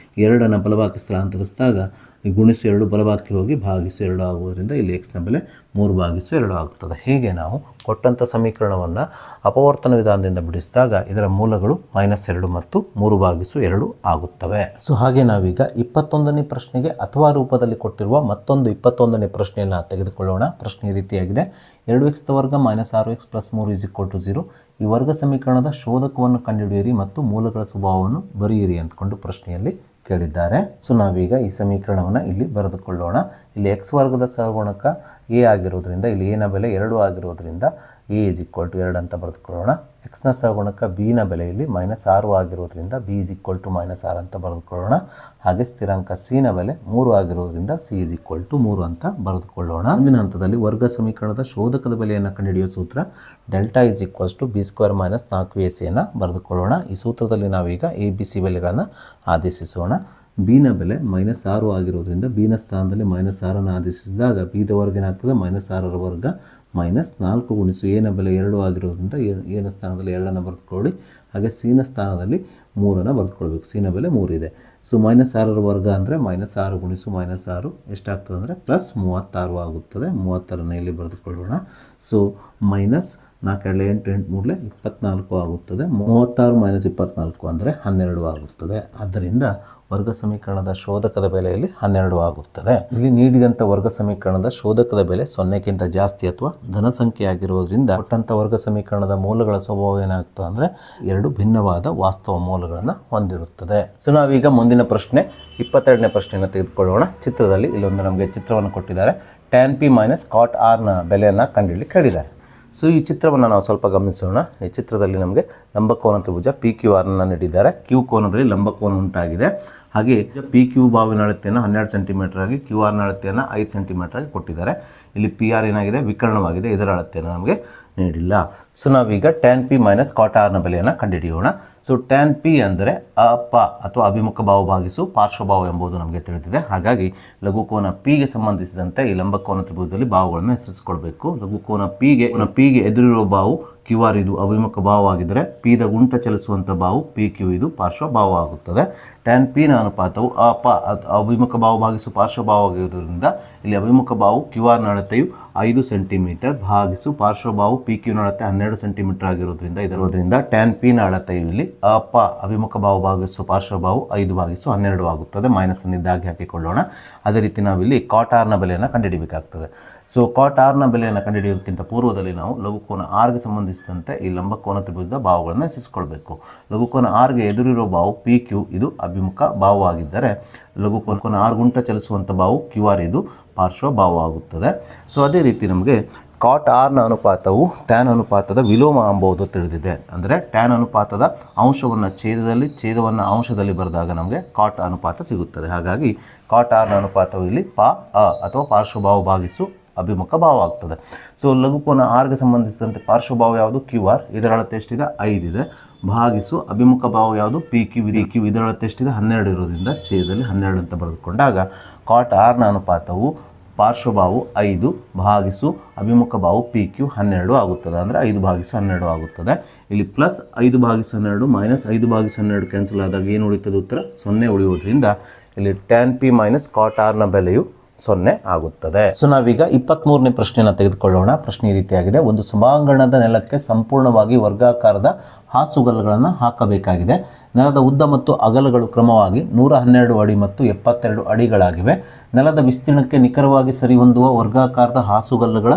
2 ಬಲಭಾಗಕ್ಕೆ ಸ್ಥಳಾಂತರಿಸಿದಾಗ ಈ -2 ಬಲಭಾಗಕ್ಕೆ ಹೋಗಿ -2 ಆಗುವುದರಿಂದ ಇಲ್ಲಿ ಎಕ್ಸ್ನ ಬೆಲೆ 3/2 ಆಗುತ್ತದೆ. ಹೀಗೆ ನಾವು ಕೊಟ್ಟಂಥ ಸಮೀಕರಣವನ್ನು ಅಪವರ್ತನ ವಿಧಾನದಿಂದ ಬಿಡಿಸಿದಾಗ ಇದರ ಮೂಲಗಳು -2 ಮತ್ತು 3/2 ಆಗುತ್ತವೆ. ಸೊ ಹಾಗೆ ನಾವೀಗ 21ನೇ ಪ್ರಶ್ನೆಗೆ ಅಥವಾ ರೂಪದಲ್ಲಿ ಕೊಟ್ಟಿರುವ ಮತ್ತೊಂದು 21ನೇ ಪ್ರಶ್ನೆಯನ್ನು ತೆಗೆದುಕೊಳ್ಳೋಣ. ಪ್ರಶ್ನೆ ಈ ರೀತಿಯಾಗಿದೆ: 2x² - 6x + 3 = 0. ಈ ವರ್ಗ ಸಮೀಕರಣದ ಶೋಧಕವನ್ನು ಕಂಡುಹಿಡಿಯಿರಿ ಮತ್ತು ಮೂಲಗಳ ಸ್ವಭಾವವನ್ನು ಬರೆಯಿರಿ ಅಂದ್ಕೊಂಡು ಪ್ರಶ್ನೆಯಲ್ಲಿ ಕೇಳಿದ್ದಾರೆ. ಸೊ ನಾವೀಗ ಈ ಸಮೀಕರಣವನ್ನು ಇಲ್ಲಿ ಬರೆದುಕೊಳ್ಳೋಣ. ಇಲ್ಲಿ x ವರ್ಗದ ಸಹಗುಣಕ a ಆಗಿರೋದ್ರಿಂದ ಇಲ್ಲಿ a ನ ಬೆಲೆ 2 ಆಗಿರೋದ್ರಿಂದ a = 2 ಅಂತ ಬರೆದುಕೊಳ್ಳೋಣ. ಎಕ್ಸ್ನ ಸಹಗುಣಕ b ನ ಬೆಲೆ ಇಲ್ಲಿ -6 ಆಗಿರೋದ್ರಿಂದ b = -6 ಅಂತ ಬರೆದುಕೊಳ್ಳೋಣ. ಹಾಗೆ ಸ್ಥಿರಾಂಕ c ನ ಬೆಲೆ 3 ಆಗಿರೋದ್ರಿಂದ c = 3 ಅಂತ ಬರೆದುಕೊಳ್ಳೋಣ. ಮುಂದಿನ ಹಂತದಲ್ಲಿ ವರ್ಗ ಸಮೀಕರಣದ ಶೋಧಕದ ಬೆಲೆಯನ್ನು ಕಂಡುಹಿಡಿಯುವ ಸೂತ್ರ δ = b² - 4ac ಅನ್ನು ಬರೆದುಕೊಳ್ಳೋಣ. ಈ ಸೂತ್ರದಲ್ಲಿ ನಾವೀಗ a b c ಬೆಲೆಗಳನ್ನು ಆದೇಶಿಸೋಣ. b ನ ಬೆಲೆ -6 ಆಗಿರೋದ್ರಿಂದ b ನ ಸ್ಥಾನದಲ್ಲಿ -6 ಆದೇಶಿಸಿದಾಗ b ದ ವರ್ಗ ಏನಾಗ್ತದೆ? -6 ವರ್ಗ -4 ಗುಣಿಸು a ನ ಬೆಲೆ 2 ಆಗಿರೋದ್ರಿಂದ a ನ ಸ್ಥಾನದಲ್ಲಿ 2 ಬರೆದುಕೊಳ್ಳಿ. ಹಾಗೆ c ನ ಸ್ಥಾನದಲ್ಲಿ 3 ಬರೆದುಕೊಳ್ಬೇಕು. c ನ ಬೆಲೆ 3 ಇದೆ. ಸೊ -6 ವರ್ಗ ಅಂದರೆ -6 ಗುಣಿಸು -6 ಎಷ್ಟಾಗ್ತದೆ ಅಂದರೆ +36 ಆಗುತ್ತದೆ. 36 ಇಲ್ಲಿ ಬರೆದುಕೊಳ್ಳೋಣ. ಸೊ -4 × 8 8 3 24 ಆಗುತ್ತದೆ. 36 - 24 ಅಂದರೆ 12 ಆಗುತ್ತದೆ. ಆದ್ದರಿಂದ ವರ್ಗ ಸಮೀಕರಣದ ಶೋಧಕದ ಬೆಲೆಯಲ್ಲಿ 12 ಆಗುತ್ತದೆ. ಇಲ್ಲಿ ನೀಡಿದಂಥ ವರ್ಗ ಸಮೀಕರಣದ ಶೋಧಕದ ಬೆಲೆ 0ಕ್ಕಿಂತ ಜಾಸ್ತಿ ಅಥವಾ ಧನ ಸಂಖ್ಯೆ ಆಗಿರೋದ್ರಿಂದ ಕೊಟ್ಟಂಥ ವರ್ಗ ಸಮೀಕರಣದ ಮೂಲಗಳ ಸ್ವಭಾವ ಏನಾಗ್ತದೆ ಅಂದರೆ 2 ಭಿನ್ನವಾದ ವಾಸ್ತವ ಮೂಲಗಳನ್ನು ಹೊಂದಿರುತ್ತದೆ. ಸೊ ನಾವೀಗ ಮುಂದಿನ ಪ್ರಶ್ನೆ 22ನೇ ಪ್ರಶ್ನೆಯನ್ನು ತೆಗೆದುಕೊಳ್ಳೋಣ. ಚಿತ್ರದಲ್ಲಿ ಇಲ್ಲೊಂದು ನಮಗೆ ಚಿತ್ರವನ್ನು ಕೊಟ್ಟಿದ್ದಾರೆ. tan p - cot r ನ ಬೆಲೆಯನ್ನು ಕಂಡುಹಿಡಿಯಲಿಕ್ಕೆ ಹೇಳಿದ್ದಾರೆ. ಸೊ ಈ ಚಿತ್ರವನ್ನು ನಾವು ಸ್ವಲ್ಪ ಗಮನಿಸೋಣ. ಈ ಚಿತ್ರದಲ್ಲಿ ನಮಗೆ ಲಂಬಕೋನ ತ್ರಿಭುಜ PQR ನೀಡಿದ್ದಾರೆ. Q ಕೋನದಲ್ಲಿ ಲಂಬಕೋನ ಉಂಟಾಗಿದೆ. ಹಾಗೆ PQ ಬಾವಿನ ಅಳತೆಯನ್ನು 12 ಸೆಂಟಿಮೀಟರ್ ಆಗಿ QR ನ ಅಳತೆಯನ್ನು 5 ಸೆಂಟಿಮೀಟರ್ ಆಗಿ ಕೊಟ್ಟಿದ್ದಾರೆ. ಇಲ್ಲಿ PR ಏನಾಗಿದೆ? ವಿಕರ್ಣವಾಗಿದೆ. ಇದರ ಅಳತೆಯನ್ನು ನಮಗೆ ನೀಡಿಲ್ಲ. ಸೊ ನಾವೀಗ tan p - cot r ನ ಬೆಲೆಯನ್ನು ಕಂಡುಹಿಡಿಯೋಣ. ಸೊ tan p ಅಂದರೆ ಅಪ ಅಥವಾ ಅಭಿಮುಖ ಬಾಹು ಭಾಗಿಸು ಪಾರ್ಶ್ವಭಾವ ಎಂಬುದು ನಮಗೆ ತಿಳಿದಿದೆ. ಹಾಗಾಗಿ ಲಘುಕೋನ p ಗೆ ಸಂಬಂಧಿಸಿದಂತೆ ಈ ಲಂಬಕೋನ ತ್ರಿಭುಜದಲ್ಲಿ ಬಾಹುಗಳನ್ನು ಹೆಸರಿಸಿಕೊಳ್ಬೇಕು. ಲಘುಕೋನ p ಗೆ ಎದುರಿರುವ ಬಾಹು ಕ್ಯೂ ಆರ್ ಇದು ಅಭಿಮುಖ ಭಾವವಾಗಿದ್ದರೆ ಪಿದ ಗುಂಟ ಚಲಿಸುವಂಥ ಬಾವು ಪಿ ಕ್ಯೂ ಇದು ಪಾರ್ಶ್ವ ಭಾವ ಆಗುತ್ತದೆ. ಟ್ಯಾನ್ ಪಿನ ಅನುಪಾತವು ಅಭಿಮುಖ ಭಾವ ಭಾಗಿಸು ಪಾರ್ಶ್ವ ಭಾವವಾಗಿರುವುದರಿಂದ ಇಲ್ಲಿ ಅಭಿಮುಖ ಭಾವು ಕ್ಯೂ ಆರ್ನ ಅಳತೆಯು 5 ಸೆಂಟಿಮೀಟರ್ ಭಾಗಿಸು ಪಾರ್ಶ್ವ ಭಾವು ಪಿ ಕ್ಯೂನ ಅಳತೆ 12 ಸೆಂಟಿಮೀಟರ್ ಆಗಿರೋದ್ರಿಂದ ಇದರೋದ್ರಿಂದ ಟ್ಯಾನ್ ಪಿನ ಅಳತೆಯು ಇಲ್ಲಿ ಅಭಿಮುಖ ಭಾವ ಭಾಗಿಸು ಪಾರ್ಶ್ವ ಭಾವು 5/12 ಆಗುತ್ತದೆ. ಮೈನಸ್ ಇದ್ದಾಗಿ ಹಾಕಿಕೊಳ್ಳೋಣ. ಅದೇ ರೀತಿ ನಾವಿಲ್ಲಿ ಕಾಟ್ ಆರ್ನ ಬೆಲೆಯನ್ನು ಕಂಡುಹಿಡಿಯಬೇಕಾಗ್ತದೆ. ಸೊ ಕಾಟ್ ಆರ್ನ ಬೆಲೆಯನ್ನು ಕಂಡುಹಿಡಿಯೋದಕ್ಕಿಂತ ಪೂರ್ವದಲ್ಲಿ ನಾವು ಲಘುಕೋನ ಆರ್ಗೆ ಸಂಬಂಧಿಸಿದಂತೆ ಈ ಲಂಬಕೋನ ತ್ರಿಭುಜದ ಭಾವಗಳನ್ನು ರಚಿಸಿಕೊಳ್ಬೇಕು. ಲಘುಕೋನ ಆರ್ಗೆ ಎದುರಿರೋ ಬಾವು ಪಿ ಕ್ಯೂ ಇದು ಅಭಿಮುಖ ಭಾವವಾಗಿದ್ದರೆ ಲಘುಕೋನ ಆರ್ ಗುಂಟ ಚಲಿಸುವಂಥ ಬಾವು ಕ್ಯೂ ಆರ್ ಇದು ಪಾರ್ಶ್ವ ಭಾವ ಆಗುತ್ತದೆ. ಸೊ ಅದೇ ರೀತಿ ನಮಗೆ ಕಾಟ್ ಆರ್ನ ಅನುಪಾತವು ಟ್ಯಾನ್ ಅನುಪಾತದ ವಿಲೋಮ ಎಂಬುದು ತಿಳಿದಿದೆ. ಅಂದರೆ ಟ್ಯಾನ್ ಅನುಪಾತದ ಅಂಶವನ್ನು ಛೇದವನ್ನು ಅಂಶದಲ್ಲಿ ಬರೆದಾಗ ನಮಗೆ ಕಾಟ್ ಅನುಪಾತ ಸಿಗುತ್ತದೆ. ಹಾಗಾಗಿ ಕಾಟ್ ಆರ್ನ ಅನುಪಾತವು ಇಲ್ಲಿ ಅಥವಾ ಪಾರ್ಶ್ವಭಾವ ಭಾಗಿಸು ಅಭಿಮುಖ ಭಾವ ಆಗ್ತದೆ. ಸೊ ಲಘುಕೋನ ಆರ್ಗೆ ಸಂಬಂಧಿಸಿದಂತೆ ಪಾರ್ಶ್ವಭಾವ ಯಾವುದು ಕ್ಯೂ ಆರ್, ಇದರ ಅಳತೆ ಎಷ್ಟಿದೆ 5 ಇದೆ, ಭಾಗಿಸು ಅಭಿಮುಖ ಭಾವ ಯಾವುದು ಪಿ ಕ್ಯೂ ಇದರ ಅಳತೆ ಎಷ್ಟಿದೆ 12 ಇರೋದ್ರಿಂದ ಛೇದದಲ್ಲಿ 12 ಅಂತ ಬರೆದುಕೊಂಡಾಗ ಕಾಟ್ ಆರ್ನ ಅನುಪಾತವು ಪಾರ್ಶ್ವಭಾವು 5 ಭಾಗಿಸು ಅಭಿಮುಖ ಭಾವು ಪಿ ಕ್ಯೂ 12 ಆಗುತ್ತದೆ. ಅಂದರೆ 5/12 ಆಗುತ್ತದೆ. ಇಲ್ಲಿ ಪ್ಲಸ್ 5/12 ಮೈನಸ್ 5/12 ಕ್ಯಾನ್ಸಲ್ ಆದಾಗ ಏನು ಉಳಿತದೆ ಉತ್ತರ 0 ಉಳಿಯೋದ್ರಿಂದ ಇಲ್ಲಿ ಟ್ಯಾನ್ ಪಿ ಮೈನಸ್ ಕಾಟ್ ಆರ್ನ ಬೆಲೆಯು 0 ಆಗುತ್ತದೆ. ಸೊ ನಾವೀಗ 23ನೇ ಪ್ರಶ್ನೆಯನ್ನು ತೆಗೆದುಕೊಳ್ಳೋಣ. ಪ್ರಶ್ನೆ ಈ ರೀತಿಯಾಗಿದೆ. ಒಂದು ಸಭಾಂಗಣದ ನೆಲಕ್ಕೆ ಸಂಪೂರ್ಣವಾಗಿ ವರ್ಗಾಕಾರದ ಹಾಸುಗಲ್ಲುಗಳನ್ನು ಹಾಕಬೇಕಾಗಿದೆ. ನೆಲದ ಉದ್ದ ಮತ್ತು ಅಗಲಗಳು ಕ್ರಮವಾಗಿ 112 ಅಡಿ ಮತ್ತು 72 ಅಡಿಗಳಾಗಿವೆ. ನೆಲದ ವಿಸ್ತೀರ್ಣಕ್ಕೆ ನಿಖರವಾಗಿ ಸರಿಹೊಂದುವ ವರ್ಗಾಕಾರದ ಹಾಸುಗಲ್ಲುಗಳ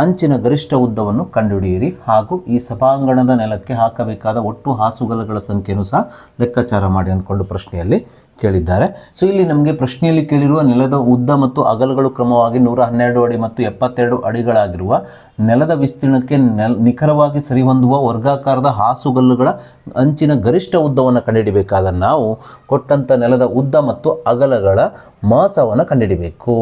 ಅಂಚಿನ ಗರಿಷ್ಠ ಉದ್ದವನ್ನು ಕಂಡುಹಿಡಿಯಿರಿ ಹಾಗೂ ಈ ಸಭಾಂಗಣದ ನೆಲಕ್ಕೆ ಹಾಕಬೇಕಾದ ಒಟ್ಟು ಹಾಸುಗಲ್ಲುಗಳ ಸಂಖ್ಯೆಯನ್ನು ಸಹ ಲೆಕ್ಕಾಚಾರ ಮಾಡಿ ಅಂದ್ಕೊಂಡು ಪ್ರಶ್ನೆಯಲ್ಲಿ ಕೇಳಿದ್ದಾರೆ. ಸೊ ಇಲ್ಲಿ ನಮಗೆ ಪ್ರಶ್ನೆಯಲ್ಲಿ ಕೇಳಿರುವ ನೆಲದ ಉದ್ದ ಮತ್ತು ಅಗಲಗಳು ಕ್ರಮವಾಗಿ 112 ಅಡಿ ಮತ್ತು 72 ಅಡಿಗಳಾಗಿರುವ ನೆಲದ ವಿಸ್ತೀರ್ಣಕ್ಕೆ ನಿಖರವಾಗಿ ಸರಿಹೊಂದುವ ವರ್ಗಾಕಾರದ ಹಾಸುಗಲ್ಲುಗಳ ಅಂಚಿನ ಗರಿಷ್ಠ ಉದ್ದವನ್ನು ಕಂಡುಹಿಡಿಬೇಕಾದ ನಾವು ಕೊಟ್ಟಂಥ ನೆಲದ ಉದ್ದ ಮತ್ತು ಅಗಲಗಳ ಮಾಸವನ್ನು ಕಂಡುಹಿಡಿಬೇಕು.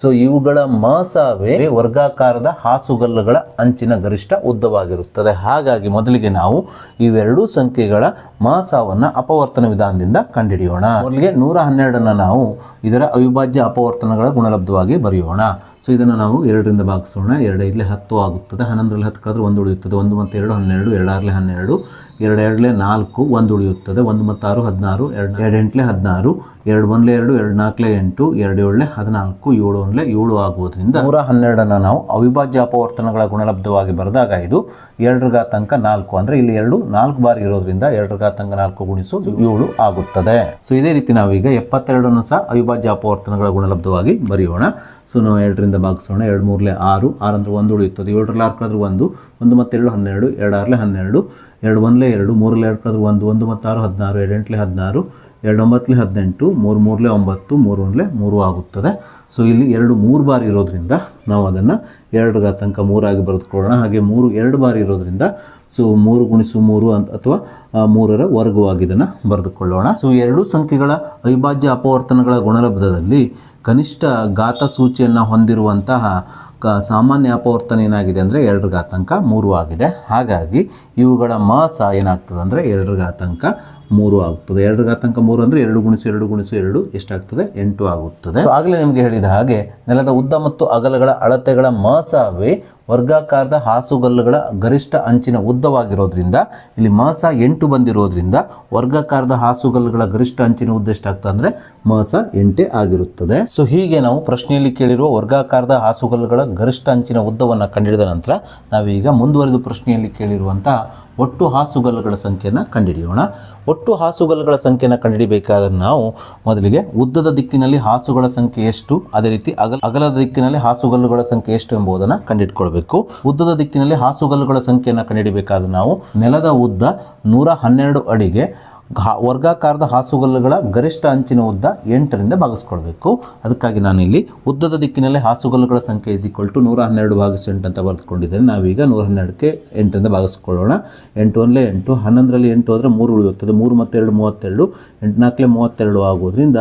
ಸೊ ಇವುಗಳ ಮಾಸವೇ ವರ್ಗಾಕಾರದ ಹಾಸುಗಲ್ಲುಗಳ ಅಂಚಿನ ಗರಿಷ್ಠ ಉದ್ದವಾಗಿರುತ್ತದೆ. ಹಾಗಾಗಿ ಮೊದಲಿಗೆ ನಾವು ಇವೆರಡೂ ಸಂಖ್ಯೆಗಳ ಮಾಸವನ್ನು ಅಪವರ್ತನ ವಿಧಾನದಿಂದ ಕಂಡುಹಿಡಿಯೋಣ. ಮೊದಲಿಗೆ 112 ನಾವು ಇದರ ಅವಿಭಾಜ್ಯ ಅಪವರ್ತನಗಳ ಗುಣಲಬ್ಧವಾಗಿ ಬರೆಯೋಣ. ಸೊ ಇದನ್ನು ನಾವು 2ರಿಂದ ಭಾಗಿಸೋಣ. 2 5 10 ಆಗುತ್ತದೆ. 11ರಲ್ಲಿ 10 ಕಳೆದ್ರೆ 1 ಉಳಿಯುತ್ತದೆ. 1 ಮತ್ತು 2 12, 2 6 12, 2 2 4 1 ಉಳಿಯುತ್ತದೆ. 1 ಮತ್ತು 6 16, 2 8 16, 2 1 2, 2 4 8, 2 7 14, 7 1 7 ಆಗುವುದರಿಂದ 112 ನಾವು ಅವಿಭಾಜ್ಯ ಅಪವರ್ತನಗಳ ಗುಣಲಬ್ಧವಾಗಿ ಬರೆದಾಗ ಇದು 2/4 ಅಂದರೆ ಇಲ್ಲಿ 2 4 ಬಾರಿ ಇರೋದ್ರಿಂದ 2/4 ಗುಣಿಸು 7 ಆಗುತ್ತದೆ. ಸೊ ಇದೇ ರೀತಿ ನಾವೀಗ 72 ಸಹ ಅವಿಭಾಜ್ಯ ಅಪವರ್ತನಗಳ ಗುಣಲಬ್ಧವಾಗಿ ಬರೆಯೋಣ. ಸೊ ನಾವು 2ರಿಂದ ಭಾಗಿಸೋಣ. 2 3 6, 6 ಅಂದರೆ 1 ಉಳಿಯುತ್ತದೆ. 7ರಲ್ಲಿ 6 ಕಳೆದ್ರೆ 1, 1 ಮತ್ತು 2 12, 2 6 12, 2 1 2, 3ರಲ್ಲಿ 2 ಕಳೆದ್ರೆ 1, 1 ಮತ್ತು 6 16, 2 8 16, 2 9 18, 3 3 9, 3 1 3 ಆಗುತ್ತದೆ. ಸೊ ಇಲ್ಲಿ 2 3 ಬಾರಿ ಇರೋದ್ರಿಂದ ನಾವು ಅದನ್ನು 2/3 ಆಗಿ ಬರೆದುಕೊಳ್ಳೋಣ. ಹಾಗೆ 3 2 ಬಾರಿ ಇರೋದ್ರಿಂದ ಸೊ 3 ಗುಣಿಸು 3 ಅಥವಾ 3ರ ವರ್ಗವಾಗಿ ಇದನ್ನು ಬರೆದುಕೊಳ್ಳೋಣ. ಸೊ ಎರಡೂ ಸಂಖ್ಯೆಗಳ ಅವಿಭಾಜ್ಯ ಅಪವರ್ತನಗಳ ಗುಣಲಬ್ಧದಲ್ಲಿ ಕನಿಷ್ಠ ಘಾತ ಸೂಚಿಯನ್ನು ಹೊಂದಿರುವಂತಹ ಸಾಮಾನ್ಯ ಅಪವರ್ತನ ಏನಾಗಿದೆ ಅಂದರೆ 2/3 ಆಗಿದೆ. ಹಾಗಾಗಿ ಇವುಗಳ ಮಾಸ ಏನಾಗ್ತದೆ ಅಂದರೆ 2/3 ಆಗುತ್ತದೆ. 2/3 ಅಂದರೆ 2 ಗುಣಿಸು 2 ಗುಣಿಸು 2 ಎಷ್ಟಾಗ್ತದೆ 8 ಆಗುತ್ತದೆ. ಸೊ ಆಗಲೇ ನಿಮಗೆ ಹೇಳಿದ ಹಾಗೆ ನೆಲದ ಉದ್ದ ಮತ್ತು ಅಗಲಗಳ ಅಳತೆಗಳ ಮಾಸವೇ ವರ್ಗಾಕಾರದ ಹಾಸುಗಲ್ಲುಗಳ ಗರಿಷ್ಠ ಅಂಚಿನ ಉದ್ದವಾಗಿರೋದ್ರಿಂದ ಇಲ್ಲಿ ಮಾಸ 8 ಬಂದಿರೋದ್ರಿಂದ ವರ್ಗಾಕಾರದ ಹಾಸುಗಲ್ಲುಗಳ ಗರಿಷ್ಠ ಅಂಚಿನ ಉದ್ದ ಎಷ್ಟಾಗ್ತದೆ ಅಂದರೆ ಮಾಸ 8 ಆಗಿರುತ್ತದೆ. ಸೊ ಹೀಗೆ ನಾವು ಪ್ರಶ್ನೆಯಲ್ಲಿ ಕೇಳಿರುವ ವರ್ಗಾಕಾರದ ಹಾಸುಗಲ್ಲುಗಳ ಗರಿಷ್ಠ ಅಂಚಿನ ಉದ್ದವನ್ನು ಕಂಡುಹಿಡಿದ ನಂತರ ನಾವೀಗ ಮುಂದುವರೆದು ಪ್ರಶ್ನೆಯಲ್ಲಿ ಕೇಳಿರುವಂತಹ ಒಟ್ಟು ಹಾಸುಗಲ್ಲುಗಳ ಸಂಖ್ಯೆಯನ್ನು ಕಂಡುಹಿಡಿಯೋಣ. ಒಟ್ಟು ಹಾಸುಗಲ್ಲುಗಳ ಸಂಖ್ಯೆಯನ್ನು ಕಂಡುಹಿಡಿಬೇಕಾದ್ರೆ ನಾವು ಮೊದಲಿಗೆ ಉದ್ದದ ದಿಕ್ಕಿನಲ್ಲಿ ಹಾಸುಗಳ ಸಂಖ್ಯೆ ಎಷ್ಟು, ಅದೇ ರೀತಿ ಅಗಲದ ದಿಕ್ಕಿನಲ್ಲಿ ಹಾಸುಗಲ್ಲುಗಳ ಸಂಖ್ಯೆ ಎಷ್ಟು ಎಂಬುದನ್ನು ಕಂಡುಹಿಡ್ಕೊಳ್ಬೇಕು. ಉದ್ದದ ದಿಕ್ಕಿನಲ್ಲಿ ಹಾಸುಗಲ್ಲುಗಳ ಸಂಖ್ಯೆಯನ್ನು ಕಂಡುಹಿಡಿಬೇಕಾದ್ರೆ ನಾವು ನೆಲದ ಉದ್ದ 112 ಅಡಿಗೆ ವರ್ಗಾಕಾರದ ಹಾಸುಗಲ್ಲುಗಳ ಗರಿಷ್ಠ ಅಂಚಿನ ಉದ್ದ 8ರಿಂದ ಭಾಗಿಸ್ಕೊಳ್ಬೇಕು. ಅದಕ್ಕಾಗಿ ನಾನಿಲ್ಲಿ ಉದ್ದದ ದಿಕ್ಕಿನಲ್ಲಿ ಹಾಸುಗಲ್ಲುಗಳ ಸಂಖ್ಯೆ = 112/8 ಅಂತ ಬರೆದುಕೊಂಡಿದ್ದೇನೆ. ನಾವೀಗ 112ಕ್ಕೆ 8ರಿಂದ ಭಾಗಿಸ್ಕೊಳ್ಳೋಣ. 8 1 8, 11ರಲ್ಲಿ 8 ಹೋದರೆ 3 ಉಳಿಯುತ್ತದೆ. 3 ಮತ್ತು 2 32, 8 4 32 ಆಗೋದ್ರಿಂದ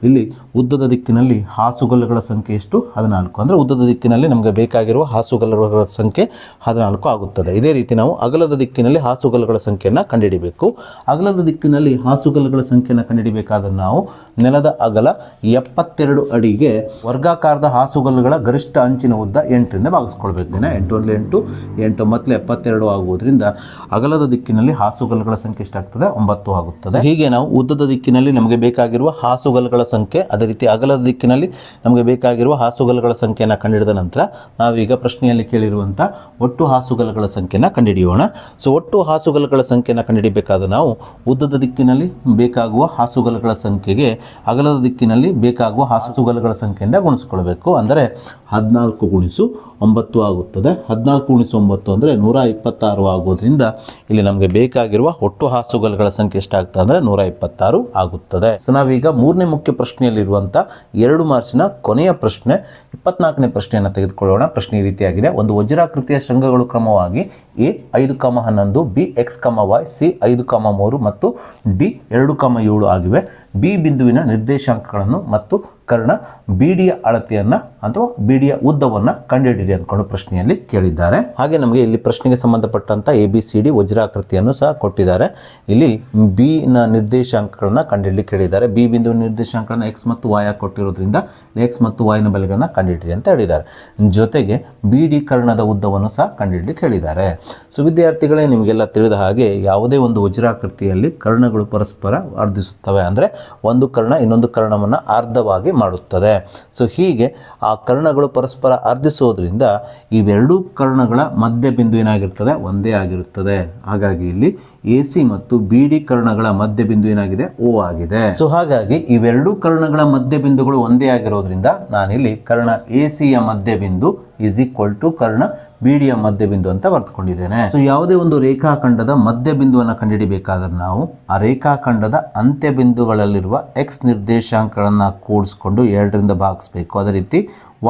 ಇಲ್ಲಿ ಉದ್ದದ ದಿಕ್ಕಿನಲ್ಲಿ ಹಾಸುಗಲ್ಲುಗಳ ಸಂಖ್ಯೆ ಎಷ್ಟು? 14. ಅಂದರೆ ಉದ್ದದ ದಿಕ್ಕಿನಲ್ಲಿ ನಮಗೆ ಬೇಕಾಗಿರುವ ಹಾಸುಗಲ್ಲುಗಳ ಸಂಖ್ಯೆ 14 ಆಗುತ್ತದೆ. ಇದೇ ರೀತಿ ನಾವು ಅಗಲದ ದಿಕ್ಕಿನಲ್ಲಿ ಹಾಸುಗಲ್ಲುಗಳ ಸಂಖ್ಯೆಯನ್ನು ಕಂಡುಹಿಡಿಯಬೇಕು. ಅಗಲದ ದಿಕ್ಕಿನಲ್ಲಿ ಹಾಸುಗಲ್ಲುಗಳ ಸಂಖ್ಯೆಯನ್ನು ಕಂಡುಹಿಡಿಯಬೇಕಾದ್ರೆ ನಾವು ನೆಲದ ಅಗಲ 72 ಅಡಿಗೆ ವರ್ಗಾಕಾರದ ಹಾಸುಗಲ್ಲುಗಳ ಗರಿಷ್ಠ ಅಂಚಿನ ಉದ್ದ 8ರಿಂದ ಭಾಗಿಸ್ಕೊಳ್ಬೇಕು. 8 1 8, 8 9 72 ಆಗುವುದರಿಂದ ಅಗಲದ ದಿಕ್ಕಿನಲ್ಲಿ ಹಾಸುಗಲ್ಲುಗಳ ಸಂಖ್ಯೆ ಎಷ್ಟಾಗ್ತದೆ? 9 ಆಗುತ್ತದೆ. ಹೀಗೆ ನಾವು ಉದ್ದದ ದಿಕ್ಕಿನಲ್ಲಿ ನಮಗೆ ಬೇಕಾಗಿರುವ ಹಾಸುಗಲ್ಲುಗಳ ಸಂಖ್ಯೆ, ಅದೇ ರೀತಿ ಅಗಲದ ದಿಕ್ಕಿನಲ್ಲಿ ನಮಗೆ ಬೇಕಾಗಿರುವ ಹಾಸುಗಲ್ಲುಗಳ ಸಂಖ್ಯೆಯನ್ನು ಕಂಡುಹಿಡಿದ ನಂತರ ನಾವೀಗ ಪ್ರಶ್ನೆಯಲ್ಲಿ ಕೇಳಿರುವಂಥ ಒಟ್ಟು ಹಾಸುಗಲ್ಲುಗಳ ಸಂಖ್ಯೆಯನ್ನು ಕಂಡುಹಿಡಿಯೋಣ. ಸೊ ಒಟ್ಟು ಹಾಸುಗಲ್ಲುಗಳ ಸಂಖ್ಯೆಯನ್ನು ಕಂಡುಹಿಡಿಯಬೇಕಾದ್ರೆ ನಾವು ಉದ್ದದ ದಿಕ್ಕಿನಲ್ಲಿ ಬೇಕಾಗುವ ಹಾಸುಗಲ್ಲುಗಳ ಸಂಖ್ಯೆಗೆ ಅಗಲದ ದಿಕ್ಕಿನಲ್ಲಿ ಬೇಕಾಗುವ ಹಾಸುಗಲ್ಲುಗಳ ಸಂಖ್ಯೆಯಿಂದ ಗುಣಿಸ್ಕೊಳ್ಬೇಕು. ಅಂದರೆ 14 × 9 ಆಗುತ್ತದೆ. 14 × 9 ಅಂದರೆ 126 ಆಗೋದ್ರಿಂದ ಇಲ್ಲಿ ನಮಗೆ ಬೇಕಾಗಿರುವ ಒಟ್ಟು ಹಾಸುಗಲ್ಲುಗಳ ಸಂಖ್ಯೆ ಎಷ್ಟಾಗ್ತದೆ ಅಂದರೆ 126 ಆಗುತ್ತದೆ. ಸೊ ನಾವೀಗ 3ನೇ ಮುಖ್ಯ ಪ್ರಶ್ನೆಯಲ್ಲಿರುವಂಥ 2 ಮಾರ್ಕ್ಸಿನ ಕೊನೆಯ ಪ್ರಶ್ನೆ 24ನೇ ಪ್ರಶ್ನೆಯನ್ನು ತೆಗೆದುಕೊಳ್ಳೋಣ. ಪ್ರಶ್ನೆ ಈ ರೀತಿಯಾಗಿದೆ. ಒಂದು ವಜ್ರಾಕೃತಿಯ ಶೃಂಗಗಳು ಕ್ರಮವಾಗಿ A 5,11, B X, Y, C 5,3 ಮತ್ತು D 2,7 ಆಗಿವೆ. ಬಿ ಬಿಂದುವಿನ ನಿರ್ದೇಶಾಂಕಗಳನ್ನು ಮತ್ತು ಕರ್ಣ ಬಿಡಿಯ ಅಳತೆಯನ್ನು ಅಥವಾ ಬಿಡಿಯ ಉದ್ದವನ್ನು ಕಂಡುಹಿಡಿಯಿರಿ ಅಂದ್ಕೊಂಡು ಪ್ರಶ್ನೆಯಲ್ಲಿ ಕೇಳಿದ್ದಾರೆ. ಹಾಗೆ ನಮಗೆ ಇಲ್ಲಿ ಪ್ರಶ್ನೆಗೆ ಸಂಬಂಧಪಟ್ಟಂಥ ABCD ವಜ್ರಾಕೃತಿಯನ್ನು ಸಹ ಕೊಟ್ಟಿದ್ದಾರೆ. ಇಲ್ಲಿ ಬಿ ನ ನಿರ್ದೇಶಾಂಕಗಳನ್ನು ಕಂಡುಹಿಡಲಿಕ್ಕೆ ಹೇಳಿದ್ದಾರೆ. ಬಿ ಬಿಂದುವಿನ ನಿರ್ದೇಶಾಂಕಗಳನ್ನು X ಮತ್ತು Y ಕೊಟ್ಟಿರೋದ್ರಿಂದ X ಮತ್ತು Y ನ ಬೆಲೆಗಳನ್ನು ಕಂಡುಹಿಡಿಯಿರಿ ಅಂತ ಹೇಳಿದ್ದಾರೆ. ಜೊತೆಗೆ BD ಕರ್ಣದ ಉದ್ದವನ್ನು ಸಹ ಕಂಡುಹಿಡಲಿಕ್ಕೆ ಹೇಳಿದ್ದಾರೆ. ಸೊ ವಿದ್ಯಾರ್ಥಿಗಳೇ, ನಿಮಗೆಲ್ಲ ತಿಳಿದ ಹಾಗೆ ಯಾವುದೇ ಒಂದು ವಜ್ರಾಕೃತಿಯಲ್ಲಿ ಕರ್ಣಗಳು ಪರಸ್ಪರ ವರ್ಧಿಸುತ್ತವೆ. ಅಂದರೆ ಒಂದು ಕರ್ಣ ಇನ್ನೊಂದು ಕರ್ಣವನ್ನು ಅರ್ಧವಾಗಿ ಮಾಡುತ್ತದೆ. ಸೊ ಹೀಗೆ ಆ ಕರ್ಣಗಳು ಪರಸ್ಪರ ಅರ್ಧಿಸೋದ್ರಿಂದ ಇವೆರಡೂ ಕರ್ಣಗಳ ಮಧ್ಯ ಬಿಂದು ಏನಾಗಿರ್ತದೆ? ಒಂದೇ ಆಗಿರುತ್ತದೆ. ಹಾಗಾಗಿ ಇಲ್ಲಿ AC ಮತ್ತು BD ಕರ್ಣಗಳ ಮಧ್ಯ ಬಿಂದು ಏನಾಗಿದೆ? O ಆಗಿದೆ. ಸೊ ಹಾಗಾಗಿ ಇವೆರಡೂ ಕರ್ಣಗಳ ಮಧ್ಯ ಬಿಂದುಗಳು ಒಂದೇ ಆಗಿರೋದ್ರಿಂದ ನಾನಿಲ್ಲಿ ಕರ್ಣ AC ಯ ಮಧ್ಯ ಬಿಂದು = ಕರ್ಣ BD ಯ ಮಧ್ಯ ಬಿಂದು ಅಂತ ಬರೆದುಕೊಂಡಿದ್ದೇನೆ. ಸೊ ಯಾವುದೇ ಒಂದು ರೇಖಾಖಂಡದ ಮಧ್ಯ ಬಿಂದುವನ್ನು ಕಂಡುಹಿಡಿಯಬೇಕಾದ್ರೆ ನಾವು ಆ ರೇಖಾಖಂಡದ ಅಂತ್ಯ ಬಿಂದುಗಳಲ್ಲಿರುವ X ನಿರ್ದೇಶಾಂಕಗಳನ್ನು ಕೂಡಿಸ್ಕೊಂಡು 2ರಿಂದ ಭಾಗಿಸಬೇಕು. ಅದೇ ರೀತಿ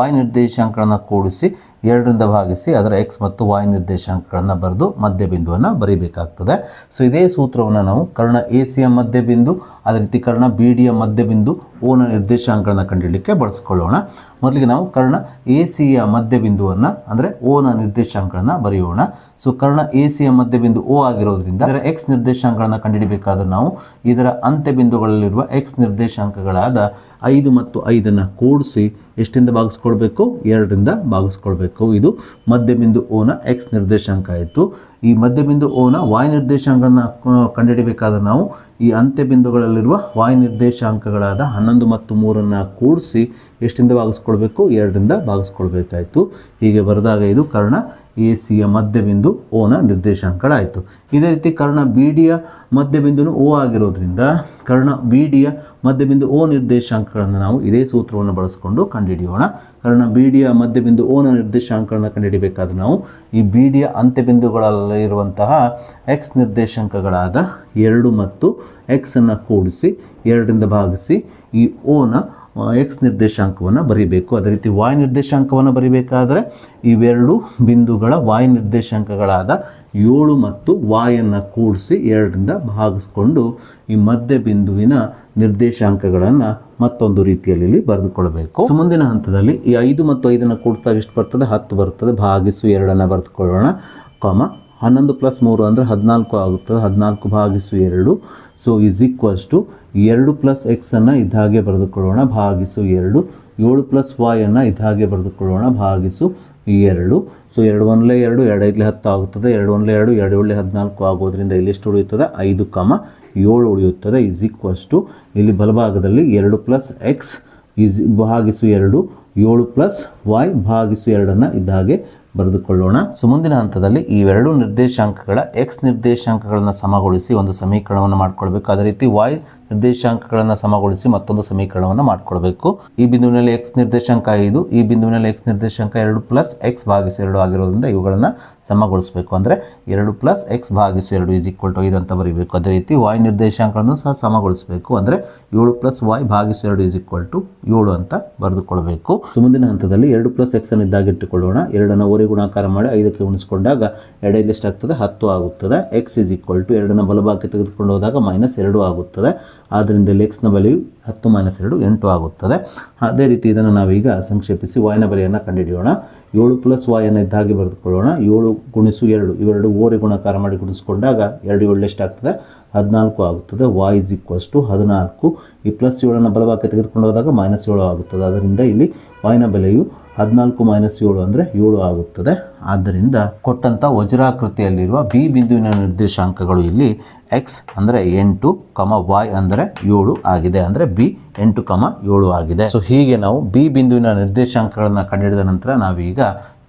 Y ನಿರ್ದೇಶಾಂಕಗಳನ್ನು ಕೂಡಿಸಿ 2ರಿಂದ ಭಾಗಿಸಿ ಅದರ X ಮತ್ತು Y ನಿರ್ದೇಶಾಂಕಗಳನ್ನು ಬರೆದು ಮಧ್ಯ ಬಿಂದುವನ್ನು ಬರೀಬೇಕಾಗ್ತದೆ. ಸೊ ಇದೇ ಸೂತ್ರವನ್ನು ನಾವು ಕರ್ಣ AC ಯ ಮಧ್ಯ ಬಿಂದು, ಅದೇ ರೀತಿ ಕರ್ಣ BD ಯ ಮಧ್ಯ ಬಿಂದು O ನ ನಿರ್ದೇಶಾಂಕಗಳನ್ನು ಕಂಡುಹಿಡಲಿಕ್ಕೆ ಬಳಸ್ಕೊಳ್ಳೋಣ. ಮೊದಲಿಗೆ ನಾವು ಕರ್ಣ AC ಯ ಮಧ್ಯ ಬಿಂದುವನ್ನು ಅಂದರೆ O ನ ನಿರ್ದೇಶಾಂಕಗಳನ್ನು ಬರೆಯೋಣ. ಸೊ ಕರ್ಣ AC ಯ ಮಧ್ಯ ಬಿಂದು O ಆಗಿರೋದ್ರಿಂದ ಇದರ X ನಿರ್ದೇಶಾಂಕಗಳನ್ನು ಕಂಡುಹಿಡಬೇಕಾದ್ರೆ ನಾವು ಇದರ ಅಂತ್ಯ ಬಿಂದುಗಳಲ್ಲಿರುವ X ನಿರ್ದೇಶಾಂಕಗಳಾದ 5 ಮತ್ತು 5ನ್ನು ಕೂಡಿಸಿ ಎಷ್ಟಿಂದ ಭಾಗಿಸ್ಕೊಳ್ಬೇಕು? 2ರಿಂದ ಭಾಗಿಸ್ಕೊಳ್ಬೇಕು. ಇದು ಮಧ್ಯಬಿಂದು O ನ X ನಿರ್ದೇಶಾಂಕ ಆಯಿತು. ಈ ಮಧ್ಯಬಿಂದು O ನ Y ನಿರ್ದೇಶಾಂಕಗಳನ್ನು ಕಂಡುಹಿಡಬೇಕಾದ್ರೆ ನಾವು ಈ ಅಂತ್ಯ ಬಿಂದುಗಳಲ್ಲಿರುವ Y ನಿರ್ದೇಶಾಂಕಗಳಾದ 11 ಮತ್ತು 3ನ್ನು ಕೂಡಿಸಿ ಎಷ್ಟಿಂದ ಭಾಗಿಸ್ಕೊಳ್ಬೇಕು? 2ರಿಂದ ಭಾಗಿಸ್ಕೊಳ್ಬೇಕಾಯಿತು. ಹೀಗೆ ಬರೆದಾಗ ಇದು ಕರ್ಣ AC ಯ ಮಧ್ಯಬಿಂದು O ನ ನಿರ್ದೇಶಾಂಕಗಳಾಯಿತು. ಇದೇ ರೀತಿ ಕರ್ಣ BD ಯ ಮಧ್ಯಬಿಂದುನು O ಆಗಿರೋದ್ರಿಂದ ಕರ್ಣ BD ಯ ಮಧ್ಯಬಿಂದು O ನಿರ್ದೇಶಾಂಕಗಳನ್ನು ನಾವು ಇದೇ ಸೂತ್ರವನ್ನು ಬಳಸಿಕೊಂಡು ಕಂಡುಹಿಡಿಯೋಣ. ಕರ್ಣ BD ಯ ಮಧ್ಯಬಿಂದು O ನ ನಿರ್ದೇಶಾಂಕಗಳನ್ನು ಕಂಡುಹಿಡಿಯಬೇಕಾದ್ರೆ ನಾವು ಈ BD ಯ ಅಂತ್ಯಬಿಂದುಗಳಲ್ಲಿರುವಂತಹ X ನಿರ್ದೇಶಾಂಕಗಳಾದ 2 ಮತ್ತು X ಅನ್ನು ಕೂಡಿಸಿ 2ರಿಂದ ಭಾಗಿಸಿ ಈ O ನ X ನಿರ್ದೇಶಾಂಕವನ್ನು ಬರೀಬೇಕು. ಅದೇ ರೀತಿ Y ನಿರ್ದೇಶಾಂಕವನ್ನು ಬರೀಬೇಕಾದರೆ ಇವೆರಡು ಬಿಂದುಗಳ Y ನಿರ್ದೇಶಾಂಕಗಳಾದ 7 ಮತ್ತು Y ಅನ್ನು ಕೂಡಿಸಿ 2ರಿಂದ ಭಾಗಿಸ್ಕೊಂಡು ಈ ಮಧ್ಯ ಬಿಂದುವಿನ ನಿರ್ದೇಶಾಂಕಗಳನ್ನು ಮತ್ತೊಂದು ರೀತಿಯಲ್ಲಿ ಬರೆದುಕೊಳ್ಳಬೇಕು. ಸೊ ಮುಂದಿನ ಹಂತದಲ್ಲಿ ಈ 5 ಮತ್ತು 5ನ್ನು ಕೂಡಿಸಿದಾಗ ಎಷ್ಟು ಬರ್ತದೆ? 10 ಬರ್ತದೆ. ಭಾಗಿಸು 2ನ್ನು ಬರೆದುಕೊಳ್ಳೋಣ. 11 + 3 ಅಂದರೆ 14 ಆಗುತ್ತದೆ. 14 ಭಾಗಿಸು 2. ಸೊ = 2 + X ಅನ್ನು ಇದ್ದಾಗೆ ಬರೆದುಕೊಳ್ಳೋಣ. ಭಾಗಿಸು 2. 7 + Y ಅನ್ನು ಇದ್ದಾಗೆ ಬರೆದುಕೊಳ್ಳೋಣ. ಭಾಗಿಸು 2. ಸೊ 2 1 2, 2 5 10 ಆಗುತ್ತದೆ. 2 1 2, 2 7 14 ಆಗೋದ್ರಿಂದ ಇಲ್ಲಿ ಎಷ್ಟು ಉಳಿಯುತ್ತದೆ? 5, 7 ಉಳಿಯುತ್ತದೆ. = ಇಲ್ಲಿ ಬಲಭಾಗದಲ್ಲಿ 2 + X ಭಾಗಿಸು 2, 7 + Y ಭಾಗಿಸು 2ನ್ನು ಇದ್ದಾಗೆ ಬರೆದುಕೊಳ್ಳೋಣ. ಸೊ ಮುಂದಿನ ಹಂತದಲ್ಲಿ ಈ ಎರಡು ನಿರ್ದೇಶಾಂಕಗಳ X ನಿರ್ದೇಶಾಂಕಗಳನ್ನು ಸಮಗೊಳಿಸಿ ಒಂದು ಸಮೀಕರಣವನ್ನು ಮಾಡ್ಕೊಳ್ಬೇಕು. ಅದೇ ರೀತಿ Y ನಿರ್ದೇಶಾಂಕಗಳನ್ನು ಸಮಗೊಳಿಸಿ ಮತ್ತೊಂದು ಸಮೀಕರಣವನ್ನು ಮಾಡ್ಕೊಳ್ಬೇಕು. ಈ ಬಿಂದುವಿನಲ್ಲಿ X ನಿರ್ದೇಶಾಂಕ 5, ಈ ಬಿಂದುವಿನಲ್ಲಿ X ನಿರ್ದೇಶಾಂಕ 2 + X ಭಾಗಿಸು 2 ಆಗಿರೋದ್ರಿಂದ ಇವುಗಳನ್ನು ಸಮಗೊಳಿಸಬೇಕು. ಅಂದರೆ 2 + x ಭಾಗಿಸು 2 = 5 ಅಂತ ಬರೀಬೇಕು. ಅದೇ ರೀತಿ y ನಿರ್ದೇಶಾಂಕಗಳನ್ನು ಸಹ ಸಮಗೊಳಿಸಬೇಕು. ಅಂದರೆ 7 + y ಭಾಗಿಸು 2 = 7 ಅಂತ ಬರೆದುಕೊಳ್ಬೇಕು. ಸೊ ಮುಂದಿನ ಹಂತದಲ್ಲಿ 2 + x ಅನ್ನು ಇದ್ದಾಗಿಟ್ಟುಕೊಳ್ಳೋಣ. 2ನ ಓರೆ ಗುಣಾಕಾರ ಮಾಡಿ 5ಕ್ಕೆ ಗುಣಿಸಿಕೊಂಡಾಗ ಎಡೆಯಲ್ಲಿ ಎಷ್ಟಾಗ್ತದೆ 10 ಆಗುತ್ತದೆ. x = 2ನ ಬಲಭಾಗಕ್ಕೆ ತೆಗೆದುಕೊಂಡು ಹೋದಾಗ -2 ಆಗುತ್ತದೆ. ಆದ್ದರಿಂದ ಇಲ್ಲಿ x ನ ಬೆಲೆಯು 10 - 2 8 ಆಗುತ್ತದೆ. ಅದೇ ರೀತಿ ಇದನ್ನು ನಾವೀಗ ಸಂಕ್ಷೇಪಿಸಿ y ನ ಬೆಲೆಯನ್ನು ಕಂಡುಹಿಡಿಯೋಣ. 7 + y ಅನ್ನು ಇದ್ದಾಗಿ ಬರೆದುಕೊಳ್ಳೋಣ. 7 × 2 ಇವೆರಡು ಓರೆ ಗುಣಾಕಾರ ಮಾಡಿ ಗುಣಿಸಿಕೊಂಡಾಗ 2 7 ಎಷ್ಟಾಗ್ತದೆ 14 ಆಗುತ್ತದೆ. y = 14. ಈ +7ನ ಬಲಭಾಗಕ್ಕೆ ತೆಗೆದುಕೊಂಡು ಹೋದಾಗ -7 ಆಗುತ್ತದೆ. ಅದರಿಂದ ಇಲ್ಲಿ y ನ ಬೆಲೆಯು 14 - 7 ಅಂದರೆ 7 ಆಗುತ್ತದೆ. ಆದ್ದರಿಂದ ಕೊಟ್ಟಂಥ ವಜ್ರಾಕೃತಿಯಲ್ಲಿರುವ ಬಿ ಬಿಂದುವಿನ ನಿರ್ದೇಶಾಂಕಗಳು ಇಲ್ಲಿ x ಅಂದರೆ 8, y ಅಂದರೆ 7 ಆಗಿದೆ. ಅಂದರೆ b 8, 7 ಆಗಿದೆ. ಸೊ ಹೀಗೆ ನಾವು ಬಿ ಬಿಂದುವಿನ ನಿರ್ದೇಶಾಂಕಗಳನ್ನು ಕಂಡುಹಿಡಿದ ನಂತರ ನಾವೀಗ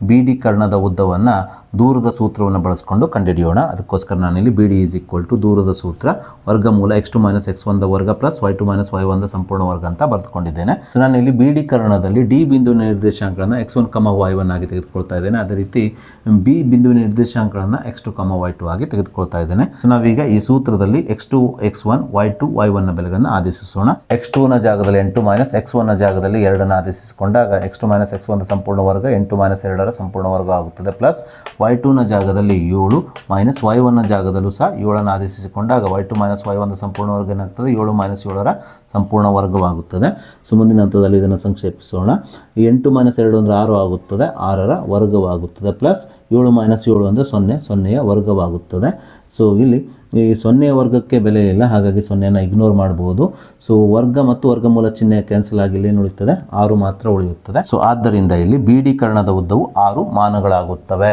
BD ಕರ್ಣದ ಉದ್ದವನ್ನು ದೂರದ ಸೂತ್ರವನ್ನು ಬಳಸಿಕೊಂಡು ಕಂಡುಹಿಡಿಯೋಣ. ಅದಕ್ಕೋಸ್ಕರ ನಾನಿಲ್ಲಿ BD = ದೂರದ ಸೂತ್ರ ವರ್ಗಮೂಲ x2 - x1 ವರ್ಗ ಪ್ಲಸ್ y2 - y1 ಸಂಪೂರ್ಣ ವರ್ಗ ಅಂತ ಬರೆದುಕೊಂಡಿದ್ದೇನೆ. ಸೊ ನಾನು ಇಲ್ಲಿ BD ಕರ್ಣದಲ್ಲಿ D ಬಿಂದುವಿನ ನಿರ್ದೇಶಾಂಕಗಳನ್ನು x1, y1 ಆಗಿ ತೆಗೆದುಕೊಳ್ತಾ ಇದ್ದೇನೆ. ಅದೇ ರೀತಿ B ಬಿಂದುವಿನ ನಿರ್ದೇಶಾಂಕಗಳನ್ನು x2, y2 ಆಗಿ ತೆಗೆದುಕೊಳ್ತಾ ಇದ್ದೇನೆ. ಸೊ ನಾವೀಗ ಈ ಸೂತ್ರದಲ್ಲಿ x2, x1, y2, y1 ನ ಬೆಲೆಗಳನ್ನು ಆದೇಶಿಸೋಣ. x2 ನ ಜಾಗದಲ್ಲಿ 8 - x1 ನ ಜಾಗದಲ್ಲಿ 2 ಆದೇಶಿಸಿಕೊಂಡಾಗ x2 - x1 ಸಂಪೂರ್ಣ ವರ್ಗ 8 - 2 ಸಂಪೂರ್ಣ ವರ್ಗ ಆಗುತ್ತದೆ. ಪ್ಲಸ್ y2 ನ ಜಾಗದಲ್ಲಿ 7 y1 ನ ಜಾಗದಲ್ಲೂ ಸಹ 7 ಆದೇಶಿಸಿಕೊಂಡಾಗ y2 - y1 ಸಂಪೂರ್ಣ ವರ್ಗ ಏನಾಗ್ತದೆ 7 - 7 ಸಂಪೂರ್ಣ ವರ್ಗವಾಗುತ್ತದೆ. ಸೊ ಮುಂದಿನ ಹಂತದಲ್ಲಿ ಇದನ್ನು ಸಂಕ್ಷೇಪಿಸೋಣ. 8 - 2 ಅಂದರೆ 6 ಆಗುತ್ತದೆ. 6ರ ವರ್ಗವಾಗುತ್ತದೆ. ಪ್ಲಸ್ 7 - 7 ಅಂದರೆ 0, 0ಯ ವರ್ಗವಾಗುತ್ತದೆ. ಸೊ ಇಲ್ಲಿ ಈ 0ಯ ವರ್ಗಕ್ಕೆ ಬೆಲೆ ಇಲ್ಲ, ಹಾಗಾಗಿ 0ನ ಇಗ್ನೋರ್ ಮಾಡಬಹುದು. ಸೊ ವರ್ಗ ಮತ್ತು ವರ್ಗಮೂಲ ಚಿಹ್ನೆ ಕ್ಯಾನ್ಸಲ್ ಆಗಿ ಇಲ್ಲಿ ಏನು ಉಳಿಯುತ್ತದೆ 6 ಮಾತ್ರ ಉಳಿಯುತ್ತದೆ. ಸೊ ಆದ್ದರಿಂದ ಇಲ್ಲಿ BD ಕರ್ಣದ ಉದ್ದವು 6 ಮಾನಗಳಾಗುತ್ತವೆ.